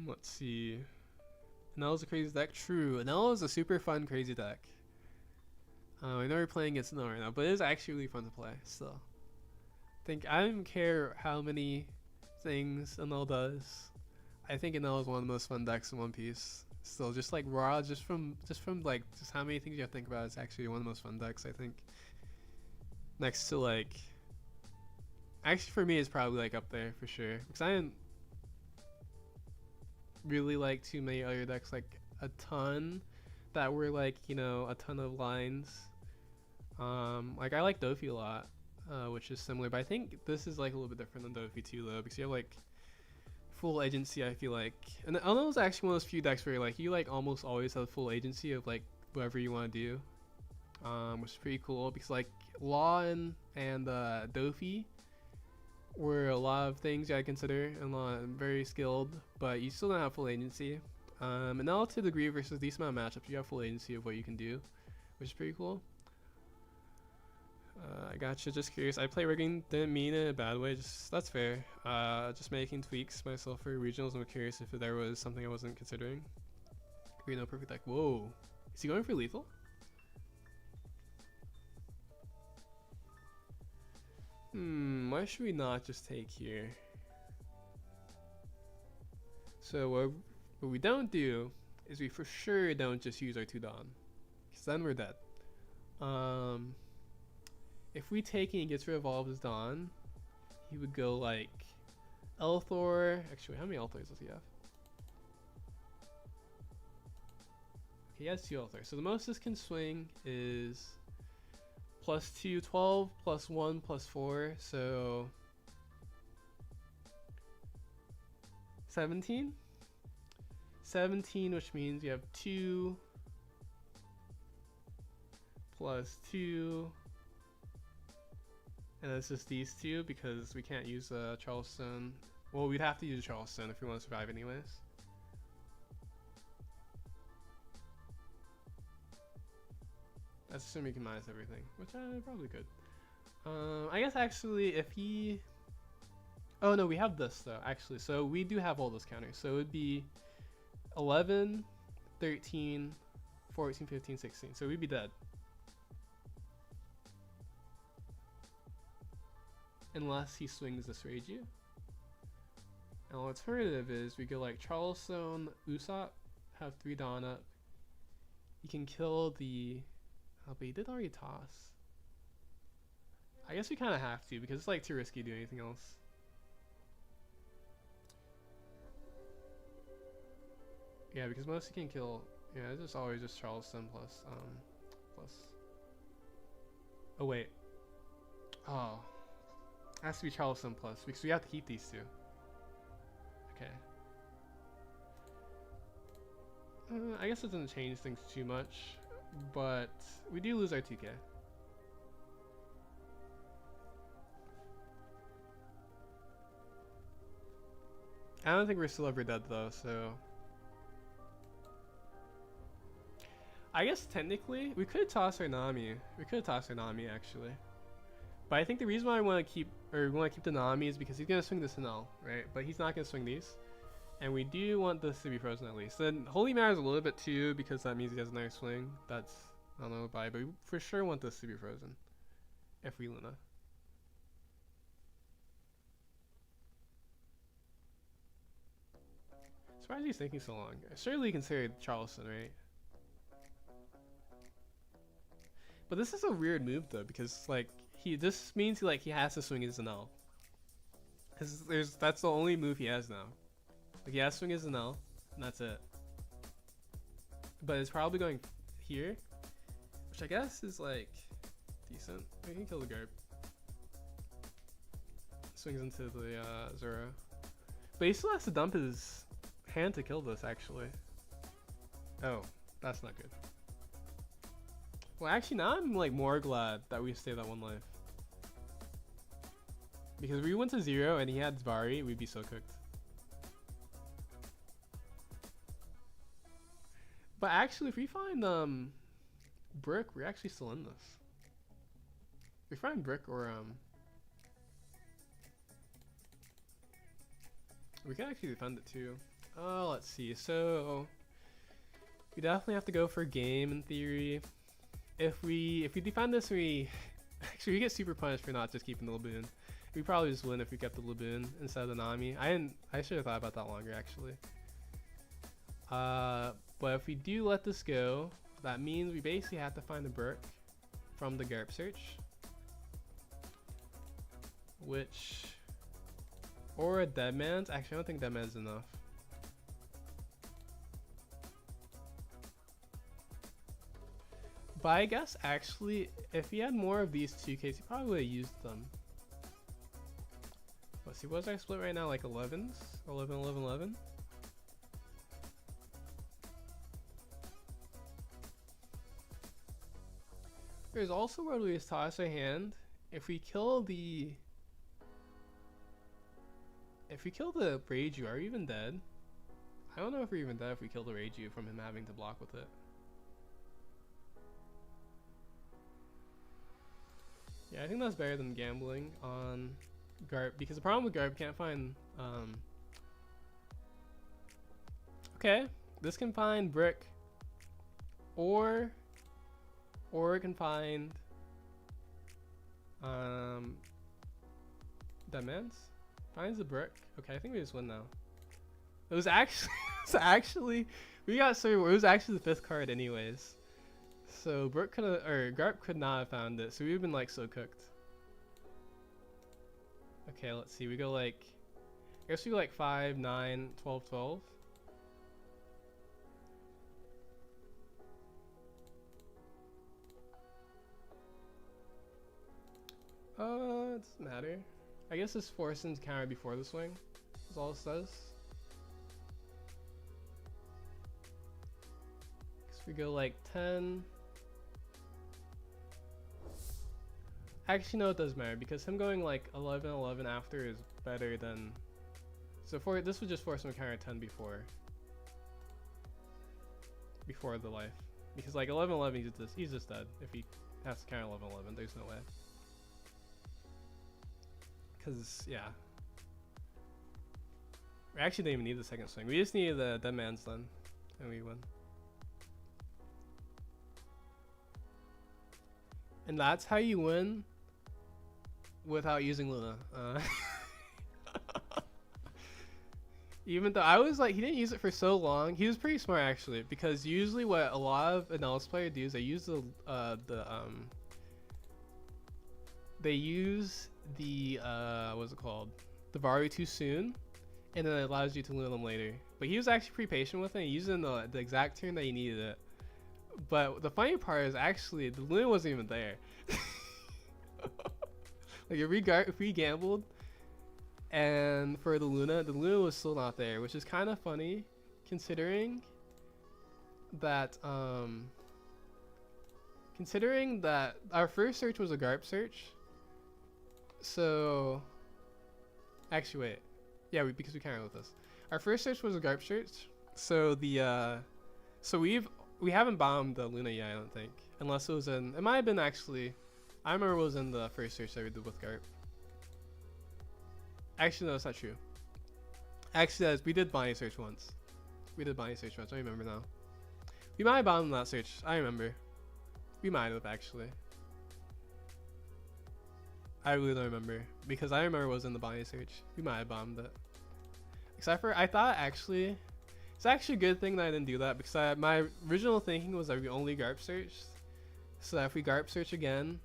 Let's see. Enel is a crazy deck. True. Enel is a super fun, crazy deck. I know we're playing against Enel right now, but it is actually really fun to play still. I don't care how many things Enel does. I think Enel is one of the most fun decks in One Piece. Still, just like raw, just from like just how many things you have to think about, it's actually one of the most fun decks. I think. Next to like, actually for me, it's probably like up there for sure because I didn't really like too many other decks like a ton that were like, you know, a ton of lines. Like I like Dofi a lot, which is similar, but I think this is like a little bit different than Dofi too though, because you have like full agency. I feel like, and Uno is actually one of those few decks where like you like almost always have full agency of like whatever you want to do, which is pretty cool because like Law and Dofi were a lot of things you gotta consider and very skilled, but you still don't have full agency. And now to the degree versus these amount of matchups, you have full agency of what you can do, which is pretty cool. I gotcha. Just curious. I play rigging. Didn't mean it in a bad way. Just that's fair. Just making tweaks myself for regionals. I'm curious if there was something I wasn't considering. Green, no perfect deck. Whoa. Is he going for lethal? Why should we not just take here? So what we don't do is we for sure don't just use our 2 Dawn, because then we're dead. If we take and he gets rid of all of his Dawn, he would go like Elthor. Actually, how many Elthors does he have? Okay, he has 2 Elthors. So the most this can swing is +2, 12, +1, +4, so 17? 17, which means you have 2 +2, and it's just these 2 because we can't use Charleston. Well, we'd have to use Charleston if we want to survive anyways. That's assuming you can minus everything, which I probably could. I guess actually if he... Oh no, we have this though, actually. So we do have all those counters. So it would be 11, 13, 14, 15, 16. So we'd be dead. Unless he swings this Reiju. And the alternative is we go like Charleston, Usopp, have 3 Dawn up. You can kill the... Oh, but he did already toss. I guess we kind of have to because it's like too risky to do anything else. Yeah, because most you can kill. Yeah, it's just always just Charleston plus. Oh wait. Oh. It has to be Charleston plus because we have to keep these two. Okay. I guess it doesn't change things too much, but we do lose our 2K. I don't think we're still ever dead though, so I guess technically we could toss our Nami. We could toss our Nami actually. But I think the reason why I want to keep the Nami is because he's gonna swing this Sinel, right? But he's not gonna swing these. And we do want this to be frozen at least. Then Holy matters a little bit too because that means he has another swing. That's I don't know why, but we for sure want this to be frozen. If we Luna. Surprised he's thinking so long. Surely considered Charleston, right? But this is a weird move though, because like this means he has to swing his Zanel. Cause that's the only move he has now. Like he has to swing his Zanel, and that's it. But it's probably going here, which I guess is like decent. We can kill the Garp. Swings into the Zoro, but he still has to dump his hand to kill this actually. Oh, that's not good. Well, actually, now I'm like more glad that we stayed that one life. Because if we went to 0 and he had Zbari, we'd be so cooked. But actually, if we find Brick, we're actually still in this. If we find Brick or we can actually defend it too. Oh, let's see. So we definitely have to go for game in theory. If we defend this, we get super punished for not just keeping the Laboon. We probably just win if we kept the Laboon instead of the Nami. I should have thought about that longer actually. But if we do let this go, that means we basically have to find the Burke from the Garp search, or a Deadman's. Actually, I don't think Deadman's enough. But I guess actually, if he had more of these 2Ks, he probably would have used them. Let's see, what's our split right now? Like 11s? 11, 11, 11? There's also where we just toss our hand. If we kill the Reiju, are we even dead? I don't know if we're even dead if we kill the Reiju from him having to block with it. Yeah, I think that's better than gambling on Garp, because the problem with Garp, can't find okay, this can find Brick, or it can find Deadman's. Finds the Brick. Okay, I think we just win now. It was actually we got so it was actually the 5th card anyways. So Brooke could have, or Garp could not have found it, so we've been like so cooked. Okay, let's see. We go like, I guess we go like 5, 9, 12, 12. It doesn't matter. I guess this forces him to counter before the swing. That's all it says. Guess we go like 10. Actually, no, it does matter because him going like 11, 11 after is better than. So for this would just force him to counter 10 before the life, because like 11, 11 he's just dead if he has to counter 11, 11. There's no way. Cause yeah, we actually didn't even need the second swing. We just needed the Deadman's then, and we win. And that's how you win without using Luna. Even though I was like, he didn't use it for so long. He was pretty smart actually, because usually what a lot of analysis players do is they use the what's it called? The Varu too soon, and then it allows you to Luna them later. But he was actually pretty patient with it. He used it in the exact turn that he needed it. But the funny part is actually the Luna wasn't even there. Like if we gambled, and for the Luna was still not there, which is kind of funny, considering that our first search was a GARP search. So, actually, wait, yeah, because we can't with this. Our first search was a GARP search. So we haven't bombed the Luna yet, I don't think, unless it was in. It might have been actually. I remember it was in the first search that we did with GARP. Actually, no, that's not true. Actually, we did Bonnie search once. I remember now. We might have bombed that search. I remember. We might have actually. I really don't remember because I remember it was in the Bonnie search. We might have bombed it. Except for I thought actually, it's actually a good thing that I didn't do that because my original thinking was that we only GARP searched, so that if we GARP search again,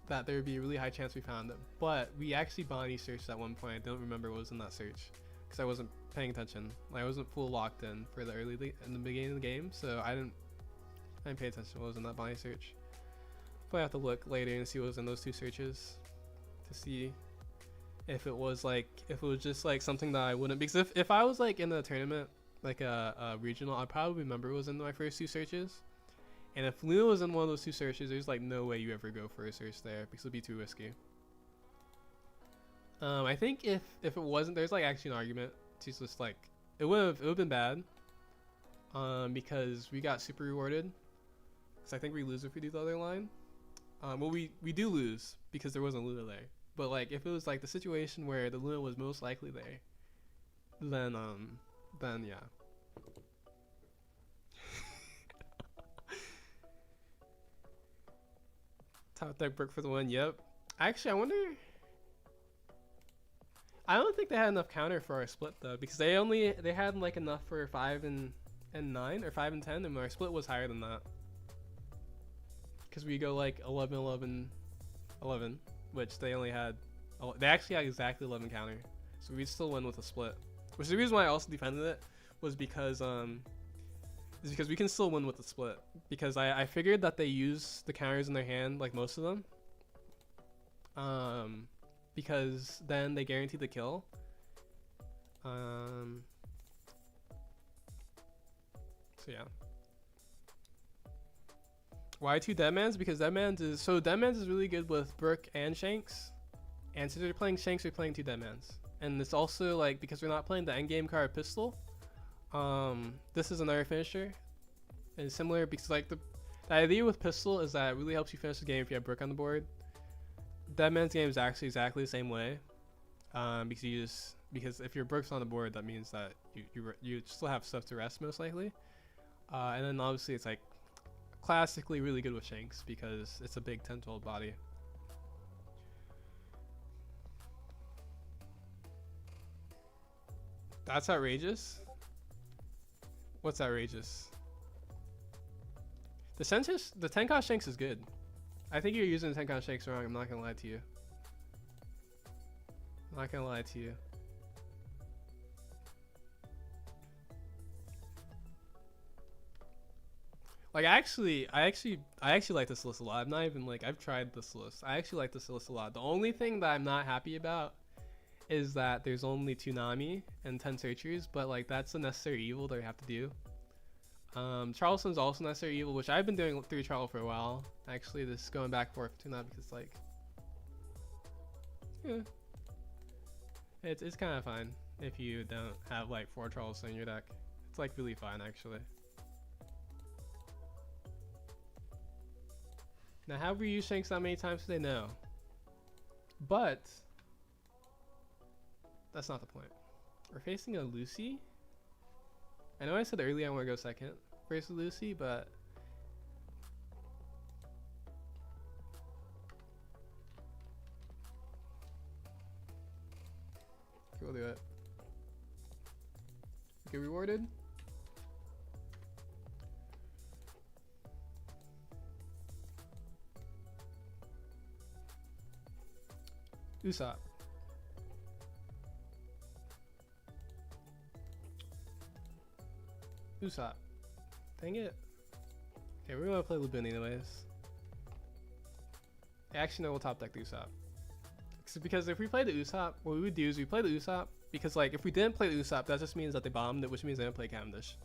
that there would be a really high chance we found it. But we actually Bonnie searched at one point. I don't remember what was in that search because I wasn't paying attention. Like, I wasn't full locked in for the in the beginning of the game, so I didn't pay attention to what was in that Bonnie search. But I have to look later and see what was in those two searches to see if it was just like something that I wouldn't, because if I was like in a tournament like a regional, I'd probably remember it was in my first two searches. And if Luna was in one of those two searches, there's like no way you ever go for a search there because it'd be too risky. I think if it wasn't, there's like actually an argument to just like it would have been bad, because we got super rewarded. Because I think we lose if we do the other line. Well, we do lose because there wasn't Luna there. But like if it was like the situation where the Luna was most likely there, then yeah. Top deck brick for the win. Yep. Actually, I wonder. I don't think they had enough counter for our split though, because they had like enough for 5 and 9 or 5 and 10, and our split was higher than that. Because we go like 11, 11, 11, which they only had. They actually had exactly 11 counter, so we'd still win with a split. Which is the reason why I also defended it, was because we can still win with the split. Because I figured that they use the counters in their hand, like most of them. Because then they guarantee the kill. So yeah. Why 2 Deadmans? Because Deadmans is really good with Brook and Shanks. And since they're playing Shanks, we're playing 2 Deadmans. And it's also like, because we're not playing the endgame card Pistol, this is another finisher. And it's similar because like the idea with Pistol is that it really helps you finish the game if you have Brook on the board. Deadman's game is actually exactly the same way, because if your Brook's on the board, that means that you still have stuff to rest most likely, and then obviously it's like classically really good with Shanks because it's a big 10-12 body. That's outrageous. What's outrageous? The 10 cost Shanks is good. I think you're using 10 cost Shanks wrong. I'm not gonna lie to you. Like I actually like this list a lot. I'm not even like, I've tried this list. I actually like this list a lot. The only thing that I'm not happy about is that there's only 2 Nami and 10 searchers, but like that's a necessary evil that we have to do. Charleston's also necessary evil, which I've been doing through Charles for a while. Actually, this is going back and forth between that because like, yeah, it's kind of fine if you don't have like 4 Charleston in your deck. It's like really fine actually. Now, have we used Shanks that many times today? No, but that's not the point. We're facing a Lucy. I know I said earlier I want to go second versus Lucy, but we'll do it. Get rewarded. Usopp. Usopp. Dang it. Okay, we're gonna play Lubin anyways. Actually, no, we'll top deck the Usopp. Because if we play the Usopp, what we would do is we play the Usopp because like if we didn't play the Usopp, that just means that they bombed it, which means they didn't play Cavendish.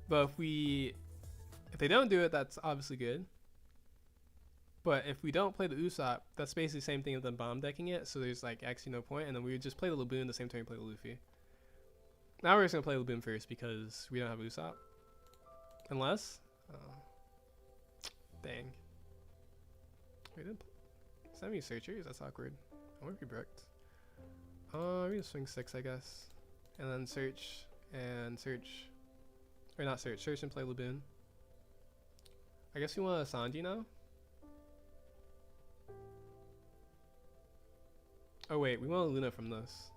But if they don't do it, that's obviously good. But if we don't play the Usopp, that's basically the same thing as them bomb decking it. So there's like actually no point, and then we would just play the Laboon the same time we play the Luffy. Now we're just gonna play Laboon first because we don't have Usopp. Unless, dang. We didn't. Send me searchers. That's awkward. I wonder if we bricked. We're gonna swing 6, I guess, and then search and search, or not search. Search and play Laboon. I guess we want a Sanji now. Oh wait, we want a Luna from this.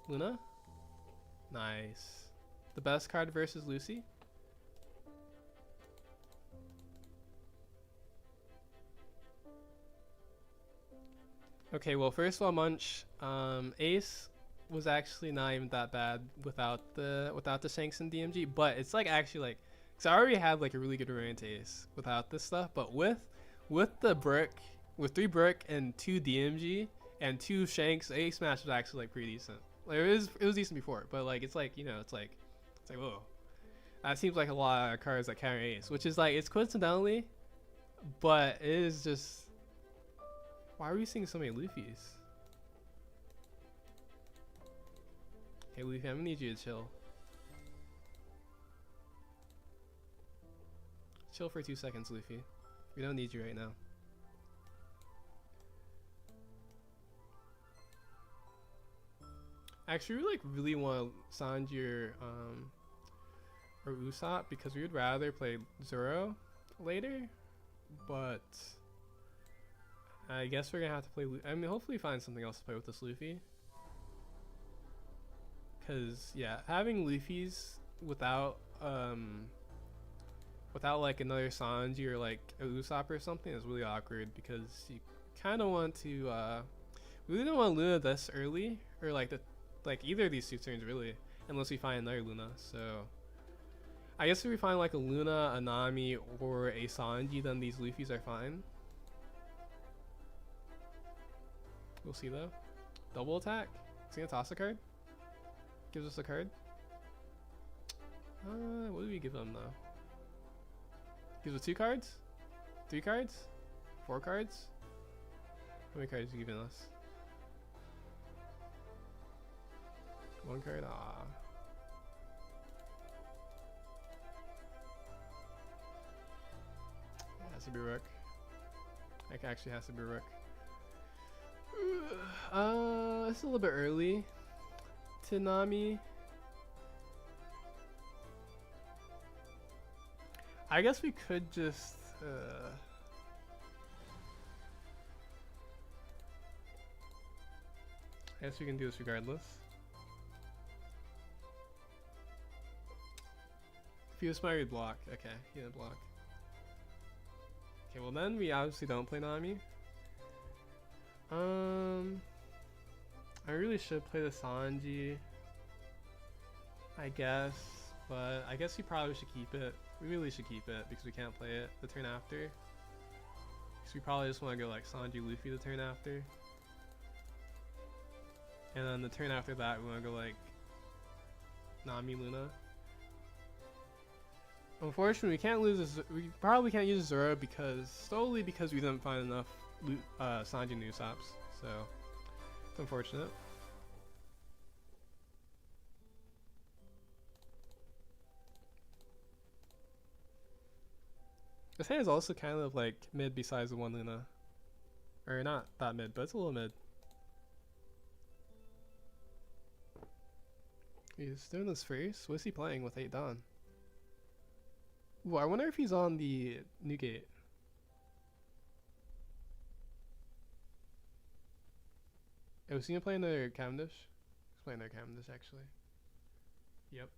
Luna? Nice. The best card versus Lucy? Okay, well first of all, Munch, Ace was actually not even that bad without the Shanks and DMG, but it's like actually like, cause I already had like a really good variant Ace without this stuff, but with the brick, with 3 brick and 2 DMG and 2 Shanks, Ace Smash was actually like pretty decent. Like it was decent before, but like it's like, you know, it's like whoa, that seems like a lot of cards that counter Ace, which is like, it's coincidentally, but it is just. Why are we seeing so many Luffys? Hey Luffy, I'm gonna need you to chill. Chill for 2 seconds, Luffy. We don't need you right now. Actually, we like really want Sanji or Usopp because we would rather play Zoro later, but I guess we're gonna have to play. I mean, hopefully find something else to play with this Luffy. Cause yeah, having Luffy's without like another Sanji or like a Usopp or something is really awkward because you kind of want to. We really don't want Luna this early or like either of these 2 turns really, unless we find another Luna. So I guess if we find like a Luna, a Nami, or a Sanji, then these Luffys are fine. We'll see though. Double attack. Is he gonna toss a card? Gives us a card. What do we give him though? Gives us 2 cards? 3 cards? 4 cards? How many cards are you giving us? 1 card? Ah. It has to be Rook. Like actually has to be Rook. It's a little bit early to Nami. I guess we could just I guess we can do this regardless. If he was smart, he'd block. Okay, he didn't block. Okay, well then we obviously don't play Nami. I really should play the Sanji, I guess, but I guess we probably should keep it. We really should keep it because we can't play it the turn after. So we probably just want to go like Sanji Luffy the turn after. And then the turn after that we want to go like Nami Luna. Unfortunately we can't lose this, we probably can't use Zoro solely because we didn't find enough Sanji and Usopps, so it's unfortunate. This hand is also kind of like mid besides the 1 Luna. Or not that mid, but it's a little mid. He's doing this first? What's he playing with 8 Dawn? Ooh, I wonder if he's on the new gate. Oh, was he gonna play another Cavendish? He's playing another Cavendish actually. Yep.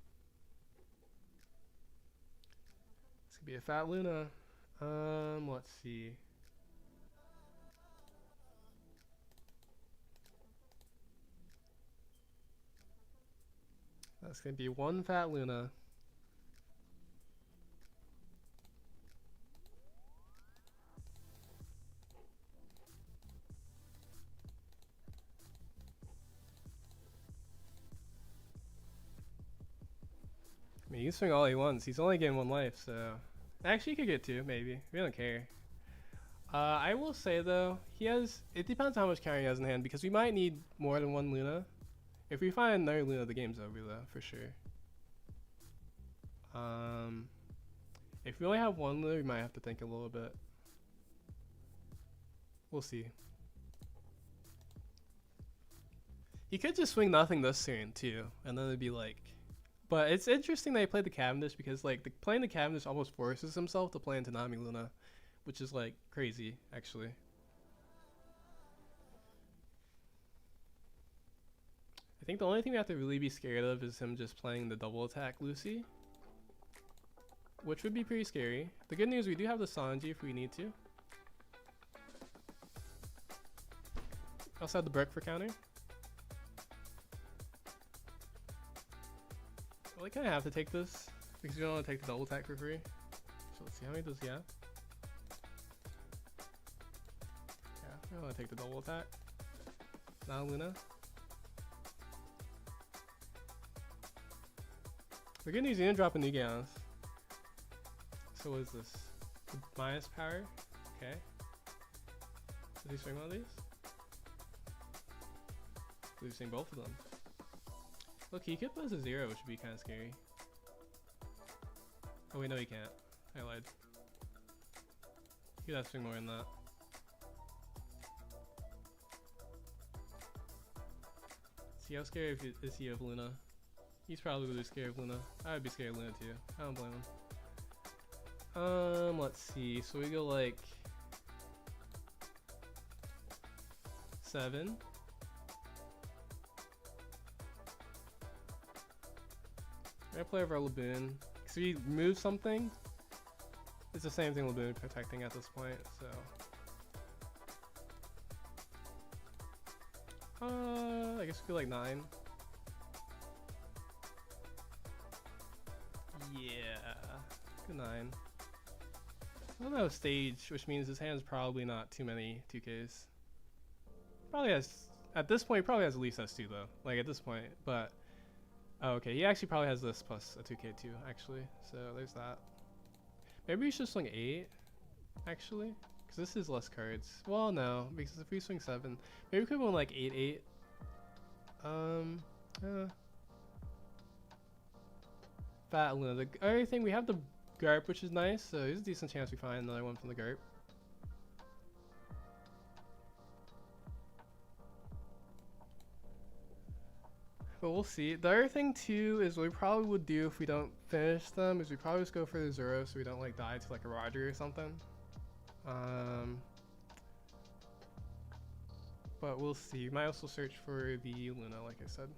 This could be a fat Luna. Let's see. That's gonna be 1 fat Luna. can swing all he wants. He's only getting 1 life, so actually he could get 2 maybe. We don't care. I will say though, he has. It depends on how much counter he has in hand because we might need more than 1 Luna. If we find another Luna, the game's over though, for sure. If we only have 1 Luna, we might have to think a little bit. We'll see. He could just swing nothing this turn too, and then it'd be like. But it's interesting that he played the Cavendish because like playing the Cavendish almost forces himself to play into Nami Luna, which is like crazy actually. I think the only thing we have to really be scared of is him just playing the double attack Lucy, which would be pretty scary. The good news, we do have the Sanji if we need to. Also have the Brick for counter. Well, I kind of have to take this because we don't want to take the double attack for free. So let's see, how many does he have? Yeah, we don't want to take the double attack. Now Luna. The good news, he didn't drop a new Gauss. So what is this? Minus power? Okay. Does he swing one of these? We've seen both of them. Look, he could pose a 0, which would be kind of scary. Oh wait, no he can't. I lied. He'd have to swing more than that. See how scared is he of Luna? He's probably really scared of Luna. I would be scared of Luna too. I don't blame him. Let's see. So we go like 7. I play over Laboon. So he moves something. It's the same thing Laboon protecting at this point, so. I guess we go like 9. Yeah, good 9. I don't know stage, which means his hand's probably not too many 2Ks. Probably has, at this point, he probably has at least S2 though. Like at this point, but. Oh, okay, he actually probably has this plus a 2K too, actually. So there's that. Maybe we should swing 8, actually, because this is less cards. Well, no, because if we swing 7, maybe we could go like 8/8. Fat Luna. The other thing, we have the Garp, which is nice, so there's a decent chance we find another one from the Garp. But we'll see. The other thing too is what we probably would do if we don't finish them is we probably just go for the Zoro so we don't like die to like a Roger or something. But we'll see. We might also search for the Luna, like I said.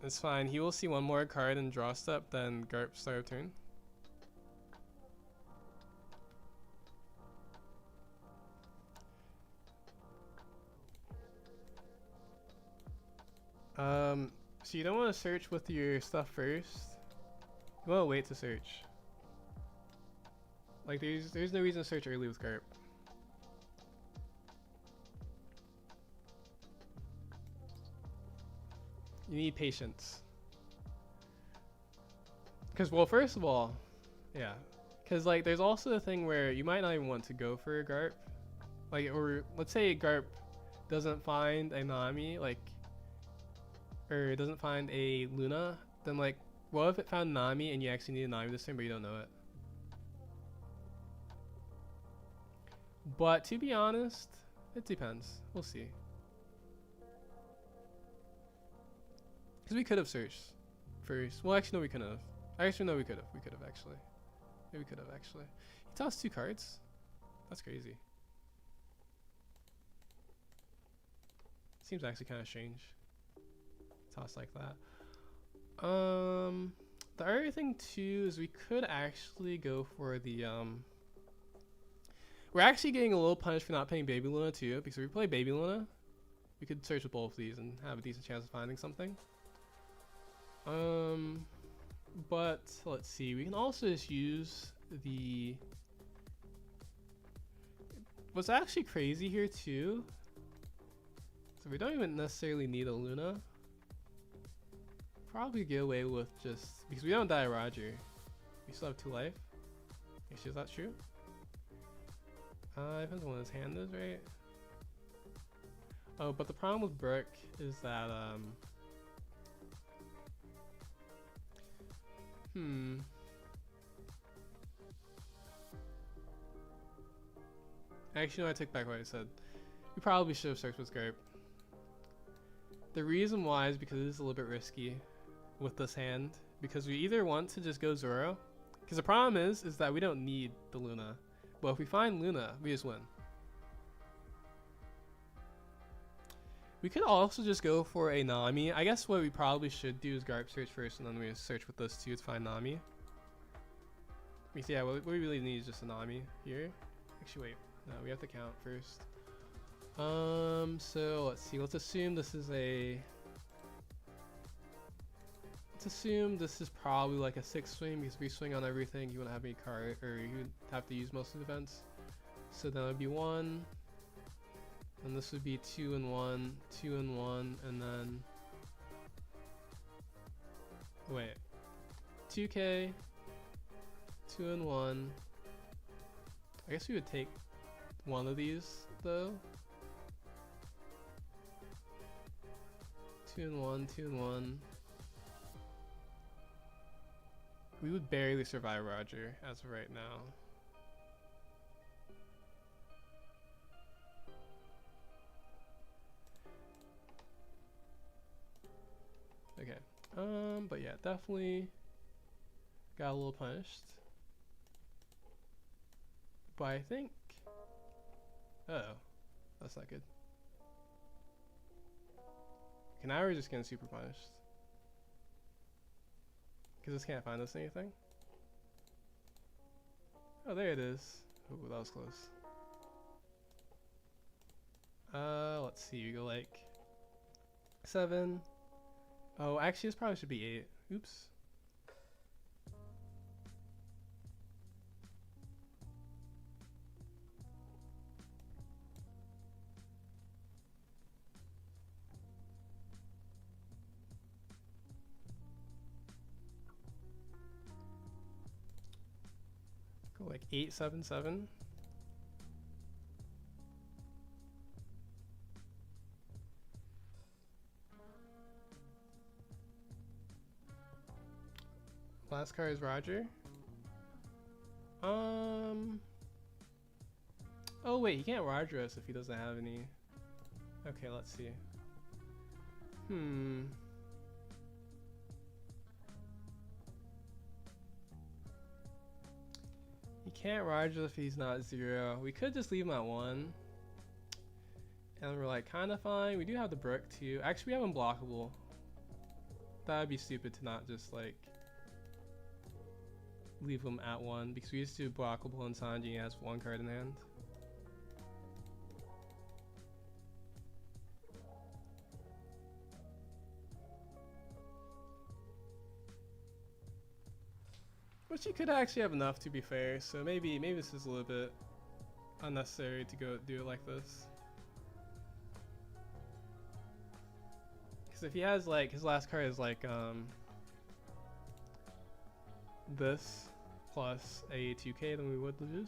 It's fine. He will see one more card and draw step, then Garp start of turn. So you don't want to search with your stuff first. You want to wait to search. Like there's no reason to search early with Garp. You need patience. Because, well, first of all, yeah. Because, like, there's also a thing where you might not even want to go for a Garp. Like, or let's say Garp doesn't find a Nami, like, or doesn't find a Luna. Then, like, what if it found Nami and you actually need a Nami this time, but you don't know it? But, to be honest, it depends. We'll see. Because we could have searched first. Well, actually, no, we couldn't have. Actually, no, we could have. We could have, actually. Yeah, we could have, actually. He tossed 2 cards? That's crazy. Seems actually kind of strange. Toss like that. The other thing, too, is we could actually go for the, We're actually getting a little punished for not playing Baby Luna, too. Because if we play Baby Luna, we could search with both of these and have a decent chance of finding something. But let's see, we can also just use the, what's actually crazy here too So we don't even necessarily need a Luna. Probably get away with just because we don't die Roger. We still have 2 life. Actually, is that true? Depends on what his hand is, right? Oh, but the problem with Brook is that Actually, no, I take back what I said. We probably should have searched with Garp. The reason why is because it is a little bit risky with this hand. Because we either want to just go Zoro. Because the problem is that we don't need the Luna. But if we find Luna, we just win. We could also just go for a Nami. I guess what we probably should do is Garp search first, and then we search with those two to find Nami. Because yeah, what we really need is just a Nami here. Actually, wait. No, we have to count first. So let's see. Let's assume this is a. Let's assume this is probably like a 6 swing, because if we swing on everything, you wouldn't have any card, or you would have to use most of the events. So that would be 1, and this would be 2 and 1, 2 and 1, and then wait, 2K, 2 and 1. I guess we would take one of these though. 2 and 1, 2 and 1. We would barely survive Roger as of right now. Okay. But yeah, definitely got a little punished. But I think. Oh, that's not good. Okay, now we're just getting super punished. Because this can't find us anything. Oh, there it is. Oh, that was close. Let's see. We go like 7. Oh, actually, this probably should be 8. Oops. Go like 8, 7, 7. Last card is Roger. Oh wait, he can't Roger us if he doesn't have any. Okay, let's see. He can't Roger if he's not 0. We could just leave him at 1. And we're like kind of fine. We do have the Brook too. Actually, we have unblockable. That would be stupid to not just like leave him at 1, because we used to do blockable and Sanji has 1 card in hand. Which he could actually have enough, to be fair, so maybe this is a little bit unnecessary to go do it like this. Because if he has like, his last card is like this plus a 2K, then we would lose.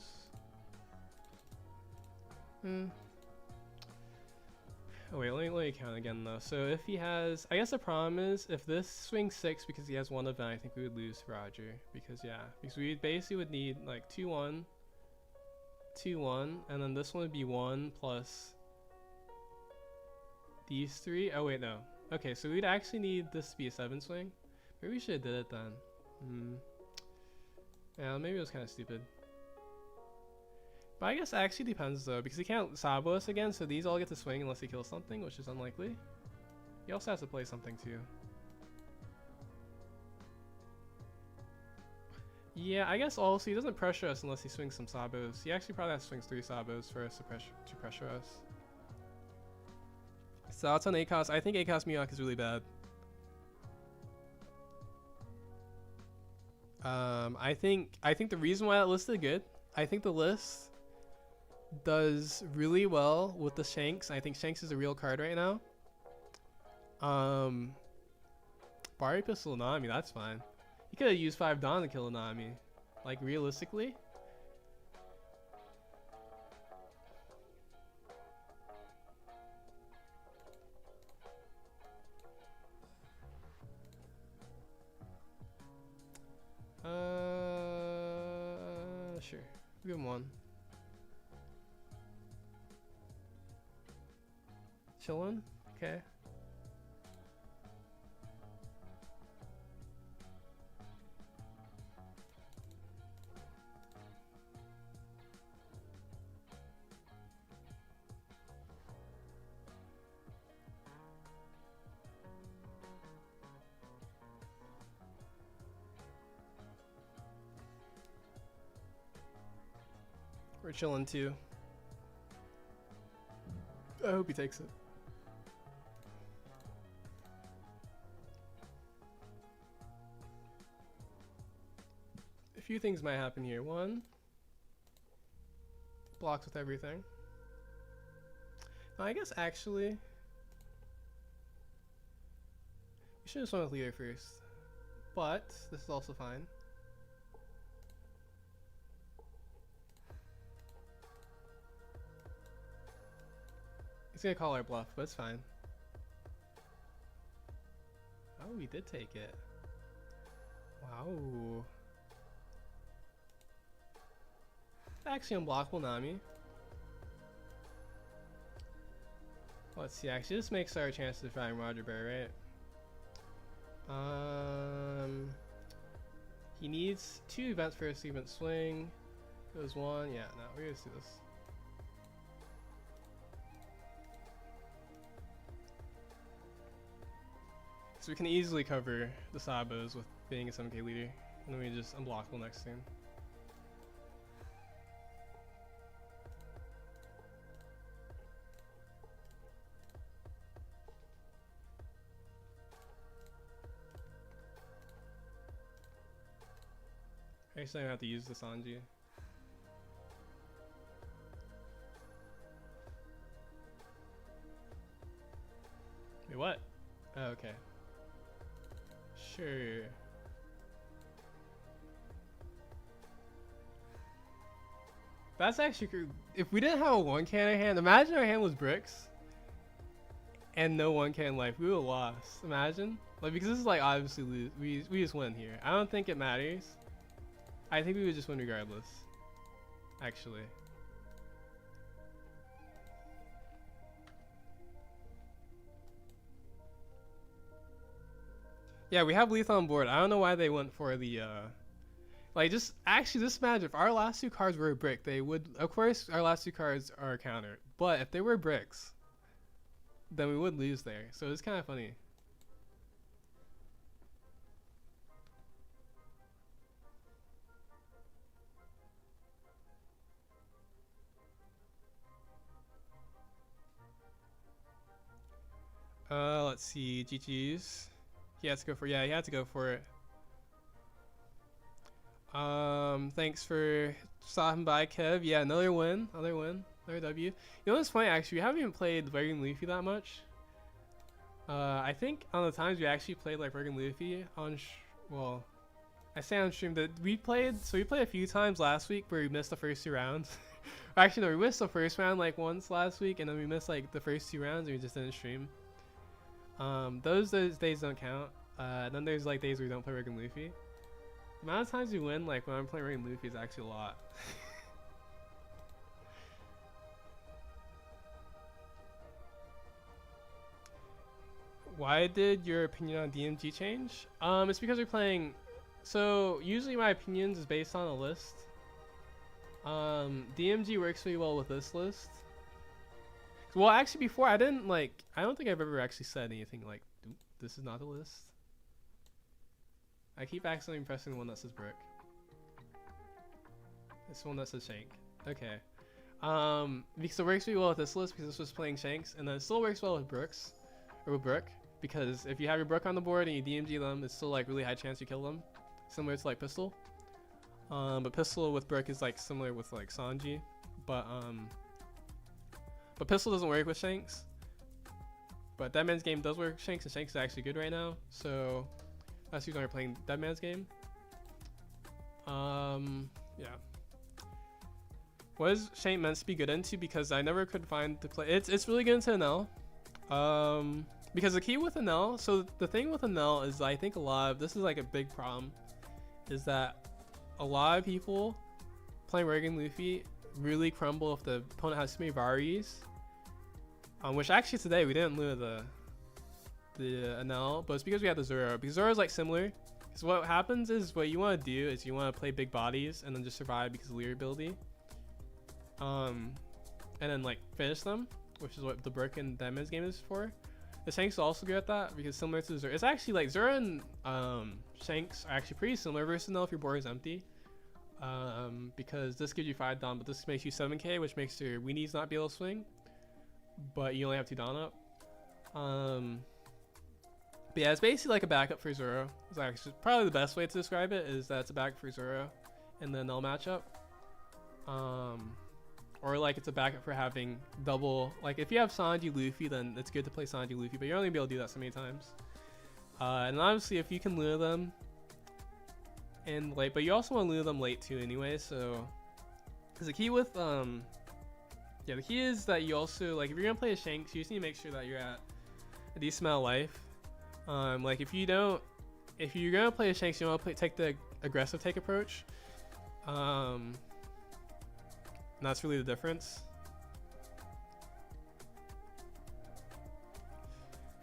Oh wait, let me count again though. So if he has, I guess the problem is if this swings 6 because he has 1 event, I think we would lose Roger. Because yeah, because we basically would need like 2, 1, 2, 1, and then this one would be 1 plus these 3. Oh wait, no. Okay, so we'd actually need this to be a 7 swing. Maybe we should have did it then. Yeah, maybe it was kind of stupid. But I guess it actually depends though, because he can't Sabo us again, so these all get to swing unless he kills something, which is unlikely. He also has to play something too. Yeah, I guess also he doesn't pressure us unless he swings some Sabos. He actually probably has to swing 3 Sabos for us to pressure us. Thoughts on ACOS? I think ACOS Miyok is really bad. I think the reason why that list is good, I think the list does really well with the Shanks. I think Shanks is a real card right now. Bari pistol Nami, that's fine. You could have used 5 Dawn to kill a Nami. Like, realistically. Sure. Give him 1. Chillin'? Okay. We're chilling too. I hope he takes it. A few things might happen here. 1, blocks with everything. Now, I guess actually, we should have swung with leader first, but this is also fine. He's gonna call our bluff, but it's fine. Oh, we did take it. Wow. Actually unblockable Nami. Let's see, actually this makes our chances of fighting Roger Bear, right? He needs 2 events first to even swing. Goes 1, yeah, no, we're gonna do this. So we can easily cover the Sabos with being a 7k leader, and then we just unblockable next turn. Actually, I have to use the Sanji. Wait, what? Oh, okay. Sure. That's actually, if we didn't have a 1k in our hand, imagine our hand was bricks and no 1k in life, we would have lost. Imagine, like, because this is like obviously lose. We just win here. I don't think it matters. I think we would just win regardless. Actually. Yeah, we have Leith on board. I don't know why they went for the like, just actually just imagine if our last 2 cards were a brick, they would, of course our last 2 cards are a counter, but if they were bricks, then we would lose there. So it's kind of funny. Let's see, GG's. He had to go for, yeah, he had to go for it. Thanks for stopping by, Kev. Yeah, another win, another W. You know what's funny, actually, we haven't even played Bergen Luffy that much. I think on the times we actually played like Bergen Luffy on, well, I say on stream that we played a few times last week where we missed the first 2 rounds. Actually, no, we missed the first round like once last week, and then we missed like the first 2 rounds and we just didn't stream. Those days don't count. Then there's like days where we don't play Bergen Luffy. The amount of times we win, like when I'm playing Bergen Luffy, is actually a lot. Why did your opinion on DMG change? It's because we're playing. So usually my opinions is based on a list. DMG works really well with this list. Well, actually, before I don't think I've ever actually said anything like, this is not a list. I keep accidentally pressing the one that says brick. It's the one that says Shank. Okay. Because it works really well with this list because this was playing Shanks, and then it still works well with Brooks, or with Brook, because if you have your Brook on the board and you DMG them, it's still like really high chance you kill them, similar to like Pistol. But Pistol with Brook is like similar with like Sanji, but Pistol doesn't work with Shanks. But Deadman's Game does work Shanks, and Shanks is actually good right now. So that's the reason I'm playing Deadman's Game. Yeah. What is Shank meant to be good into? Because I never could find to play. It's really good into NL. Because the key with NL, so the thing with NL is I think a lot of, this is like a big problem, is that a lot of people playing regular Luffy really crumble if the opponent has too many varies. Which actually today we didn't lure the NL, but it's because we had the Zoro. Because Zoro's like similar. Because what happens is what you want to do is you want to play big bodies and then just survive because of Lear ability. And then like finish them, which is what the Broken Deadman's Game is for. The Shanks is also good at that because similar to Zoro, it's actually like Zoro and Shanks are actually pretty similar versus NL if your board is empty. Because this gives you 5 Dawn, but this makes you 7k, which makes your weenies not be able to swing. But you only have 2 Dawn up. But yeah, it's basically like a backup for Zoro. It's actually probably the best way to describe it is that it's a backup for Zoro in the null matchup. Or like it's a backup for having double, like if you have Sanji Luffy, then it's good to play Sanji Luffy, but you're only gonna be able to do that so many times. And obviously if you can lure them in late, but you also want to lure them late too anyway, so because the key with yeah, the key is that you also, like, if you're gonna play a Shanks, you just need to make sure that you're at a decent amount of life. Like if you're gonna play a Shanks, you want to take the aggressive take approach. And that's really the difference.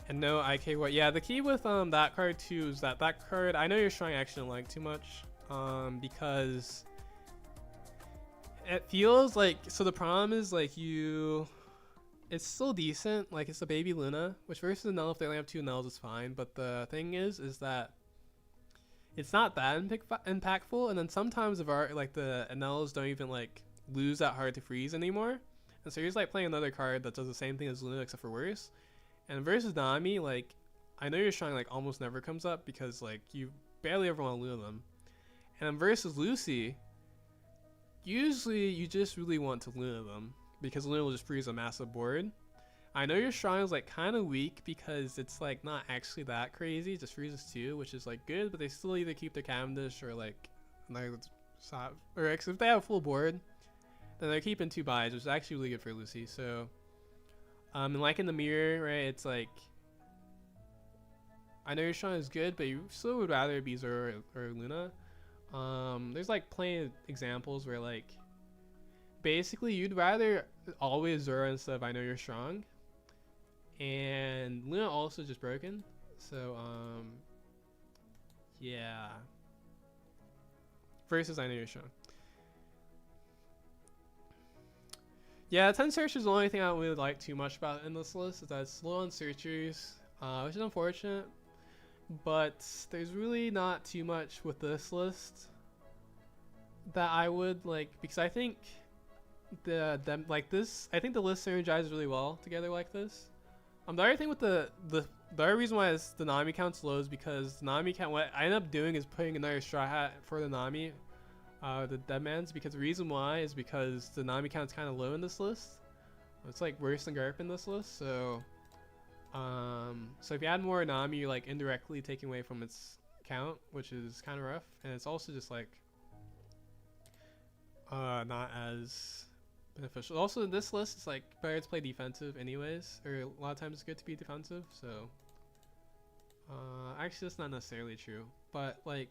And no IK what? Yeah, the key with that card too is that card, I know you're strong, I actually don't like too much, because it feels like, so the problem is like it's still decent, like it's a baby Luna, which versus a Null, if they only have 2 Nulls, is fine, but the thing is that it's not that impactful, and then sometimes the Nulls don't even like lose that hard to freeze anymore, and so you're just like playing another card that does the same thing as Luna except for worse. And versus Nami, like I know you're strong like almost never comes up because like you barely ever want to lure them, and then versus Lucy, usually you just really want to lure them because Luna will just freeze a massive board. I know your strong is like kind of weak because it's like not actually that crazy, it just freezes 2, which is like good, but they still either keep their Cavendish or like or if they have a full board, then they're keeping 2 buys, which is actually really good for Lucy. So and like in the mirror, right, it's like I know your strong is good, but you still would rather be Zoro or Luna. There's like plenty of examples where like basically you'd rather always Zoro instead of I know you're strong, and Luna also just broken, so yeah, versus I know you're strong. Yeah, 10 search is the only thing I really like too much about in this list, is that it's slow on searchers, which is unfortunate, but there's really not too much with this list that I would like, because I think I think the list synergizes really well together like this. The other thing with the other reason why the Nami count's low is because the Nami count, what I end up doing is putting another Straw Hat for the Nami, the Deadman's, because the reason why is because the Nami count's kind of low in this list. It's like worse than Garp in this list, so so if you add more Nami, you're like indirectly taking away from its count, which is kind of rough, and it's also just like not as beneficial. Also in this list, it's like better to play defensive anyways, or a lot of times it's good to be defensive, so actually that's not necessarily true, but like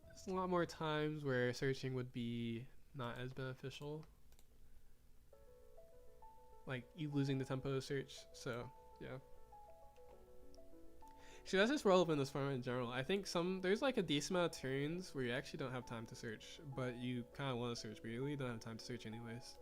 there's a lot more times where searching would be not as beneficial, like you losing the tempo to search. So yeah, so that's just relevant in this format in general. I think there's like a decent amount of turns where you actually don't have time to search, but you kind of want to search, but you really don't have time to search anyways.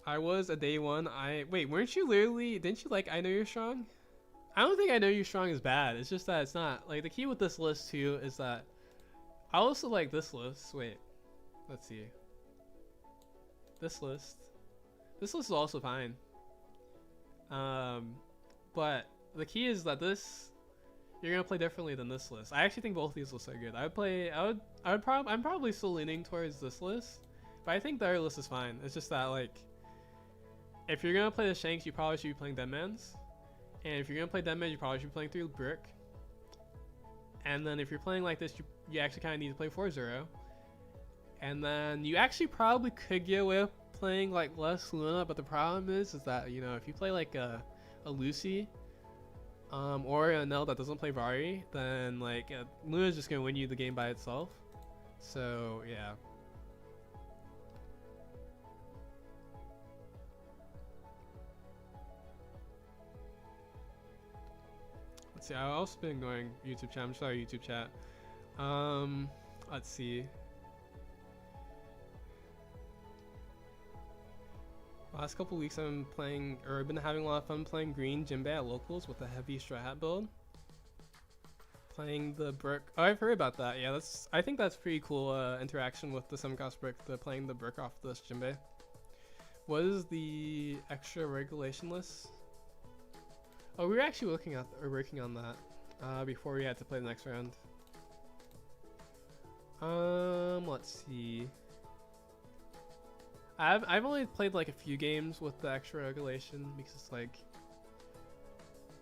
I was a day one. Wait, weren't you literally, didn't you like I know you're strong? I don't think I know you're strong is bad. It's just that it's not like, the key with this list too is that I also like this list. Wait, let's see. This list is also fine. But the key is that this you're gonna play differently than this list. I actually think both these lists are good. I'm probably still leaning towards this list, but I think the other list is fine. It's just that like, if you're gonna play the Shanks, you probably should be playing Deadmans, and if you're gonna play Deadmans, you probably should be playing 3 Brick. And then if you're playing like this, you actually kind of need to play 4-0. And then you actually probably could get away with playing like less Luna, but the problem is that, you know, if you play like a Lucy, or a Nell that doesn't play Vari, then like Luna's just gonna win you the game by itself. So yeah. Let's see. I've also been going YouTube chat. I'm sorry, YouTube chat. Let's see. Last couple weeks I've been having a lot of fun playing green Jinbei at locals with a heavy Strat Hat build. Playing the brick. Oh, I've heard about that. Yeah, I think that's pretty cool interaction with the semi-cost brick, playing the brick off this Jinbei. What is the extra regulation list? Oh, we were actually working on that before we had to play the next round. Let's see. I've only played like a few games with the extra regulation because it's like,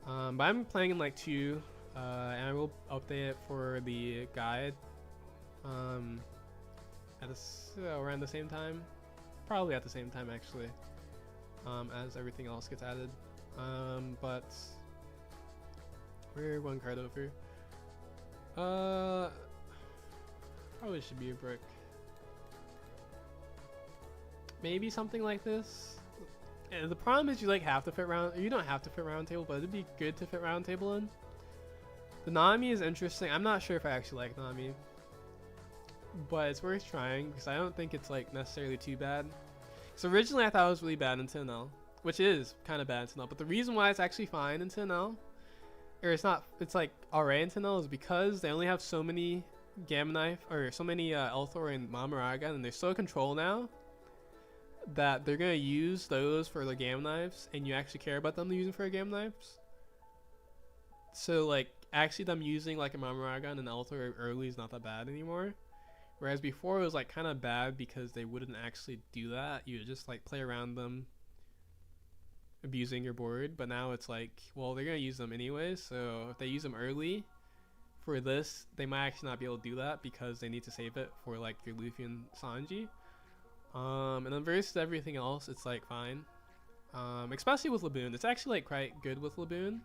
but I'm playing in like 2, and I will update it for the guide, around the same time, probably at the same time actually, as everything else gets added, but we're 1 card over. Probably should be a brick. Maybe something like this. And the problem is you like have to fit round. You don't have to fit round table, but it'd be good to fit round table in. The Nami is interesting. I'm not sure if I actually like Nami, but it's worth trying because I don't think it's like necessarily too bad. So originally I thought it was really bad in TNL, which is kind of bad in TNL. But the reason why it's actually fine in TNL, or it's like alright in TNL, is because they only have so many Gamma Knife or so many Elthor and Mamaraga, and they're so controlled now that they're gonna use those for the Gamma Knives, and you actually care about them using for Gamma Knives. So like actually them using like a Mamaraga and an Elthor early is not that bad anymore. Whereas before it was like kind of bad because they wouldn't actually do that. You would just like play around them, abusing your board. But now it's like, well, they're gonna use them anyways. So if they use them early for this, they might actually not be able to do that because they need to save it for like your Luffy and Sanji. And then versus everything else, it's like fine. Especially with Laboon, it's actually like quite good with Laboon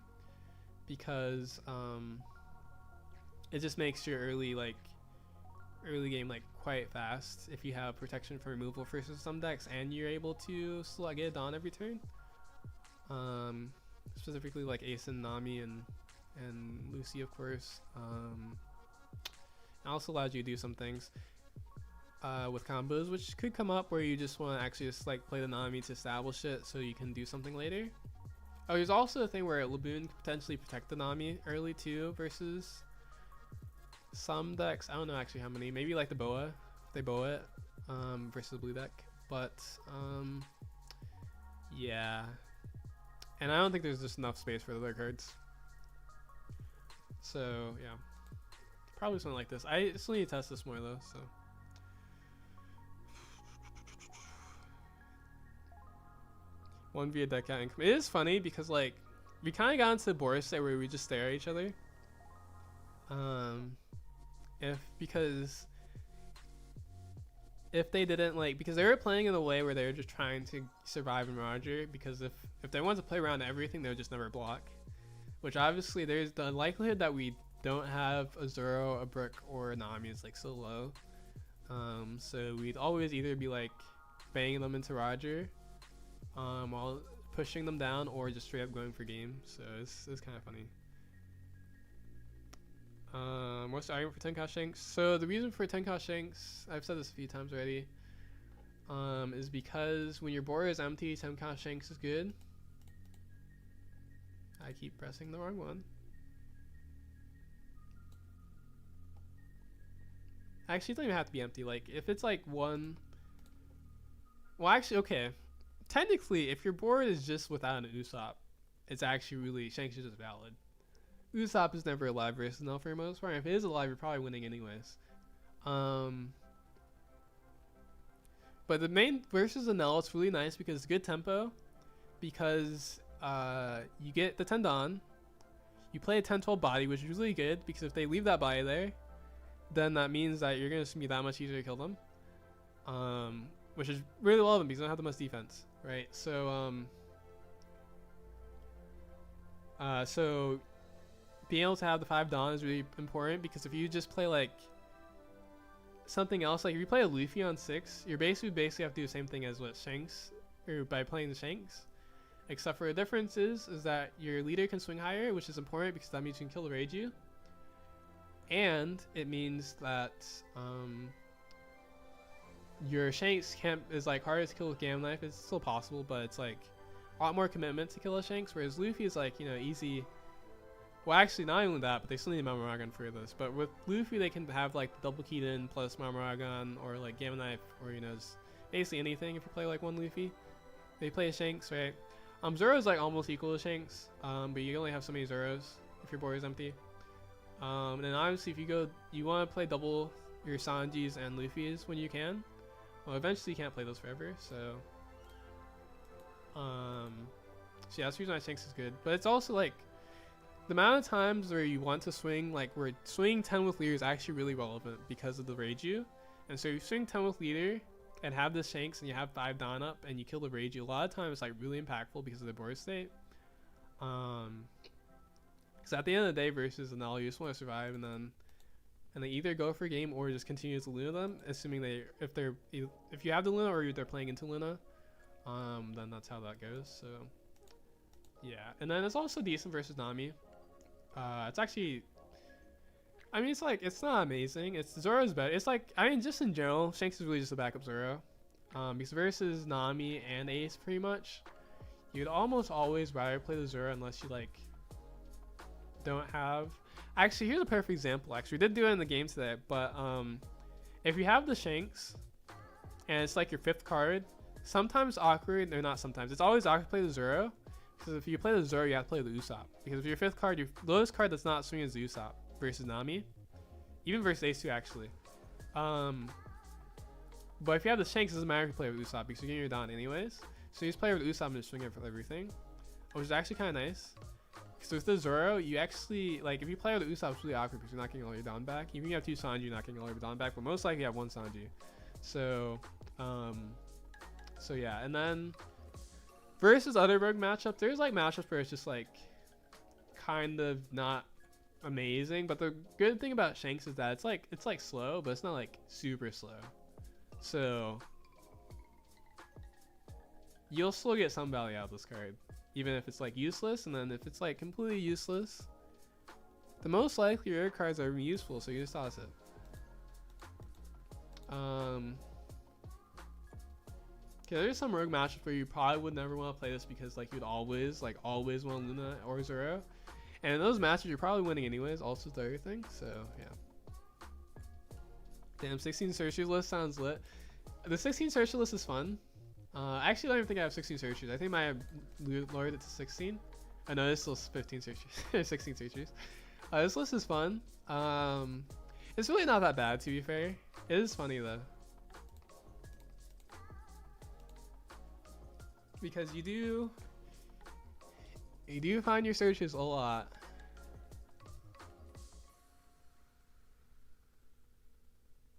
because it just makes your early game like quite fast if you have protection for removal versus some decks, and you're able to still get a Dawn every turn. Specifically like Ace and Nami and Lucy, of course. It also allows you to do some things with combos, which could come up where you just want to actually just like play the Nami to establish it so you can do something later. Oh, there's also a thing where Laboon could potentially protect the Nami early too versus some decks. I don't know actually how many. Maybe like the Boa, if they Boa it, versus the blue deck. But yeah, and I don't think there's just enough space for the other cards. So yeah, probably something like this. I still need to test this more though. So. One via deck out income. It is funny because like we kind of got into the Boris state where we just stare at each other. Because if they didn't because they were playing in a way where they were just trying to survive in Roger, because if they wanted to play around everything, they would just never block. Which obviously there's the likelihood that we don't have a Zoro, a Brick, or a Nami is like so low. So we'd always either be like banging them into Roger while pushing them down, or just straight up going for game. So it's kind of funny. What's the argument for 10k Shanks? So the reason for 10k Shanks, I've said this a few times already, is because when your board is empty, 10k Shanks is good. I keep pressing the wrong one. Actually, it doesn't even have to be empty. Like if it's like one, well actually, okay, technically if your board is just without an Usopp, it's actually really, Shanks is just valid. Usopp is never alive versus Null for the most part. If it is alive, you're probably winning anyways. But the main versus the Null, it's really nice because it's good tempo. Because you get the Tendon. You play a 10-12 body, which is really good because if they leave that body there, then that means that you're going to be that much easier to kill them. Which is really relevant because they don't have the most defense, right? So, so being able to have the 5 Dawn is really important because if you just play like something else, like if you play a Luffy on 6, you're basically have to do the same thing as what Shanks, or by playing the Shanks. Except for the difference is that your leader can swing higher, which is important because that means you can kill the Reiju. And it means that your Shanks is like harder to kill with Gamma Knife. It's still possible, but it's like a lot more commitment to kill a Shanks, whereas Luffy is like, you know, easy. Well, actually, not only that, but they still need Mamoragan for this. But with Luffy, they can have like double keyed in plus Mamoragan or like Gamma Knife, or you know, basically anything if you play like one Luffy. They play a Shanks, right? Zoro's like almost equal to Shanks, but you only have so many Zoros if your board is empty. And then obviously, if you want to play double your Sanjis and Luffy's when you can. Well, eventually you can't play those forever, so yeah, that's the reason why Shanks is good. But it's also like the amount of times where you want to swing, like where swinging 10 with leader is actually really relevant because of the Reiju. And so if you swing 10 with leader and have the Shanks and you have 5 Dawn up and you kill the Reiju, a lot of times it's like really impactful because of the board state. Because at the end of the day, versus an Null, you just want to survive and then either go for a game or just continue to Luna them, assuming if you have the Luna or they're playing into Luna, then that's how that goes. So yeah, and then it's also decent versus Nami. It's actually, I mean, it's not amazing. Zoro's better. It's like, I mean, just in general, Shanks is really just a backup Zoro. Because versus Nami and Ace, pretty much, you'd almost always rather play the Zoro unless you like don't have. Actually, here's a perfect example. Actually, we did do it in the game today, but if you have the Shanks and it's like your 5th card, sometimes awkward, or not sometimes, it's always awkward to play the Zoro. Because if you play the Zoro, you have to play the Usopp. Because if your 5th card, your lowest card that's not swinging is the Usopp versus Nami. Even versus Ace 2, actually. But if you have the Shanks, it doesn't matter if you play with Usopp because you're getting your Dawn anyways. So you just play with Usopp and just swing it for everything, which is actually kind of nice. So with the Zoro, you actually, like, if you play with the Usopp, it's really awkward because you're not getting all your Dawn back. Even if you have 2 Sanji, you're not getting all your Dawn back, but most likely you have 1 Sanji. So, so yeah, and then versus other rogue matchups, there's like matchups where it's just like kind of not amazing, but the good thing about Shanks is that it's like slow, but it's not like super slow. So you'll still get some value out of this card, even if it's like useless. And then if it's like completely useless, the most likely rare cards are useful, so you just toss it. Okay, there's some rogue matchups where you probably would never want to play this because like you'd always want Luna or Zoro, and in those matches you're probably winning anyways. Also the other thing, so yeah. Damn, 16 searches list sounds lit. The 16 search list is fun. Actually, I don't even think I have 16 searches. I think I have lowered it to 16. I know this is 15 searches, 16 searches. This list is fun. It's really not that bad, to be fair. It is funny though, because you do find your searches a lot.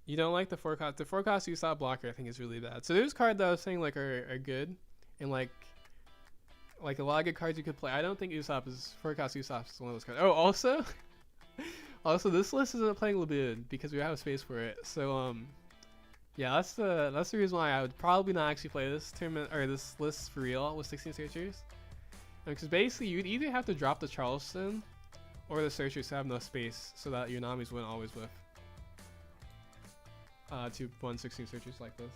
You don't like the forecast. The forecast Usopp blocker I think is really bad. So there's cards that I was saying like are good, and like a lot of good cards you could play. I don't think forecast Usopp is one of those cards. Oh, also this list isn't playing Laboon because we have space for it. So yeah, that's the reason why I would probably not actually play this tournament or this list for real with 16 searchers. Because basically you'd either have to drop the Charleston or the searchers to have enough space so that your Namis wouldn't always whiff. To 116 searches like this.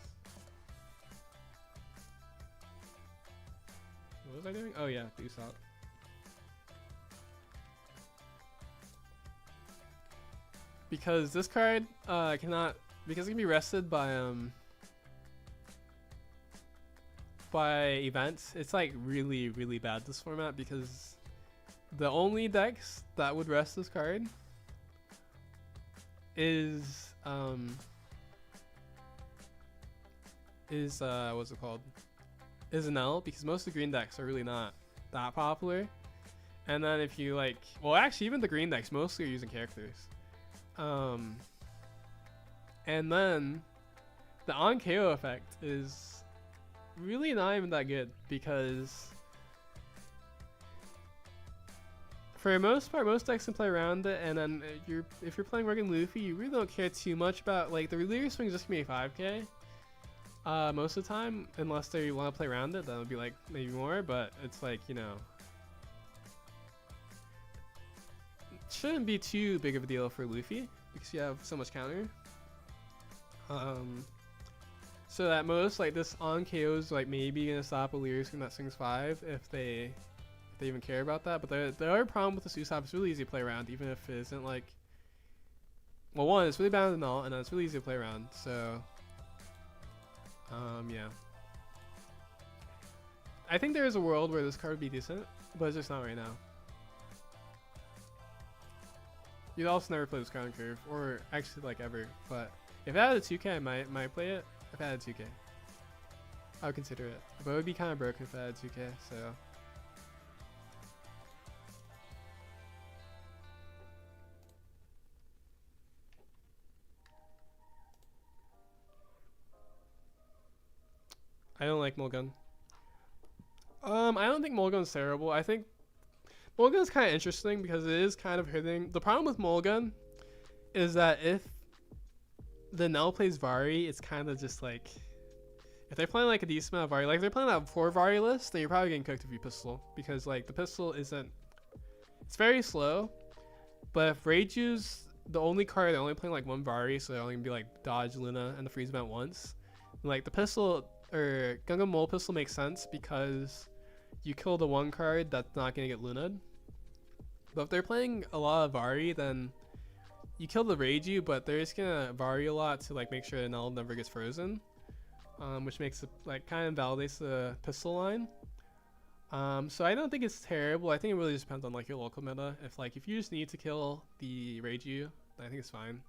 What was I doing? Oh yeah, the Usopp. Because this card because it can be rested by events. It's like really bad this format because The only decks that would rest this card is what's it called? Is an L, because most of the green decks are really not that popular. And then if you like, well, actually even the green decks mostly are using characters. And then the on KO effect is really not even that good, because for the most part, most decks can play around it, and then if you're playing Morgan Luffy, you really don't care too much about, like, the leader swing is just gonna be 5k most of the time, unless they want to play around it. That would be like maybe more, but it's like, you know, it shouldn't be too big of a deal for Luffy because you have so much counter. So at most, like, this on KO's like maybe gonna stop a leader swing that swings 5 if they even care about that. But the other problem with this Usopp, it's really easy to play around, even if it isn't like, well, one, it's really bad in all, and then it's really easy to play around. So yeah, I think there is a world where this card would be decent, but it's just not right now. You'd also never play this card on curve, or actually like ever. But if I had a 2k, I might play it. If I had a 2k, I would consider it, but it would be kind of broken if I had 2k. So I don't like Mulgun. I don't think Mulgun's terrible. I think Mulgun's kind of interesting because it is kind of hitting. The problem with Mulgun is that if the Nell plays Vari, it's kind of just like, if they're playing like a decent amount of Vari, like if they're playing that 4 Vari list, then you're probably getting cooked if you pistol, because like the pistol isn't, it's very slow. But if Reiju's the only card, they're only playing like 1 Vari, so they're only gonna be like dodge Luna and the freeze event once. Like the pistol, or Gunga Mole pistol, makes sense because you kill the 1 card that's not gonna get Luna'd. But if they're playing a lot of Vari, then you kill the Reiju, but they're just gonna Vari a lot to like make sure the Null never gets frozen, which makes it like kind of validates the pistol line. So I don't think it's terrible. I think it really just depends on like your local meta. If you just need to kill the Reiju, I think it's fine.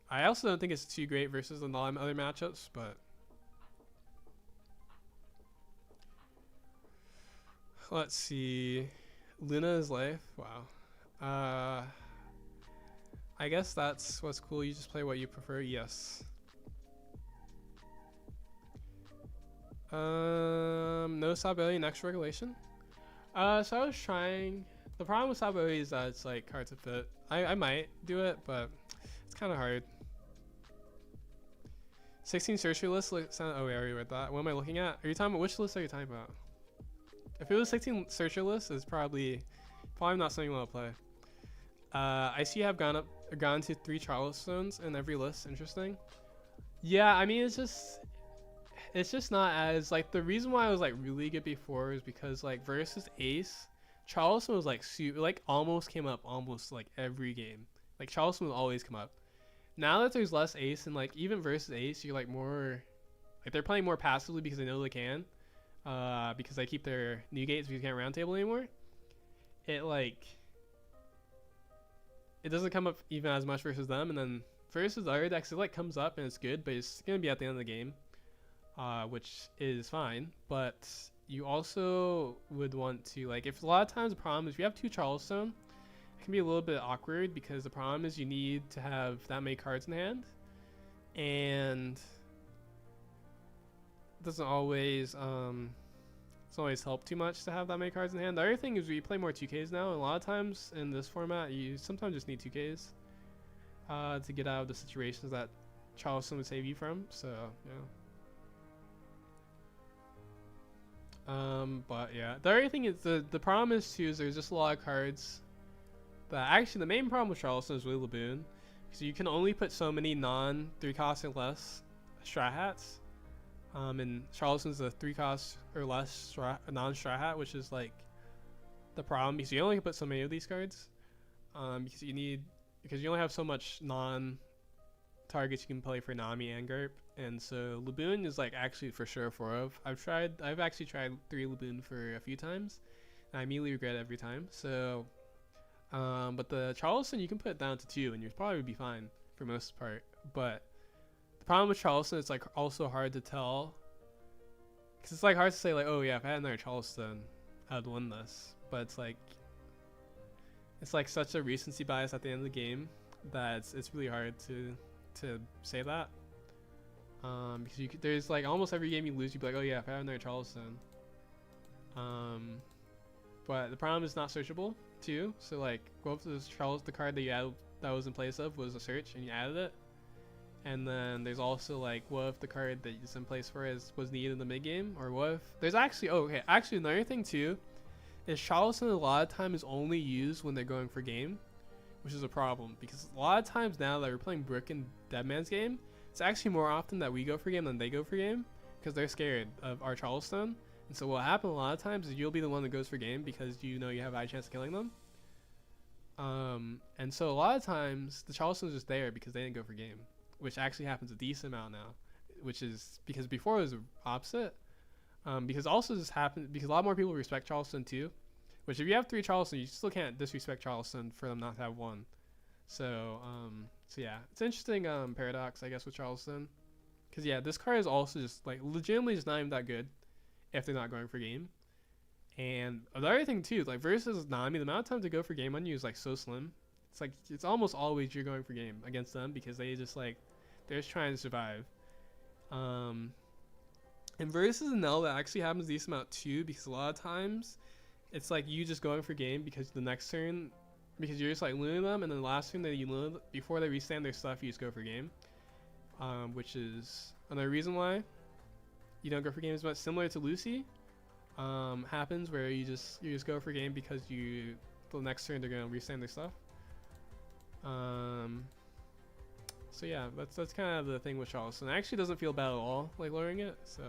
I also don't think it's too great versus the other matchups, but let's see. Luna's life. Wow. I guess that's what's cool. You just play what you prefer. Yes. No Sabelli next regulation. So I was trying. The problem with Sabelli is that it's like hard to fit. I might do it, but it's kind of hard. 16 searcher list. Oh, we already read that. What am I looking at? Are you talking about, which list are you talking about? If it was 16 searcher list, it's probably not something you want to play. I see you have gone to 3 Charlestones in every list. Interesting. Yeah, I mean, it's just not as like, the reason why I was like really good before is because like versus Ace, Charleston was like almost came up almost like every game. Like Charleston will always come up. Now that there's less Ace, and like even versus Ace, you're like more like, they're playing more passively because they know they can, because they keep their new gates because you can't roundtable anymore. It doesn't come up even as much versus them, and then versus the other decks, it like comes up and it's good, but it's gonna be at the end of the game, which is fine. But you also would want to, like, if a lot of times the problem is if you have 2 Charleston, it can be a little bit awkward because the problem is you need to have that many cards in hand, and it doesn't always help too much to have that many cards in hand. The other thing is we play more 2Ks now, and a lot of times in this format you sometimes just need 2Ks to get out of the situations that Charleston would save you from. So yeah. But yeah, the other thing is the problem is too is there's just a lot of cards that actually, the main problem with Charleston is really Laboon, because you can only put so many non 3 cost and less strat hats. And Charleston's a 3 cost or less non-strat hat, which is like the problem because you only can put so many of these cards. Because you only have so much non-targets you can play for Nami and Garp, and so Laboon is like actually for sure 4 of. I've actually tried 3 Laboon for a few times. and I immediately regret it every time. So, but the Charleston, you can put it down to 2, and you'd probably be fine for most part. But the problem with Charleston, it's like also hard to tell, because it's like hard to say like, oh yeah, if I had another Charleston, I'd win this. But it's like such a recency bias at the end of the game that it's really hard to say that. Because there's like almost every game you lose, you'd be like, oh yeah, if I had another Charleston. But the problem is not searchable too. So like, go up to this the card that you added that was in place of was a search, and you added it. And then there's also like, what if the card that is in place for it was needed in the mid game, or what if there's actually actually another thing too is Charleston a lot of time is only used when they're going for game, which is a problem because a lot of times now that we're playing Brick and Deadman's game, it's actually more often that we go for game than they go for game because they're scared of our Charleston. And so what happens a lot of times is you'll be the one that goes for game because you know you have a high chance of killing them. And so a lot of times the Charleston's just there because they didn't go for game, which actually happens a decent amount now, which is because before it was opposite. Because also this happened because a lot more people respect Charleston too, which if you have 3 Charleston, you still can't disrespect Charleston for them not to have 1. So yeah, it's interesting paradox, I guess, with Charleston. Because yeah, this card is also just like legitimately just not even that good if they're not going for game. And another thing too, like versus Nami, the amount of time to go for game on you is like so slim. It's like it's almost always you're going for game against them because they just like they're just trying to survive. And versus Nell, that actually happens a decent amount too, because a lot of times it's like you just going for game because the next turn, because you're just like looting them, and then the last turn that you loot before they restand their stuff, you just go for game. Which is another reason why you don't go for game as much. Similar to Lucy, happens where you just go for game because the next turn they're gonna restand their stuff. So yeah, that's kind of the thing with Charleston. It actually doesn't feel bad at all, like lowering it. So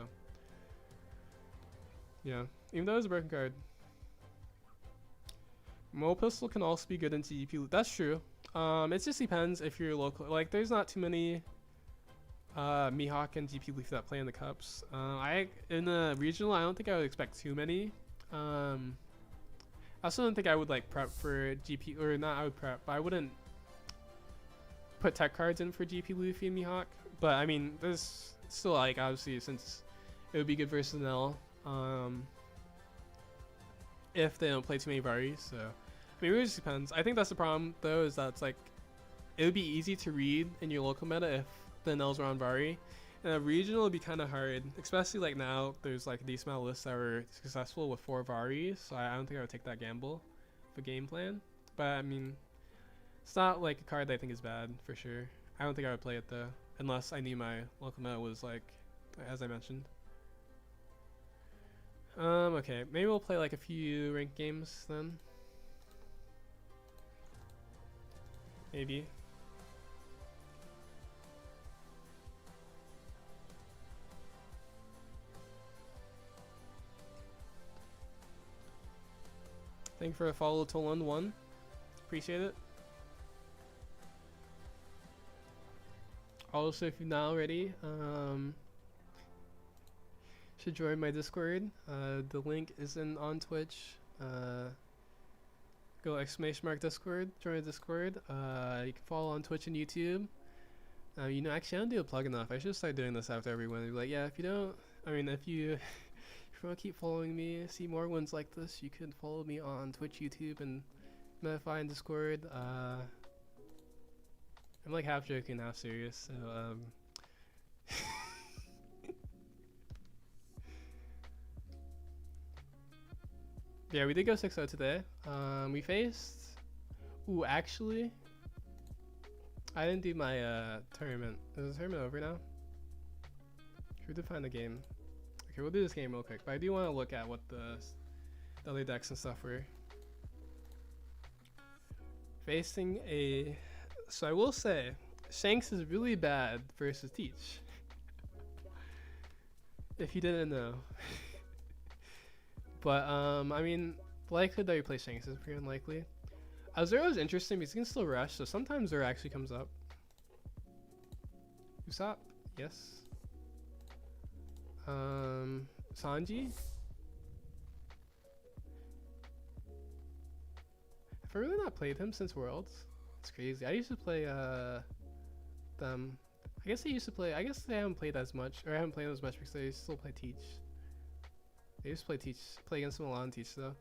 yeah, even though it's a broken card. Mole pistol can also be good into GP loot. That's true. It just depends if you're local. Like, there's not too many Mihawk and GP Leaf that play in the cups. In the regional, I don't think I would expect too many. I also don't think I would like prep for GP, or not. I would prep, but I wouldn't put tech cards in for GP Luffy and Mihawk. But I mean, there's still like obviously since it would be good versus Nell. If they don't play too many Varis, so I mean, it really just depends. I think that's the problem though, is that it's like it would be easy to read in your local meta if the Nells were on Vari. And a regional would be kind of hard, especially like now there's like a decent amount of lists that were successful with 4 Varis, so I don't think I would take that gamble for game plan. But I mean, it's not like a card that I think is bad for sure. I don't think I would play it though, unless I knew my local meta was like, as I mentioned. Okay, maybe we'll play like a few ranked games then. Maybe. Thank you for a follow to Lund 1. Appreciate it. Also, if you're not already, should join my Discord. The link is on Twitch. Go !Discord, join the Discord. You can follow on Twitch and YouTube. You know, actually I don't do a plug enough. I should start doing this after every one. Like, yeah, if you don't, I mean, if you want to keep following me, see more ones like this, you can follow me on Twitch, YouTube, and Medify and Discord. I'm like half joking, half serious, so yeah, we did go 6-0 today. We faced, actually I didn't do my tournament. Is the tournament over now? Should we define the game? Okay, we'll do this game real quick, but I do want to look at what the other decks and stuff were. Facing so I will say, Shanks is really bad versus Teach. If you didn't know. But, I mean, the likelihood that you play Shanks is pretty unlikely. Azuro is interesting because he can still rush, so sometimes Zero actually comes up. Usopp? Yes. Sanji? Have I really not played him since Worlds? It's crazy. I used to play them. I guess I used to play. I guess I haven't played as much, or I haven't played as much because I still play Teach. I used to play against him a lot on Teach though.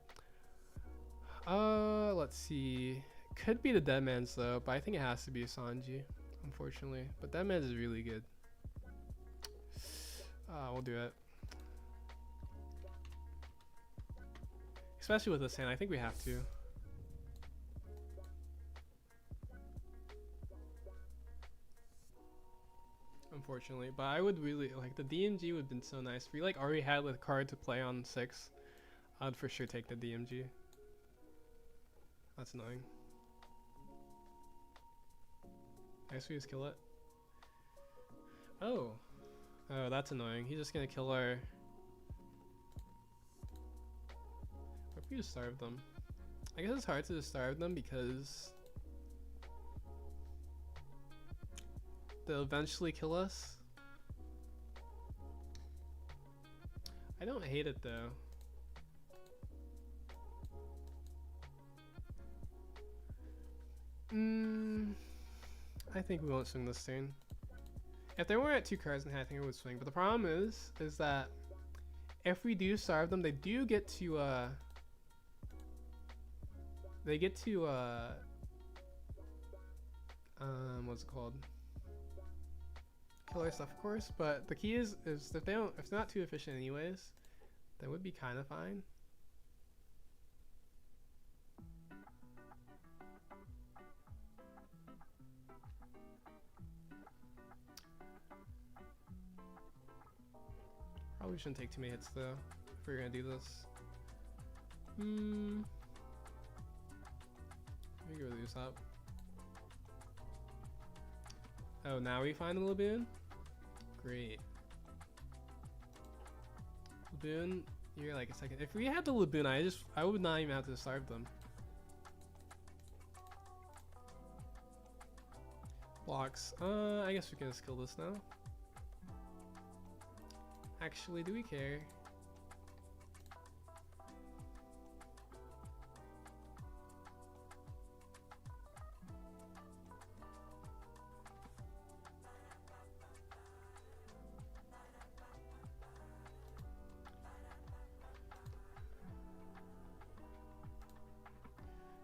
Let's see. Could be the Deadman's though, but I think it has to be Sanji, unfortunately. But Deadman's is really good. We'll do it. Especially with this hand, I think we have to. Unfortunately, but I would really like the DMG would have been so nice. If we like already had a card to play on 6, I'd for sure take the DMG. That's annoying. I guess we just kill it. Oh, that's annoying. He's just gonna kill our. What if we just starve them? I guess it's hard to just starve them because they'll eventually kill us. I don't hate it though. I think we won't swing this turn. If they weren't at 2 cards in hand, I think we would swing. But the problem is that if we do starve them, they do get to what's it called? Kill our stuff, of course. But the key is if they're not too efficient anyways, that would be kind of fine. Probably shouldn't take too many hits though if we're gonna do this. Let me go this up. Oh, now we find the Laboon? Great. Laboon, you're like a second. If we had the Laboon, I would not even have to starve them. Blocks. I guess we can just kill this now. Actually, do we care?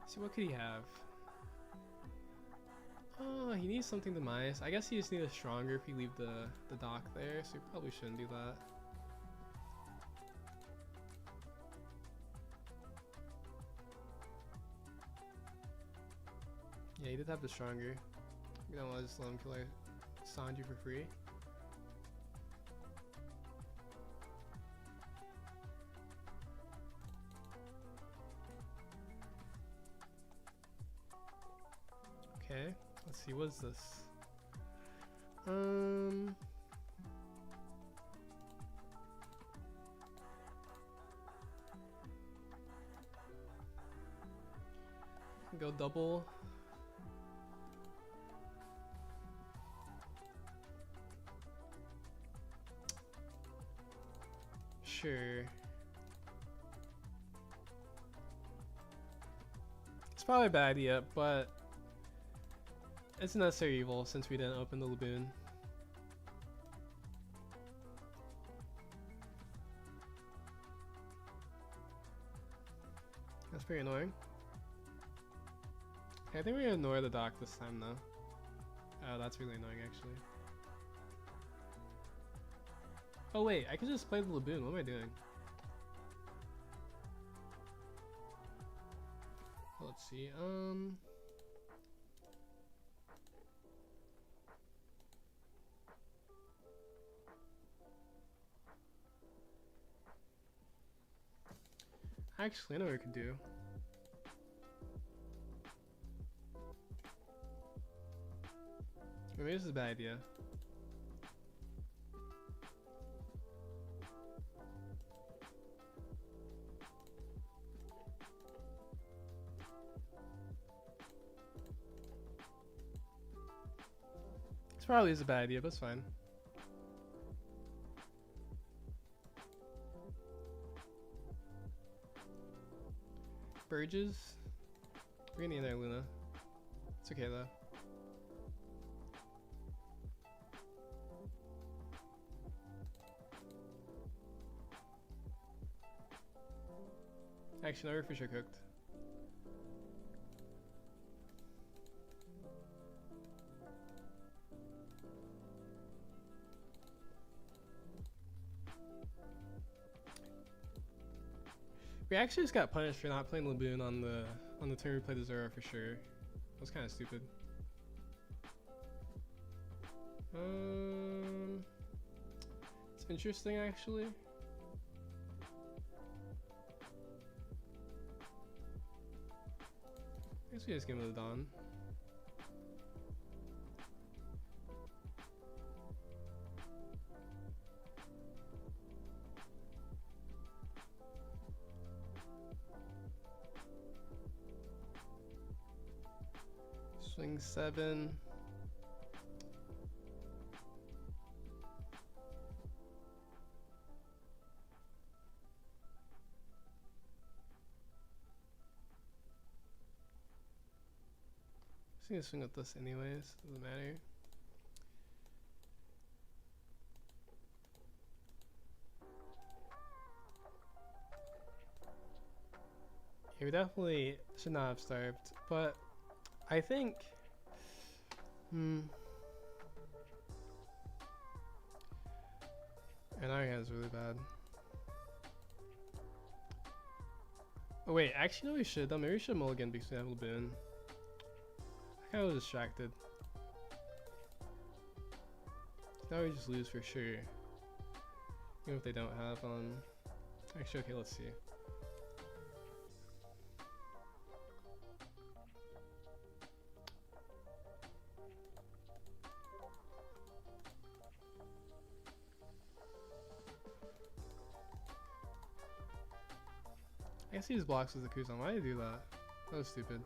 See, what could he have? Oh, he needs something to minus. I guess he just needs a stronger if you leave the dock there, so you probably shouldn't do that. Yeah, he did have the stronger. We don't want to just let him kill our Sanji for free. Okay, let's see, what's this? Go double. Sure. It's probably a bad idea, but it's a necessary evil since we didn't open the Laboon. That's pretty annoying. Okay, I think we're gonna ignore the dock this time though. Oh, that's really annoying actually. Oh wait, I could just play the Laboon. What am I doing? Let's see. Actually, I know what we could do. Maybe this is a bad idea. This probably is a bad idea, but it's fine. Burgess. We're gonna need another Luna. It's okay though. Actually, no, we're for sure cooked. We actually just got punished for not playing Laboon on the turn we played the Zoro for sure. That was kind of stupid. It's interesting actually. I guess we just give him the Dawn. Swing 7. I'm just gonna swing with this anyways, doesn't matter. Yeah, we definitely should not have starved, but I think and our hand's really bad. Oh wait, actually no we should though. Maybe we should mulligan because we have Laboon. I kinda was distracted. Now we just lose for sure. Even if they don't have actually okay, let's see. I guess he just blocks with the Kuzan. Why did he do that? That was stupid.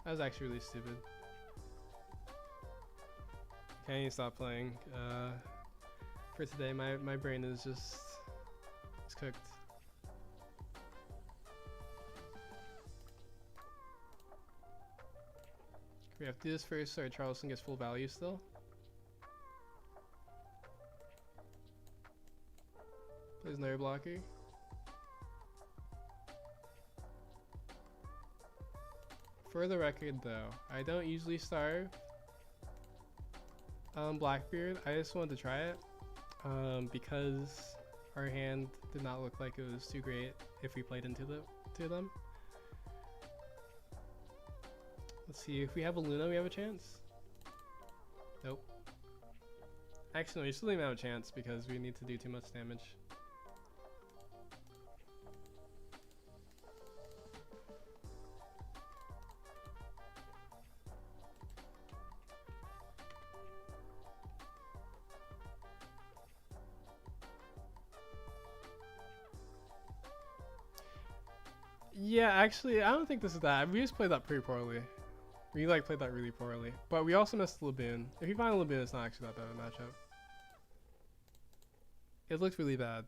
That was actually really stupid. Okay, I need to stop playing. For today, my brain is just it's cooked. We have to do this first so our Charleston gets full value still. Plays another blocker. For the record though, I don't usually starve Blackbeard. I just wanted to try it because our hand did not look like it was too great if we played into them. Let's see, if we have a Luna we have a chance. Nope. Actually no, we still don't even have a chance because we need to do too much damage. Yeah, actually, I don't think this is that. We just played that pretty poorly. We like played that really poorly. But we also missed the Laboon. If you find a Laboon, it's not actually that bad of a matchup. It looked really bad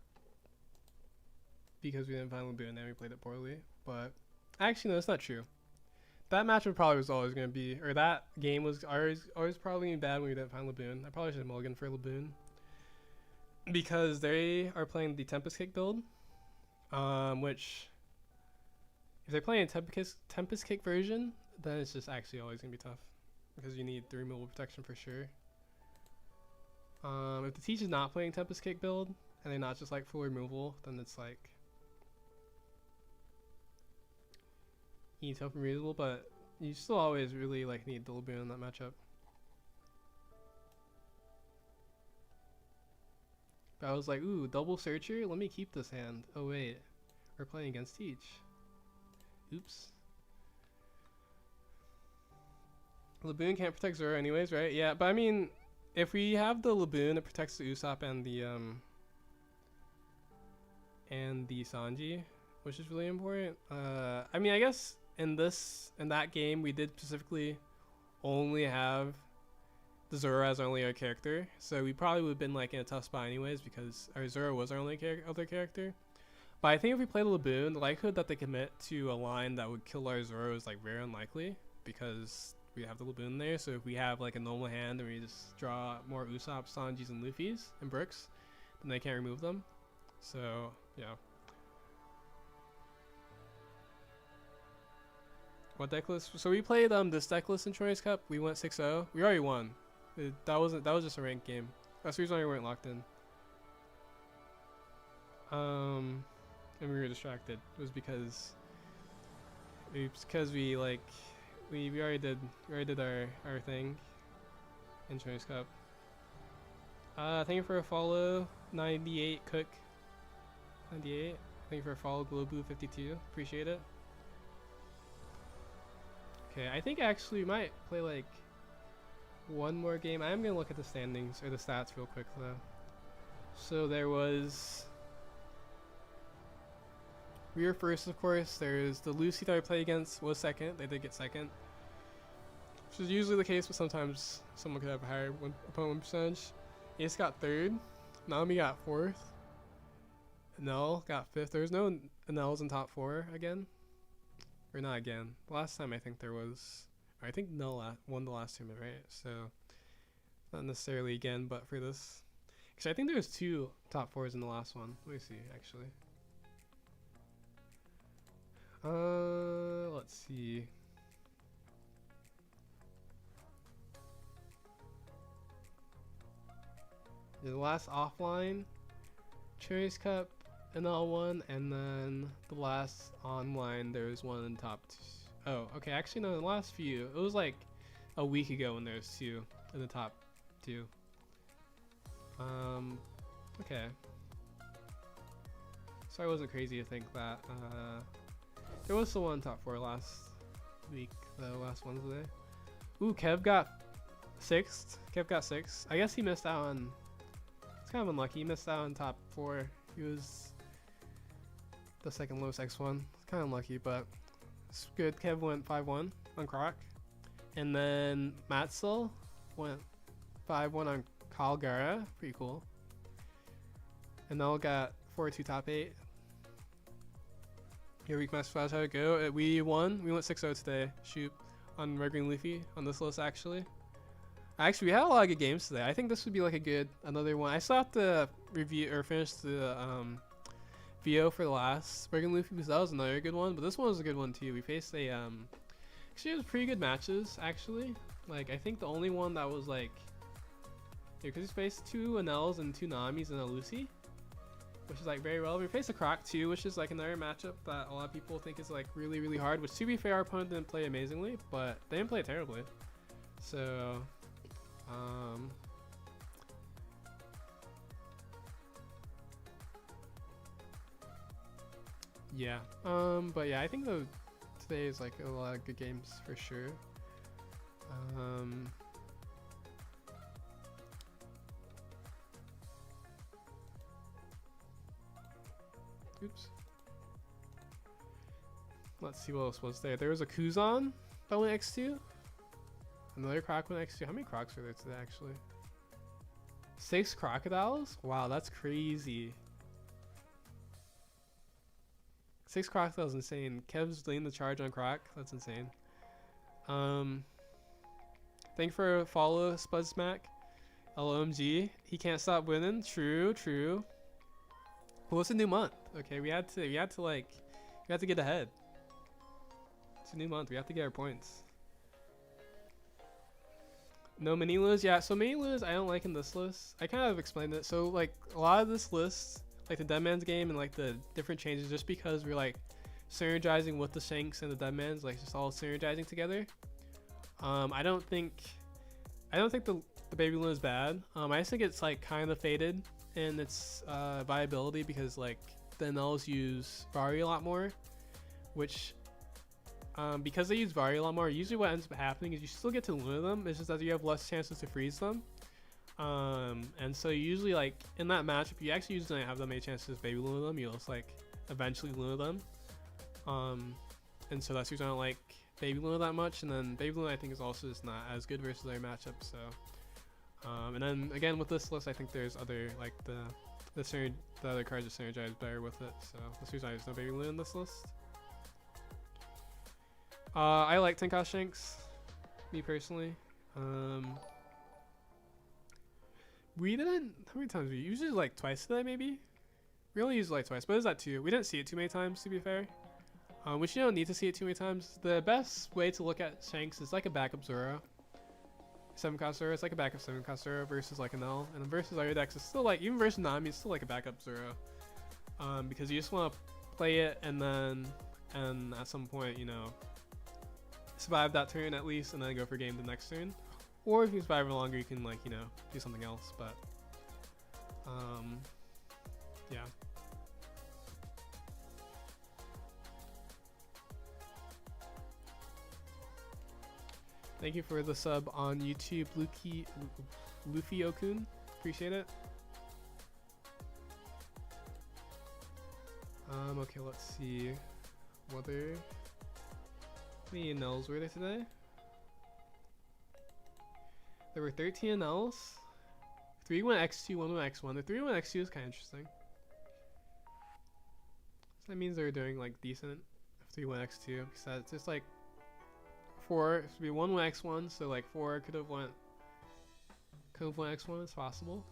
because we didn't find Laboon and we played it poorly. But actually, no, that's not true. That matchup probably was always going to be, or that game was always probably going to be bad when we didn't find Laboon. I probably should have mulliganed for Laboon because they are playing the Tempest Kick build, which if they're playing a Tempest Kick version, then it's just actually always going to be tough because you need the removal protection for sure. If the teach is not playing Tempest Kick build and they're not just like full removal, then it's like you need tough and reasonable, but you still always really like need the Laboon in that matchup. But I was like, ooh, double searcher? Let me keep this hand. Oh wait, we're playing against Teach. Oops. Laboon can't protect Zoro anyways, right? Yeah, but I mean, if we have the Laboon, it protects the Usopp and the Sanji, which is really important. I mean, I guess in that game, we did specifically only have the Zoro as our only other character, so we probably would have been like in a tough spot anyways because our Zoro was our only other character. But I think if we play the Laboon, the likelihood that they commit to a line that would kill our Zoro is like very unlikely because we have the Laboon there. So if we have like a normal hand and we just draw more Usopp, Sanjis, and Luffy's and Brooks, then they can't remove them. So yeah. What deck list? So we played this deck list in ChinoizeCup. We went 6-0. We already won. That was just a ranked game. That's the reason why we weren't locked in. And we were distracted. It was because we like we already did our thing in ChinoizeCup. Thank you for a follow, 98 Cook. 98. Thank you for a follow, Globu52. Appreciate it. Okay, I think actually we might play like one more game. I am gonna look at the standings or the stats real quick though. So there was, we were first, of course. There's the Lucy that I played against was second. They did get second, which is usually the case, but sometimes someone could have a higher opponent percentage. Ace got third. Nami got fourth. Nell got fifth. There's no Nels in top 4 again. Or not again. Last time I think there was. I think Nell won the last tournament, right? So not necessarily again, but for this, because I think there was 2 top 4s in the last one. Let me see, actually. Let's see. The last offline ChinoizeCup NL1, and then the last online there was one in top 2. Oh, okay, actually no, the last few, it was like a week ago when there was 2 in the top 2. Okay. So I wasn't crazy to think that there was the one top 4 last week, the last Wednesday. Ooh, Kev got 6th. Kev got 6th. I guess he missed out on, it's kind of unlucky, he missed out on top 4. He was the second lowest X1. It's kind of unlucky, but it's good. Kev went 5-1 on Croc. And then Matzel went 5-1 on Calgara. Pretty cool. And Nell got 4-2 top 8. Your week master flash, how'd it go? We won. We went 6-0 today. Shoot. On Red Green Luffy on this list, actually. Actually, we had a lot of good games today. I think this would be like a good, another one. I still have to review or finish the VO for the last Red Green Luffy because that was another good one. But this one was a good one too. We faced a, actually it was pretty good matches, actually. Like, I think the only one that was like, yeah, because we faced 2 Anels and 2 Namis and a Lucy, which is like very well. We faced a Croc too, which is like another matchup that a lot of people think is like really, really hard, which to be fair, our opponent didn't play amazingly, but they didn't play it terribly. So, yeah. But yeah, I think though today is like a lot of good games for sure. Oops. Let's see what else was there. There was a Kuzan that went X2. Another Croc went X2. How many Crocs are there today, actually? 6 crocodiles? Wow, that's crazy. 6 crocodiles, insane. Kev's leading the charge on Croc. That's insane. Thank you for a follow, Spudsmack. LOMG. He can't stop winning. True, true. Well, it's a new month. Okay, we had to get ahead. It's a new month. We have to get our points. No mini lures. Yeah, so mini lures I don't like in this list. I kind of explained it. So like a lot of this list, like the Deadman's game and like the different changes, just because we're like synergizing with the Shanks and the Deadman's, like just all synergizing together. I don't think the baby lure is bad. I just think it's like kind of faded in its viability because like the Nels use Vari a lot more, which because they use Vari a lot more, usually what ends up happening is you still get to lure them. It's just that you have less chances to freeze them. And so usually like in that match, if you actually usually don't have that many chances to baby lure them, you'll just like eventually lure them. And so that's the reason I don't like baby lure that much. And then baby lure I think is also just not as good versus their matchup. So and then again with this list, I think there's other like the the other cards are synergized better with it. So that's the reason there's no Baby Loon in this list. I like Tenka Shanks, me personally. We didn't. How many times we used it? Like twice today, maybe. We only used it like twice, but it's that too. We didn't see it too many times, to be fair. Which you don't need to see it too many times. The best way to look at Shanks is like a backup Zoro. 7-cost Zoro, it's like a backup 7-cost Zoro versus like an L. And then versus other decks, it's still like, even versus Nami, it's still like a backup Zoro. Because you just want to play it and at some point, you know, survive that turn at least and then go for game the next turn. Or if you survive longer, you can like, you know, do something else. But, yeah. Thank you for the sub on YouTube, Luffy Okun. Appreciate it. Okay, let's see. How many NLs were there today? There were 13 NLs. 3-1x2, 1-1x1. The 3-1x2 is kind of interesting. So that means they're doing like decent 3-1x2. Because that's just like 4, it should be 1-1x1, so like 4 could have went x1, it's possible.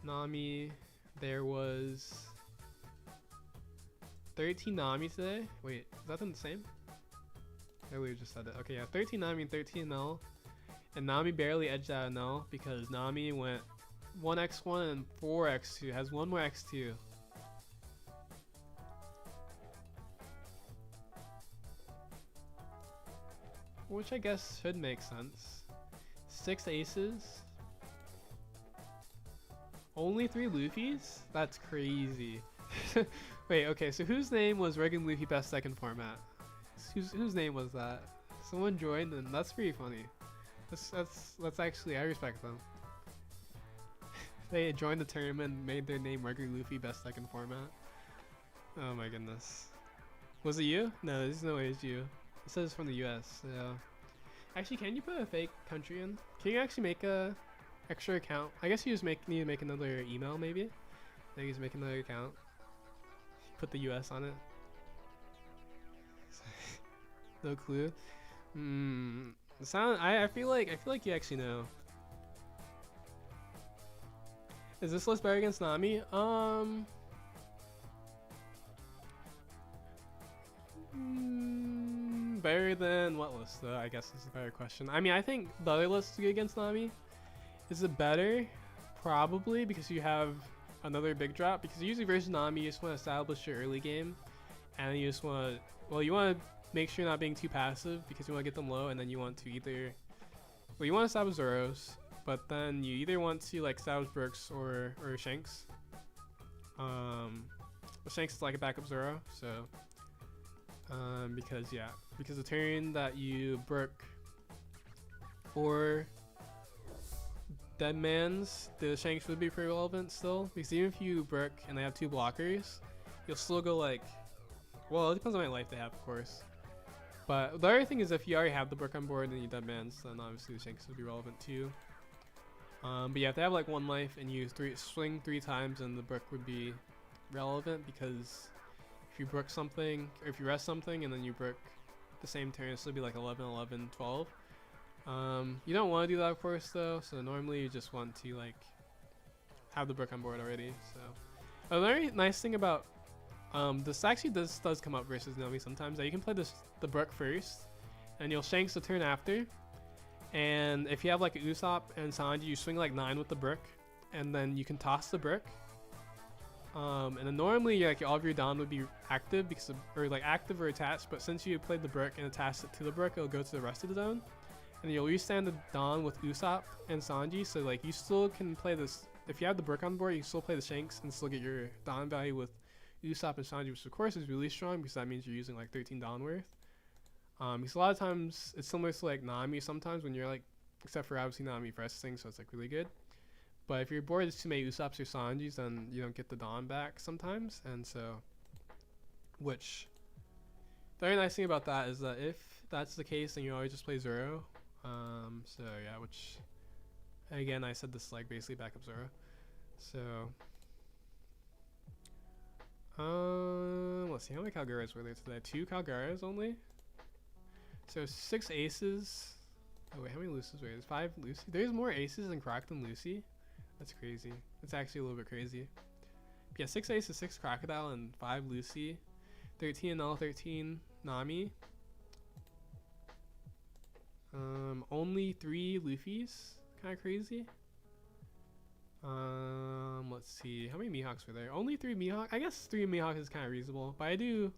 Nami, there was 13 Nami today. Wait, is that the same? I we just said it. Okay, yeah, 13 Nami and 13 Null. And Nami barely edged out a Null because Nami went 1x1 and 4x2, has one more x2. Which I guess should make sense. 6 aces. Only 3 Luffys? That's crazy. Wait, okay, so whose name was Regan Luffy best second format? Whose name was that? Someone joined, and that's pretty funny. That's actually, I respect them. They joined the tournament and made their name Regan Luffy best second format. Oh my goodness. Was it you? No, there's no way it's you. It says from the US, so. Actually, can you put a fake country in? Can you actually make a extra account? I guess you just need to make another email, maybe? Then you just make another account. Put the US on it. No clue. I feel like you actually know. Is this list better against Nami? Better than what list though? I guess is a better question. I mean, I think the other list is good against Nami. Is it better? Probably, because you have another big drop. Because usually versus Nami, you just want to establish your early game, and you just want to, well, you want to make sure you're not being too passive because you want to get them low, and then you want to either, well, you want to establish Zoros, but then you either want to like establish Brooks or Shanks. Well, Shanks is like a backup Zoro, so because the turn that you brook or Deadman's, the Shanks would be pretty relevant still, because even if you brook and they have 2 blockers, you'll still go like, well, it depends on how much life they have, of course. But the other thing is, if you already have the brook on board and you Deadman's, then obviously the Shanks would be relevant too. But yeah, if they have like 1 life and you swing 3 times, then the brook would be relevant, because if you brook something, or if you rest something and then you brook the same turn, it'll still be like 11, 11, 12. You don't want to do that, of course, though. So normally you just want to like have the brook on board already. So a very nice thing about this actually does come up versus Nami sometimes, that you can play the brook first, and you'll Shanks the turn after. And if you have like Usopp and Sanji, you swing like 9 with the brook, and then you can toss the brook. And then normally like all of your Dawn would be active or active or attached, but since you played the brook and attached it to the brook, it'll go to the rest of the zone. And you'll restand the Dawn with Usopp and Sanji, so like you still can play this. If you have the brook on board, you can still play the Shanks and still get your Dawn value with Usopp and Sanji, which of course is really strong because that means you're using like 13 Dawn worth. Because a lot of times it's similar to like Nami sometimes when you're like, except for obviously Nami resting, so it's like really good. But if your board is too many Usopps or Sanjis, then you don't get the Dawn back sometimes. And so, which, the very nice thing about that is that if that's the case, then you always just play Zoro. So yeah, which again I said this like basically backup Zoro. So let's see, how many Calgaras were there today? 2 Calgaras only. So 6 aces. Oh wait, how many Lucies were there? There's 5 Lucy. There's more aces in Croc than Lucy. That's crazy. That's actually a little bit crazy. But yeah, 6 aces, 6 Crocodile, and 5 Lucy. 13 Null, 13 Nami. Only 3 Luffys. Kind of crazy. Let's see. How many Mihawks were there? Only 3 Mihawks. I guess 3 Mihawks is kind of reasonable. But I do.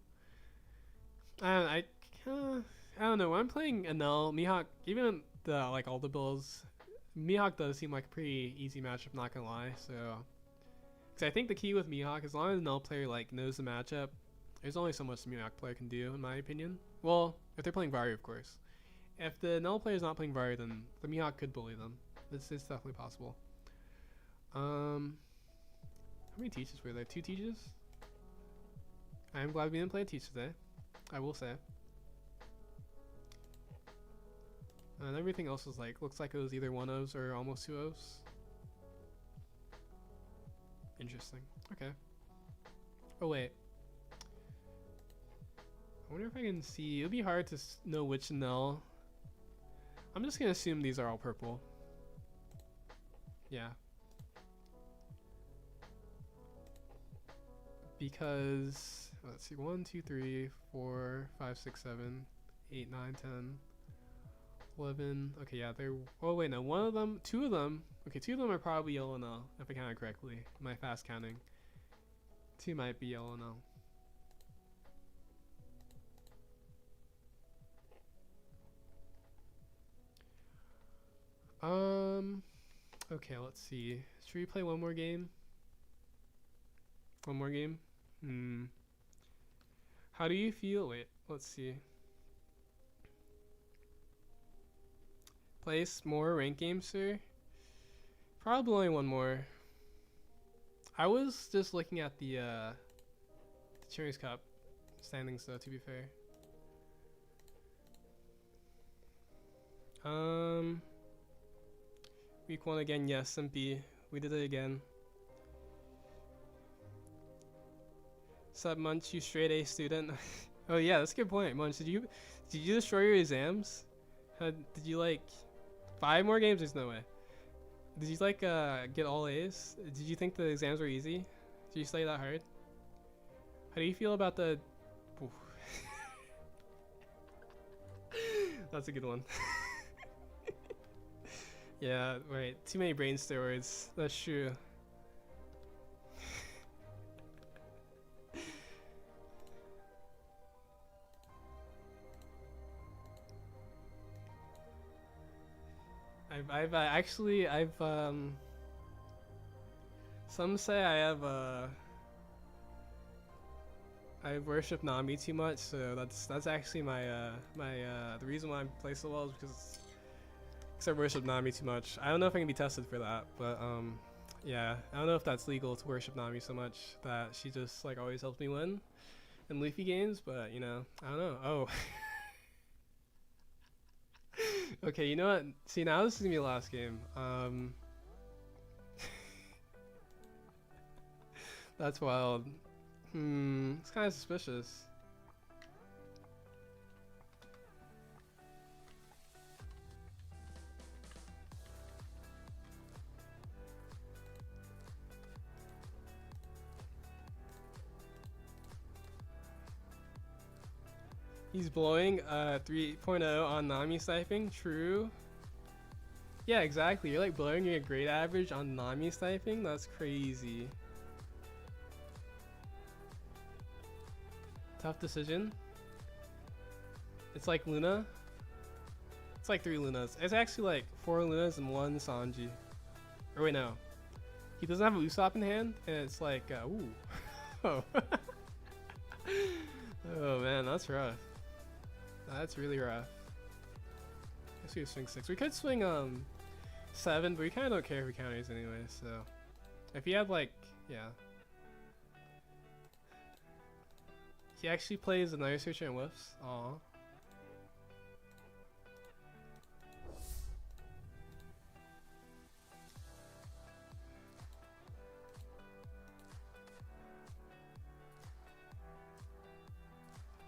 I don't know. When I'm playing Enel, Mihawk, even the like all the builds, Mihawk does seem like a pretty easy matchup. Not gonna lie. So, because I think the key with Mihawk, as long as the Enel player like knows the matchup, there's only so much the Mihawk player can do, in my opinion. Well, if they're playing Varu, of course. If the Null player is not playing Varu, then the Mihawk could bully them. It's definitely possible. How many teachers were there? 2 teachers? I am glad we didn't play a teacher today. I will say. And everything else was like, looks like it was either 1-0s or almost 2-0s. Interesting. Okay. Oh wait. I wonder if I can see. It'll be hard to know which Null. I'm just gonna assume these are all purple. Yeah. Because let's see, 1, 2, 3, 4, 5, 6, 7, 8, 9, 10, 11. Okay, yeah, they're. Oh wait, no, 1 of them, 2 of them. Okay, 2 of them are probably yellow now, if I counted correctly. My fast counting. 2 might be yellow now. Okay, let's see. Should we play one more game? One more game? How do you feel? Wait, let's see. Place more ranked games, sir? Probably only one more. I was just looking at the ChinoizeCup standings though, to be fair. Week 1 again, yes, Simpy. We did it again. Sup, Munch, you straight A student? Oh yeah, that's a good point. Munch, did you destroy your exams? Did you like 5 more games? There's no way. Did you like get all A's? Did you think the exams were easy? Did you study that hard? How do you feel about the? That's a good one. Yeah, right. Too many brain steroids. That's true. Some say I worship Nami too much, so that's actually my the reason why I play so well is because I worship Nami too much. I don't know if I can be tested for that, but yeah, I don't know if that's legal to worship Nami so much that she just like always helps me win in Luffy games, but you know, I don't know. Oh. Okay, you know what? See, now this is gonna be the last game. That's wild. It's kind of suspicious. He's blowing 3.0 on Nami sniping. True. Yeah, exactly. You're like blowing your grade average on Nami sniping. That's crazy. Tough decision. It's like Luna. It's like 3 Lunas. It's actually like 4 Lunas and 1 Sanji. Or wait, no. He doesn't have a Usopp in hand, and it's like, ooh. Oh. Oh man, that's rough. That's really rough. I guess we could swing 6. We could swing 7, but we kind of don't care if we counters anyway, so. If he had like, yeah. He actually plays the Night Searcher and whiffs. Aw.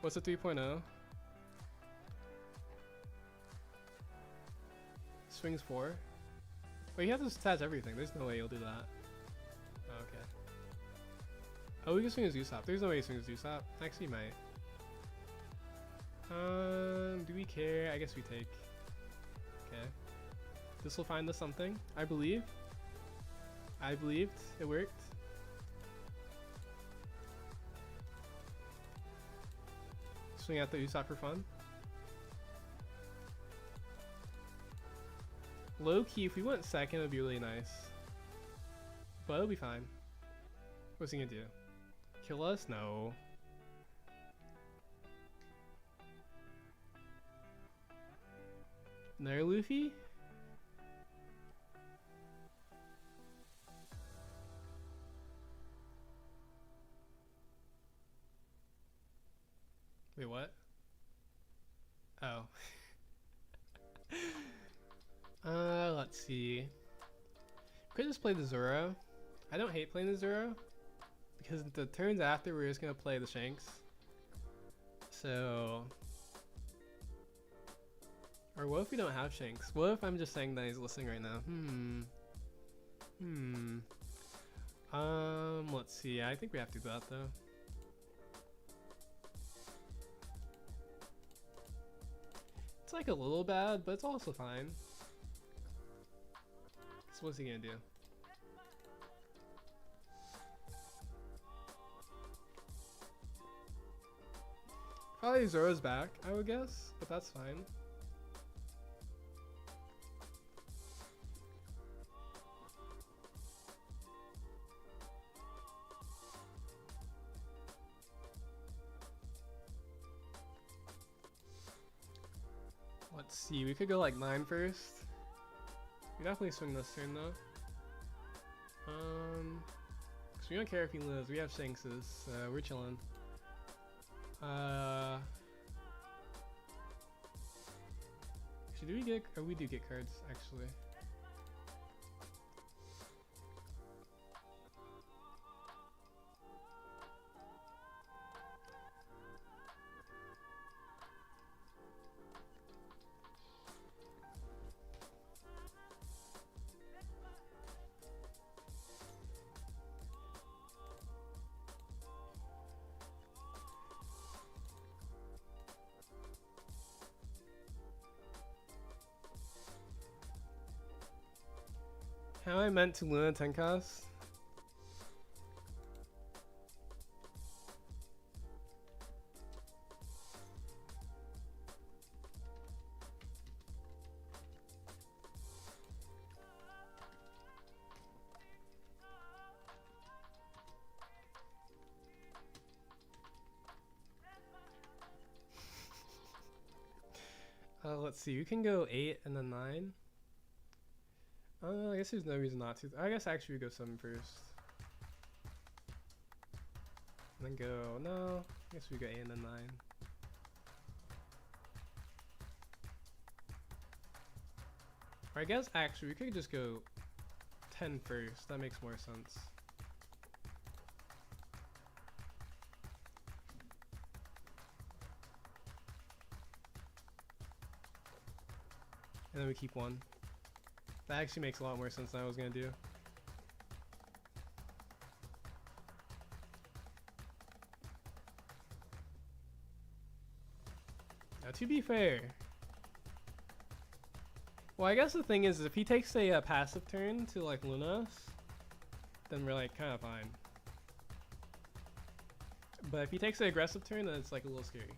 What's a 3.0? Swings 4. Wait, you have to attach everything. There's no way you'll do that. Oh, okay. Oh, we can swing his Usopp. There's no way he swings Usopp. Actually, he might. Do we care? I guess we take. Okay. This will find us something. I believe. I believed. It worked. Swing out the Usopp for fun. Low key, if we went second, it would be really nice. But it'll be fine. What's he gonna do? Kill us? No. There, Luffy? Wait, what? Oh. Let's see. Could just play the Zoro. I don't hate playing the Zoro because the turns after we're just gonna play the Shanks. So, or what if we don't have Shanks? What if I'm just saying that he's listening right now? Let's see. I think we have to do that though. It's like a little bad, but it's also fine. So what's he gonna do? Probably Zoro's back, I would guess, but that's fine. Let's see, we could go like 9 first. We definitely swing this turn though. Cause we don't care if he lives. We have Shankses, so we're chilling. Actually, do we get? Oh, we do get cards actually. How I meant to Luna Tenkas? Let's see, we can go 8 and then 9. I guess there's no reason not to. I guess actually we go 7 first. And then go, no, I guess we go 8 and then 9. Or I guess actually we could just go 10 first. That makes more sense. And then we keep 1. That actually makes a lot more sense than I was gonna do. Now, to be fair, well, I guess the thing is, if he takes a passive turn to like Luna us, then we're like kind of fine. But if he takes an aggressive turn, then it's like a little scary.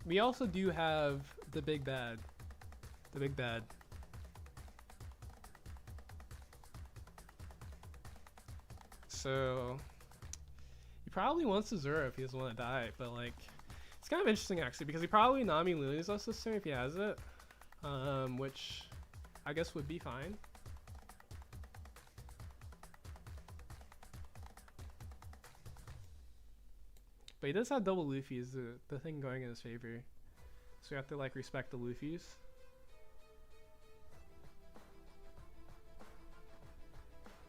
We also do have the big bad. The big bad. So he probably wants to Zoro if he doesn't want to die, but like it's kind of interesting actually because he probably Nami loses us this turn if he has it, which I guess would be fine. But he does have double Luffy is the thing going in his favor, so we have to like respect the Luffys.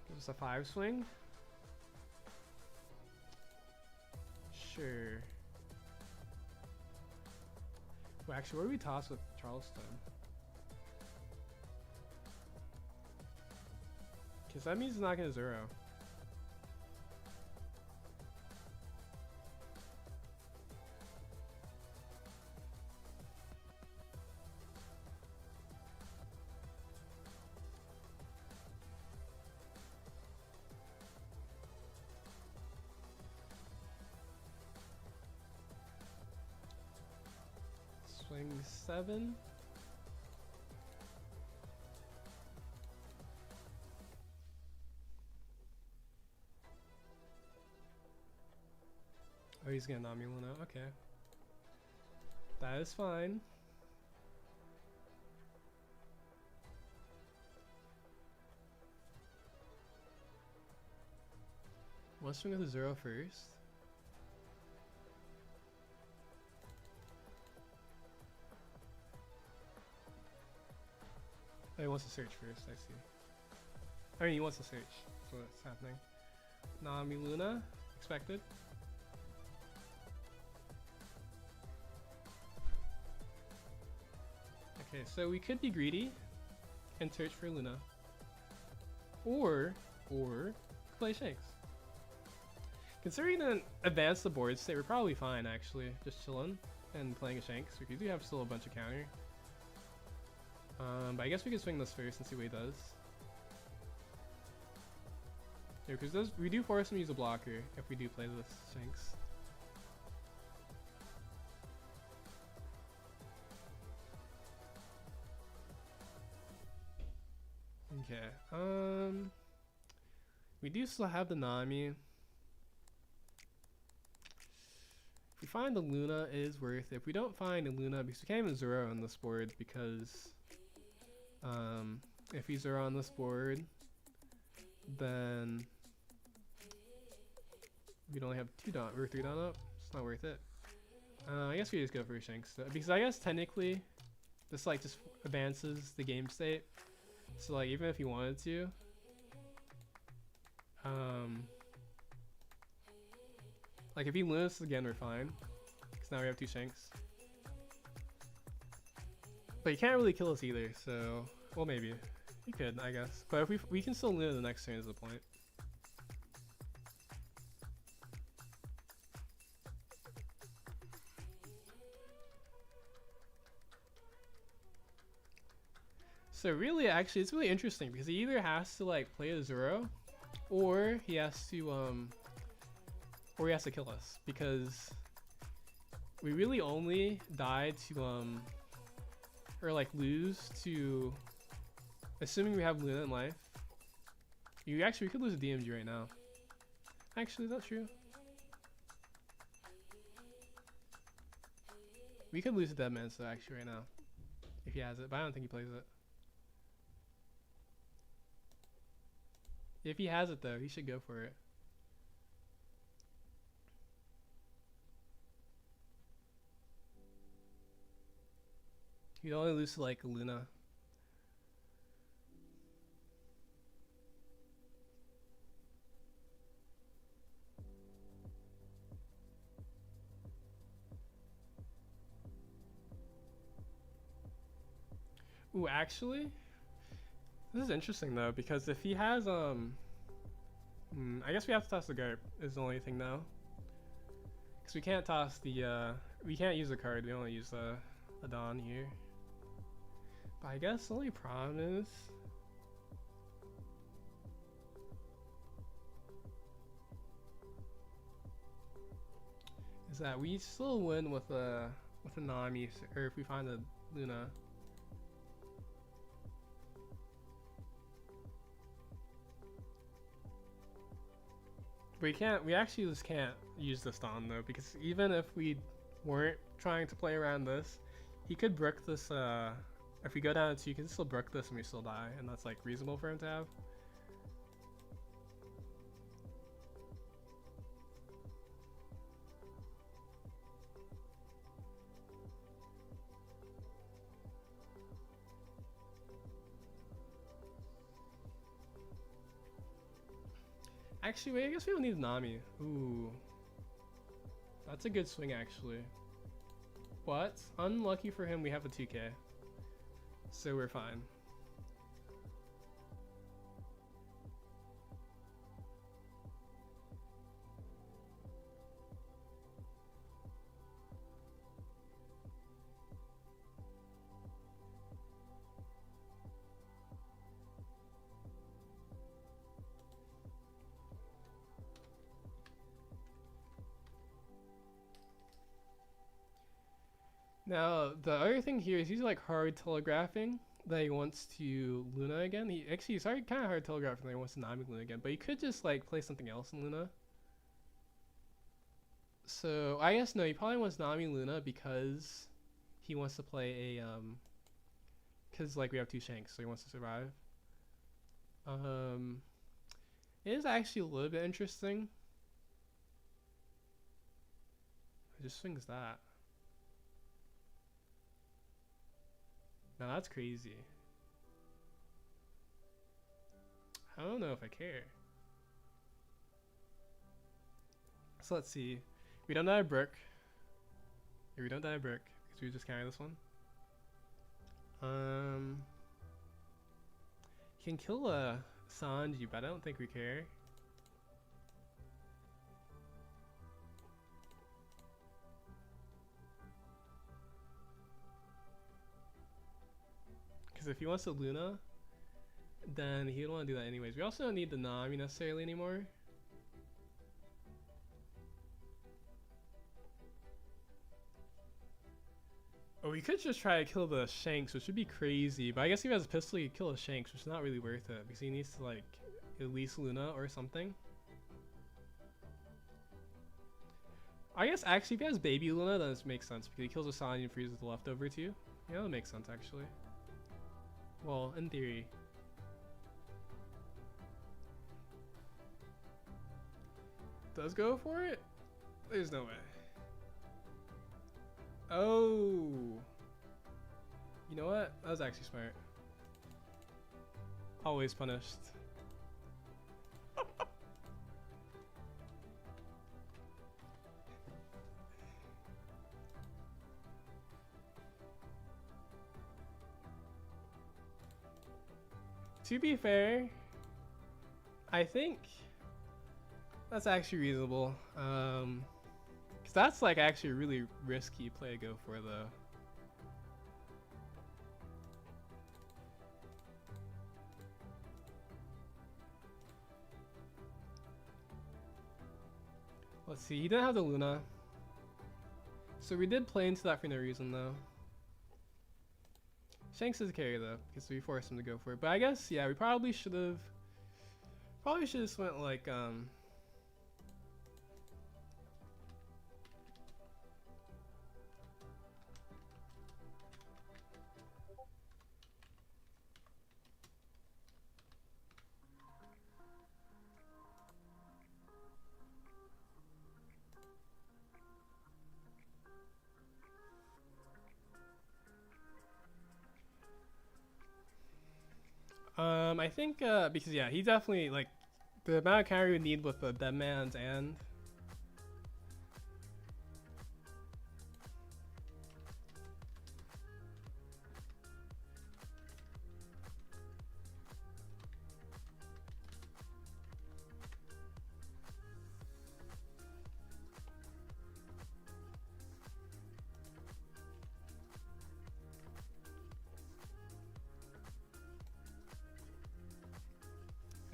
Gives us a 5 swing. sure. Well, actually, where do we toss with Charleston? Because that means it's not going to zero. Swing 7. Oh, he's gonna Nami Luna. Okay. That is fine. Let's swing with a 0 first. Oh, he wants to search first, I see. I mean, he wants to search. That's what's happening. Nami Luna, expected. Okay, so we could be greedy and search for Luna. Or play Shanks. Considering an advance the board state, we're probably fine actually. Just chilling and playing a Shanks. We do have still a bunch of counter. But I guess we can swing this first and see what he does. Yeah, because we do force him to use a blocker if we do play this Shanks. Okay, we do still have the Nami. If we find the Luna, it is worth it. If we don't find a Luna, because we can't even zero on this board, because if we zero on this board, then we'd only have 2 down or 3 down up. It's not worth it. I guess we just go for Shanks though, because I guess technically this like just advances the game state. So like even if you wanted to, like if he loses again, we're fine, because now we have 2 Shanks. But you can't really kill us either, so well maybe you could, I guess. But if we can still live the next turn is the point. So really, actually, it's really interesting because he either has to like play a 0, or he has to kill us, because we really only die to or like lose to, assuming we have Luna in life. We could lose a DMG right now. Actually, that's true. We could lose a Deadman so actually right now if he has it, but I don't think he plays it. If he has it though, he should go for it. He'd only lose to like Luna. Ooh, actually, this is interesting though, because if he has I guess we have to toss the Garp is the only thing now, because we can't toss the we can't use the card. We only use the Dawn here. But I guess the only problem is that we still win with a Nami, or if we find a Luna. We actually just can't use this Dawn though, because even if we weren't trying to play around this, he could brick this, if we go down to 2, you can still brick this and we still die, and that's like reasonable for him to have. Actually, wait, I guess we don't need Nami. Ooh. That's a good swing, actually. But, unlucky for him, we have a 2K. So we're fine. Now, the other thing here is he's like hard telegraphing that he wants to Luna again. He's already kind of hard telegraphing that he wants to Nami Luna again, but he could just like play something else in Luna. So I guess no, he probably wants Nami Luna because he wants to play a because like we have 2 Shanks, so he wants to survive. It is actually a little bit interesting. It just swings that. Now that's crazy. I don't know if I care. So let's see. We don't die a brick. Yeah, we don't die a brick because we just carry this one. Can kill a Sanji, but I don't think we care. Because if he wants to Luna, then he would want to do that anyways. We also don't need the Nami necessarily anymore. Oh, we could just try to kill the Shanks, which would be crazy. But I guess if he has a pistol, he could kill a Shanks, which is not really worth it. Because he needs to, like, at least Luna or something. I guess, actually, if he has Baby Luna, then this makes sense. Because he kills a Sanji and freezes the leftover, too. Yeah, that makes sense, actually. Well, in theory. Does go for it? There's no way. Oh. You know what? That was actually smart. Always punished. To be fair, I think that's actually reasonable. Cause that's like actually a really risky play to go for though. Let's see, he didn't have the Luna. So we did play into that for no reason though. Shanks is a carry though, because we forced him to go for it. But I guess, yeah, we probably should have just went like, I think, because yeah, he definitely, like, the amount of carry we need with the Dead Man's and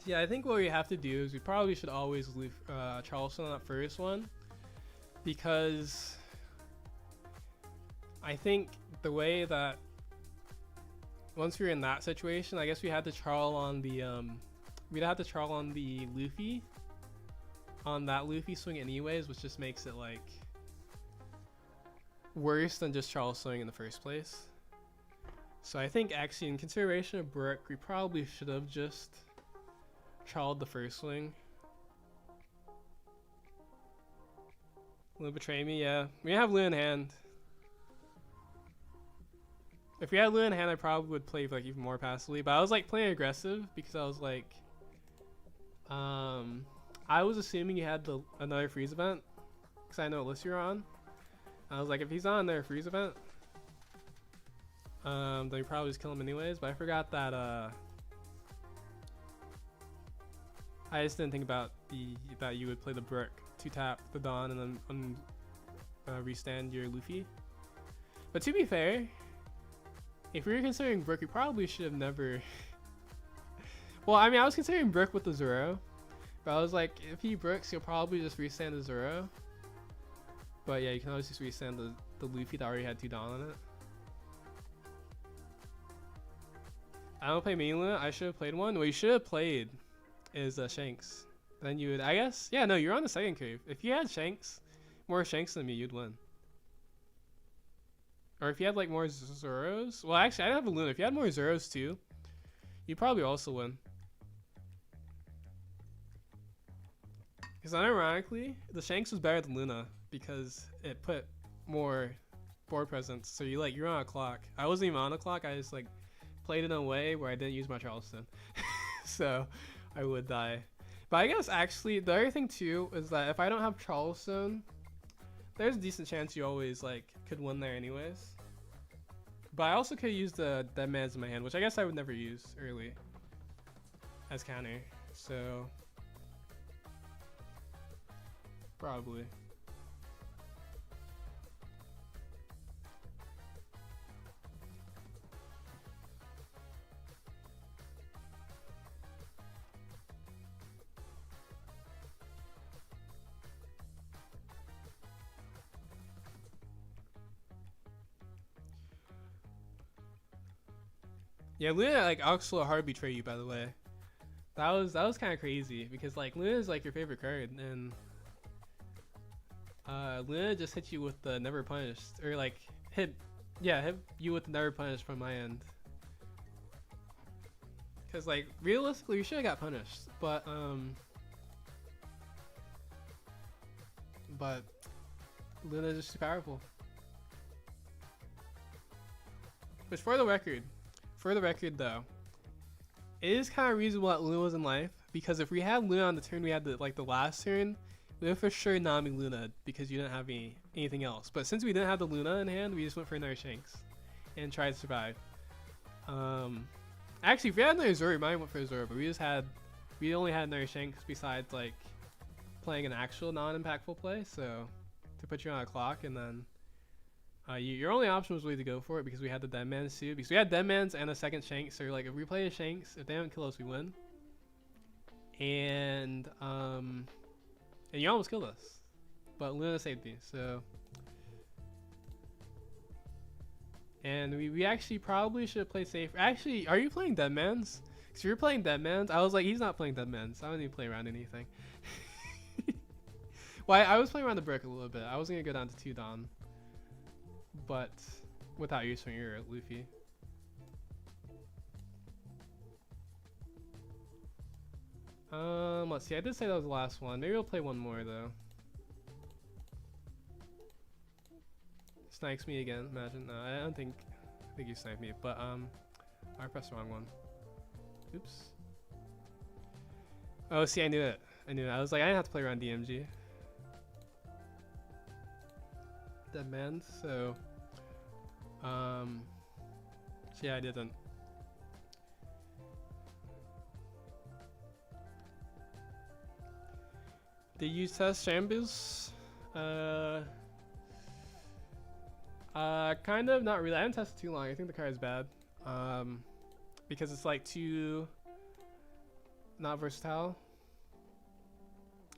yeah, I think what we have to do is we probably should always leave Charleston on that first one, because I think the way that once we were in that situation, I guess we had to Charl on the we'd have to Charl on the Luffy on that Luffy swing anyways, which just makes it like worse than just Charles swing in the first place. So I think actually in consideration of Brook, we probably should have just Charled the first swing. Will betray me? Yeah. We have Lu in hand. If we had Lu in hand, I probably would play like even more passively. But I was like playing aggressive because I was like, I was assuming you had another freeze event. because I know list you're on. I was like, if he's on their freeze event, then you probably just kill him anyways. But I forgot that I just didn't think about that you would play the Brook to tap the Dawn and then restand your Luffy. But to be fair, if we were considering Brook, we probably should have never. Well, I mean, I was considering Brook with the Zoro, but I was like, if he Brooks, you'll probably just restand the Zoro. But yeah, you can always just restand the Luffy that already had 2 Dawn on it. I don't play main Luna. I should have played one. What you should have played is Shanks. Then you would, I guess, yeah, no, you're on the second curve. If you had Shanks, more Shanks than me, you'd win. Or if you had like more Zoros, well, actually, I didn't have a Luna. If you had more Zoros too, you'd probably also win. Because unironically, the Shanks was better than Luna because it put more board presence. So you're on a clock. I wasn't even on a clock. I just like played in a way where I didn't use my Charleston, so I would die. But I guess actually the other thing too is that if I don't have Charleston, there's a decent chance you always like could win there anyways. But I also could use the Dead Man's in my hand, which I guess I would never use early as counter. So probably. Yeah, Luna like also hard betray you, by the way. That was kind of crazy because like Luna is like your favorite card, and Luna just hit you with the never punished, or like hit you with the never punished from my end. Cause like realistically, you should have got punished, but Luna's just too powerful. Which for the record though, it is kind of reasonable that Luna was in life, because if we had Luna on the turn we had the last turn, we would for sure Nami Luna because you didn't have anything else. But since we didn't have the Luna in hand, we just went for another Shanks and tried to survive. Actually, if we had another Zoro, we might have went for a Zoro, but we only had another Shanks besides like playing an actual non-impactful play, so to put you on a clock, and then your only option was really to go for it because we had the Deadman's too. Because we had Deadman's and a second Shanks, so like if we play a Shanks, if they don't kill us, we win. And you almost killed us, but Luna saved me. So, and we actually probably should have played safe. Actually, are you playing Deadman's? Because if you're playing Deadman's, I was like, he's not playing Deadman's. I don't need to play around anything. Well, I was playing around the brick a little bit. I was gonna go down to 2 Dawn, but without using your Luffy. Let's see. I did say that was the last one. Maybe we'll play one more though. Snipes me again. Imagine. No, I don't think. I think you sniped me. But I pressed the wrong one. Oops. Oh, see, I knew it. I was like, I didn't have to play around DMG. Dead man. So yeah, I didn't. Did you test Shambles? Kind of, not really. I haven't tested too long. I think the card is bad. Because it's like too not versatile.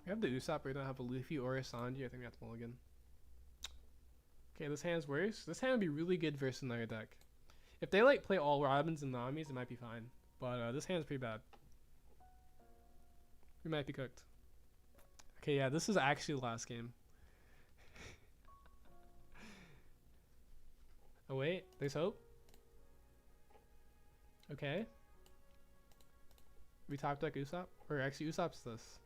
We have the Usopp, but we don't have a Luffy or a Sanji. I think we have to mulligan. Okay, this hand's worse. This hand would be really good versus another deck. If they like play all Robins and Namis, it might be fine. But this hand's pretty bad. We might be cooked. Okay, yeah, this is actually the last game. Oh wait, there's hope. Okay. We top deck Usopp? Or actually Usopp's this.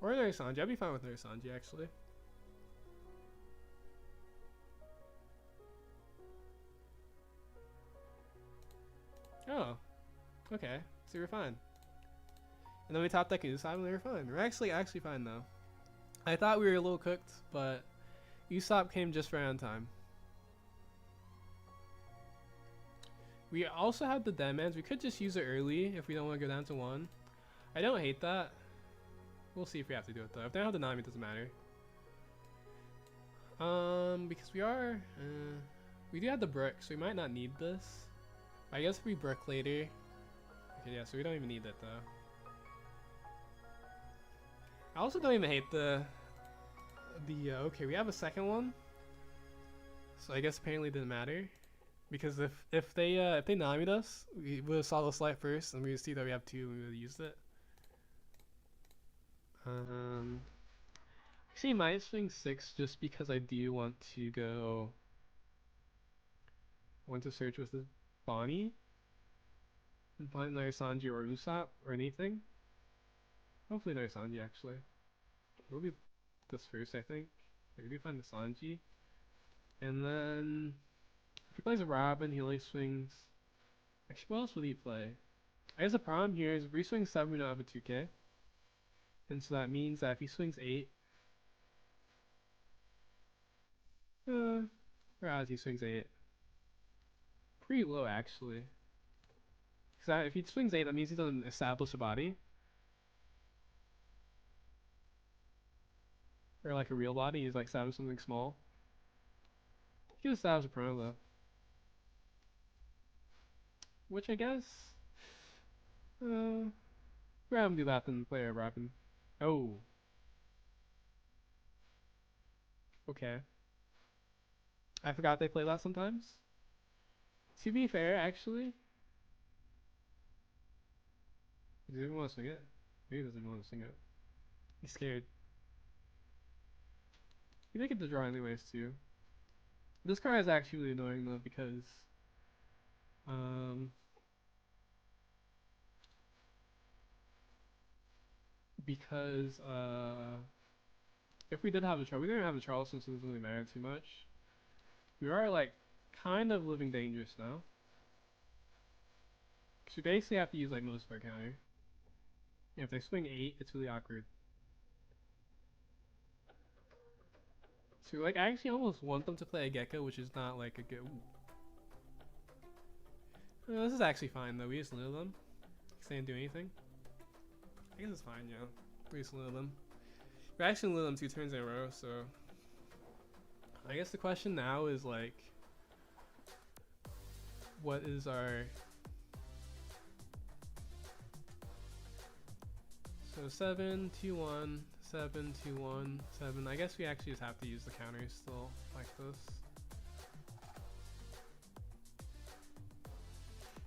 Or another Sanji. I'd be fine with another Sanji actually. Oh. Okay. So you're fine. And then we top deck Usopp and we were fine. We're actually fine though. I thought we were a little cooked, but Usopp came just right on time. We also have the Deadmans. We could just use it early if we don't want to go down to 1. I don't hate that. We'll see if we have to do it though. If they don't have the Nami, it doesn't matter. Because we do have the Brook, so we might not need this. I guess if we Brook later. Okay, yeah, so we don't even need that though. I also don't even hate the okay, we have a second one. So I guess apparently it didn't matter. Because if they Nami'd us, we would have saw the slide first and we would see that we have 2 and we would have used it. Actually might swing 6 just because I do want to go. I want to search with the Bonnie and find either Sanji or Usopp or anything. Hopefully there's Sanji actually. It'll be this first, I think. I do find the Sanji. And then if he plays a Robin, he only swings. Actually, what else would he play? I guess the problem here is if we swing 7, we don't have a 2K. And so that means that if he swings 8, or as he swings 8. Pretty low actually. Because if he swings 8, that means he doesn't establish a body. Or like a real body, he's like establish something small. He could establish a promo though. Which I guess we'd rather do that than play a Robin. Oh. Okay. I forgot they play that sometimes. To be fair, actually. Does he even want to swing it? Maybe he doesn't even want to swing it. He's scared. You did get the draw anyways too. This card is actually really annoying though because because if we did have a Charles, we didn't have a Charleston, so it doesn't really matter too much. We are like kind of living dangerous now. Cause we basically have to use like most of our counter. And if they swing 8, it's really awkward. So like I actually almost want them to play a Gecko, which is not like a good. This is actually fine though. We just lure them. Because they didn't do anything. I guess it's fine, yeah. We just lure them. We actually lure them 2 turns in a row, so I guess the question now is like, what is our? So 7, 2, 1, 7, 2, 1, 7. I guess we actually just have to use the counters still like this.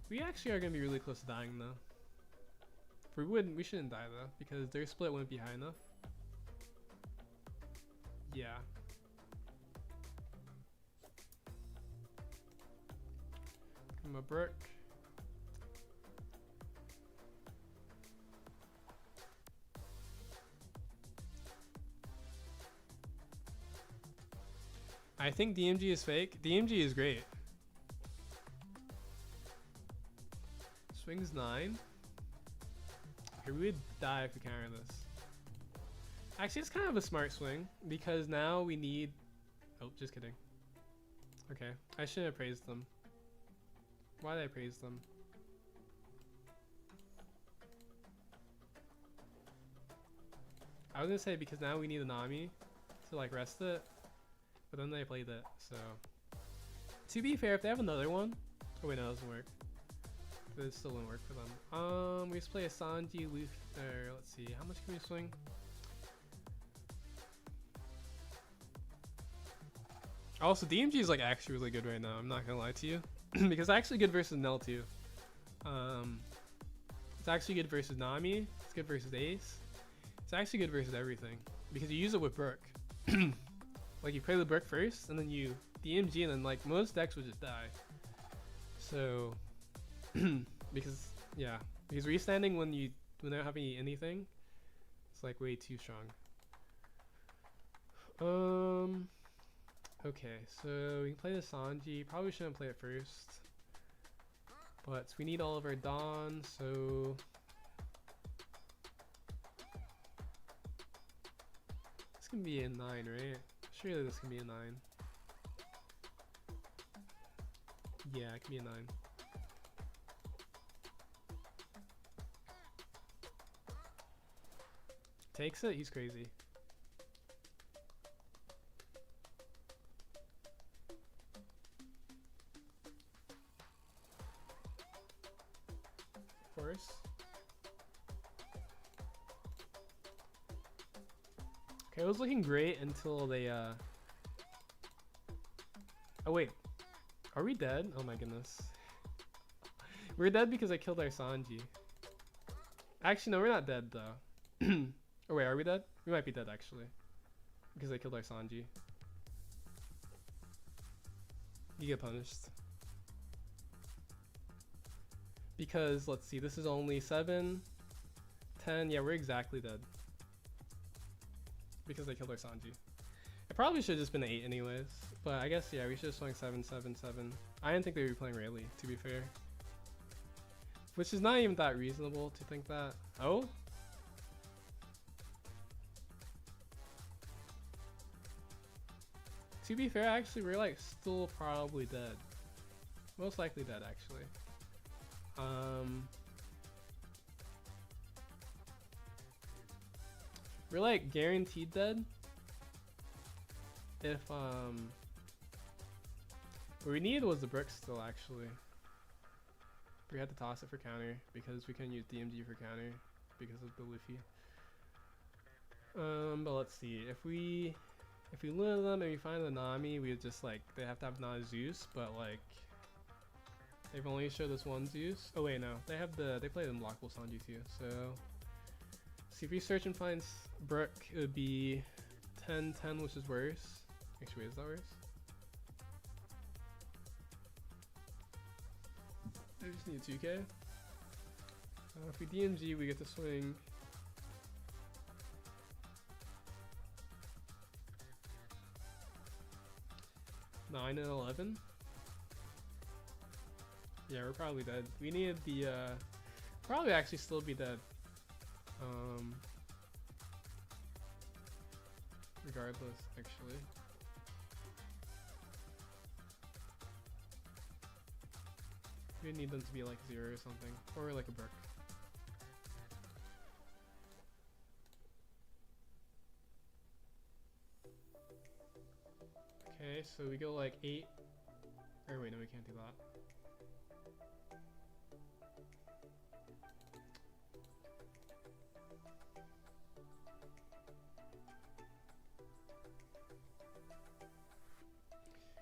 We actually are gonna be really close to dying though. If we shouldn't die though because their split wouldn't be high enough. Yeah. I'm a Brook. I think DMG is fake. DMG is great. Swings 9. Okay, we would die if we counter this. Actually, it's kind of a smart swing because now we need. Oh, just kidding. Okay, I shouldn't have praised them. Why did I praise them? I was gonna say because now we need a Nami to like rest it, but then they played it, so. To be fair, if they have another one, oh wait, no, it doesn't work. It still wouldn't work for them. We just play a Sanji, Luffy, or let's see, how much can we swing? Also, DMG is like actually really good right now. I'm not gonna lie to you, because it's actually good versus Nell too. It's actually good versus Nami. It's good versus Ace. It's actually good versus everything because you use it with Brook. Like you play the Brook first, and then you DMG, and then like most decks would just die. So, because restanding when they don't have anything, it's like way too strong. Okay, so we can play the Sanji. Probably shouldn't play it first, but we need all of our Dawn, so can be a 9, right? Surely this can be a 9. Yeah, it can be a 9. Takes it? He's crazy. Of course. Okay, it was looking great until they oh wait. Are we dead? Oh my goodness. We're dead because I killed our Sanji. Actually, no, we're not dead though. Or wait, are we dead? We might be dead actually. Because I killed our Sanji. You get punished. Because, let's see, this is only 7, 10. Yeah, we're exactly dead. Because I killed our Sanji. It probably should have just been 8 anyways. But I guess, yeah, we should have swung 7, 7, 7. I didn't think they would be playing Rayleigh, to be fair. Which is not even that reasonable to think that. Oh? To be fair, actually, we're like still probably dead. Most likely dead, actually. We're like guaranteed dead. If what we needed was the brick still, actually. We had to toss it for counter because we couldn't use DMG for counter because of the Luffy. But let's see, if we lure them and we find the Nami, we would just like, they have to have not Zeus, but like they've only showed us one Zeus. Oh wait, no, they play the unblockable Sanji too. So see, if we search and find Brook, it would be 10, 10, which is worse. Actually, wait, is that worse? I just need 2k. If we DMG, we get to swing 9 and 11. Yeah, we're probably dead. We needed the probably actually still be dead. Regardless, actually. We need them to be like 0 or something, or like a brick. Okay, so we go like 8. Or wait, no, we can't do that.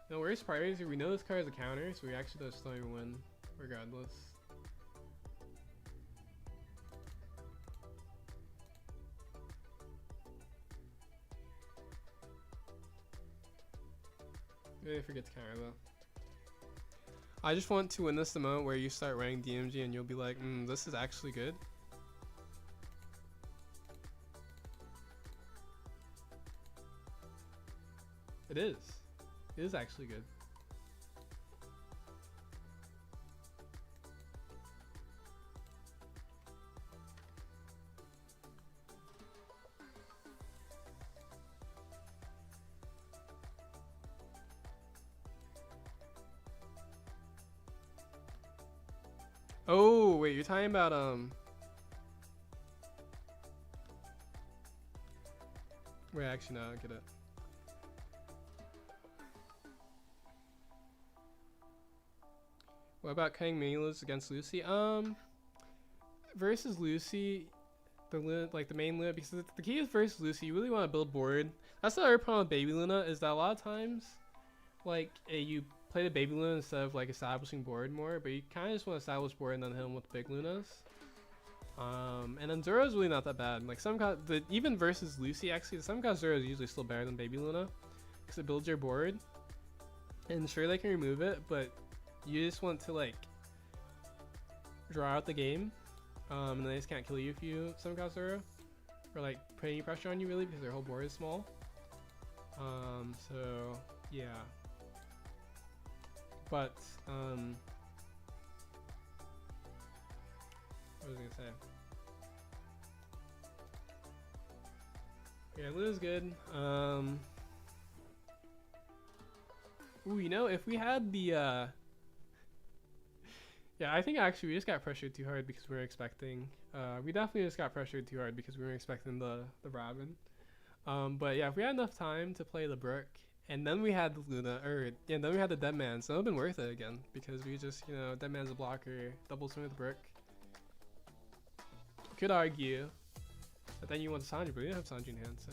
No, worst part is we know this card is a counter, so we actually just don't even win, regardless. Maybe I forget to counter though. I just want to win this the moment where you start running DMG and you'll be like, this is actually good. It is. It is actually good. Oh, wait, you're talking about, wait, actually, no, I don't get it. What about cutting Manilas against Lucy? Versus Lucy, the main Luna, because the key is versus Lucy, you really want to build board. That's the other problem with Baby Luna, is that a lot of times, like, you play the Baby Luna instead of like establishing board more, but you kind of just want to establish board and then hit him with big Lunas. And then Zoro's really not that bad. Like even versus Lucy, actually, some Zoro is usually still better than Baby Luna, because it builds your board. And sure, they can remove it, but you just want to like draw out the game, and they just can't kill you if you Semka Zoro, or like put any pressure on you really, because their whole board is small. So yeah. But what was I gonna say? Yeah, Luna's good. Ooh, you know, if we had the yeah, I think actually we just got pressured too hard because we were expecting. We definitely just got pressured too hard because we were expecting the Robin. But yeah, if we had enough time to play the Brook, and then we had the Luna, or yeah, then we had the Dead Man, so it would have been worth it again because we just, you know, Dead Man's a blocker, double swing with the Brook. Could argue, but then you want Sanji, but we didn't have Sanji in hand, so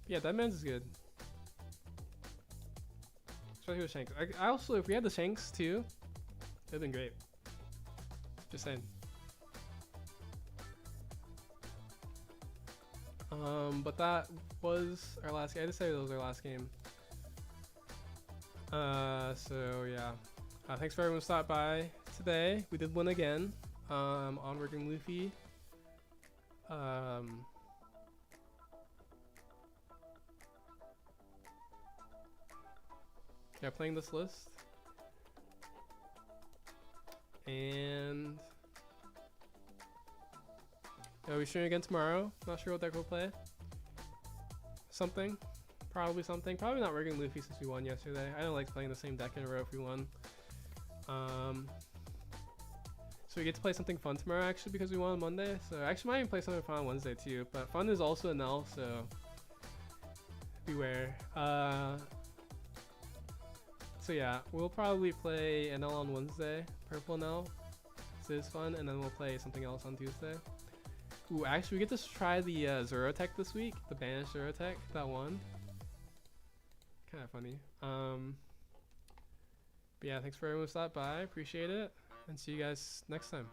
yeah, Dead Man's is good. Especially with Shanks. I also, if we had the Shanks too, it'd have been great. Just saying. But that was our last game. I decided that was our last game. So yeah. Thanks for everyone who stopped by today. We did win again. On working Luffy. Yeah, playing this list. And yeah, we're streaming again tomorrow. Not sure what deck we'll play. Something. Probably something. Probably not working Luffy since we won yesterday. I don't like playing the same deck in a row if we won. So we get to play something fun tomorrow actually because we won on Monday. So I actually might even play something fun on Wednesday too. But fun is also an L, so beware. So yeah, we'll probably play an L on Wednesday, purple NL. This is fun, and then we'll play something else on Tuesday. Ooh, actually we get to try the Zoro tech this week, the banished Zoro tech, that one. Kind of funny. But yeah, thanks for everyone who stopped by, appreciate it, and see you guys next time.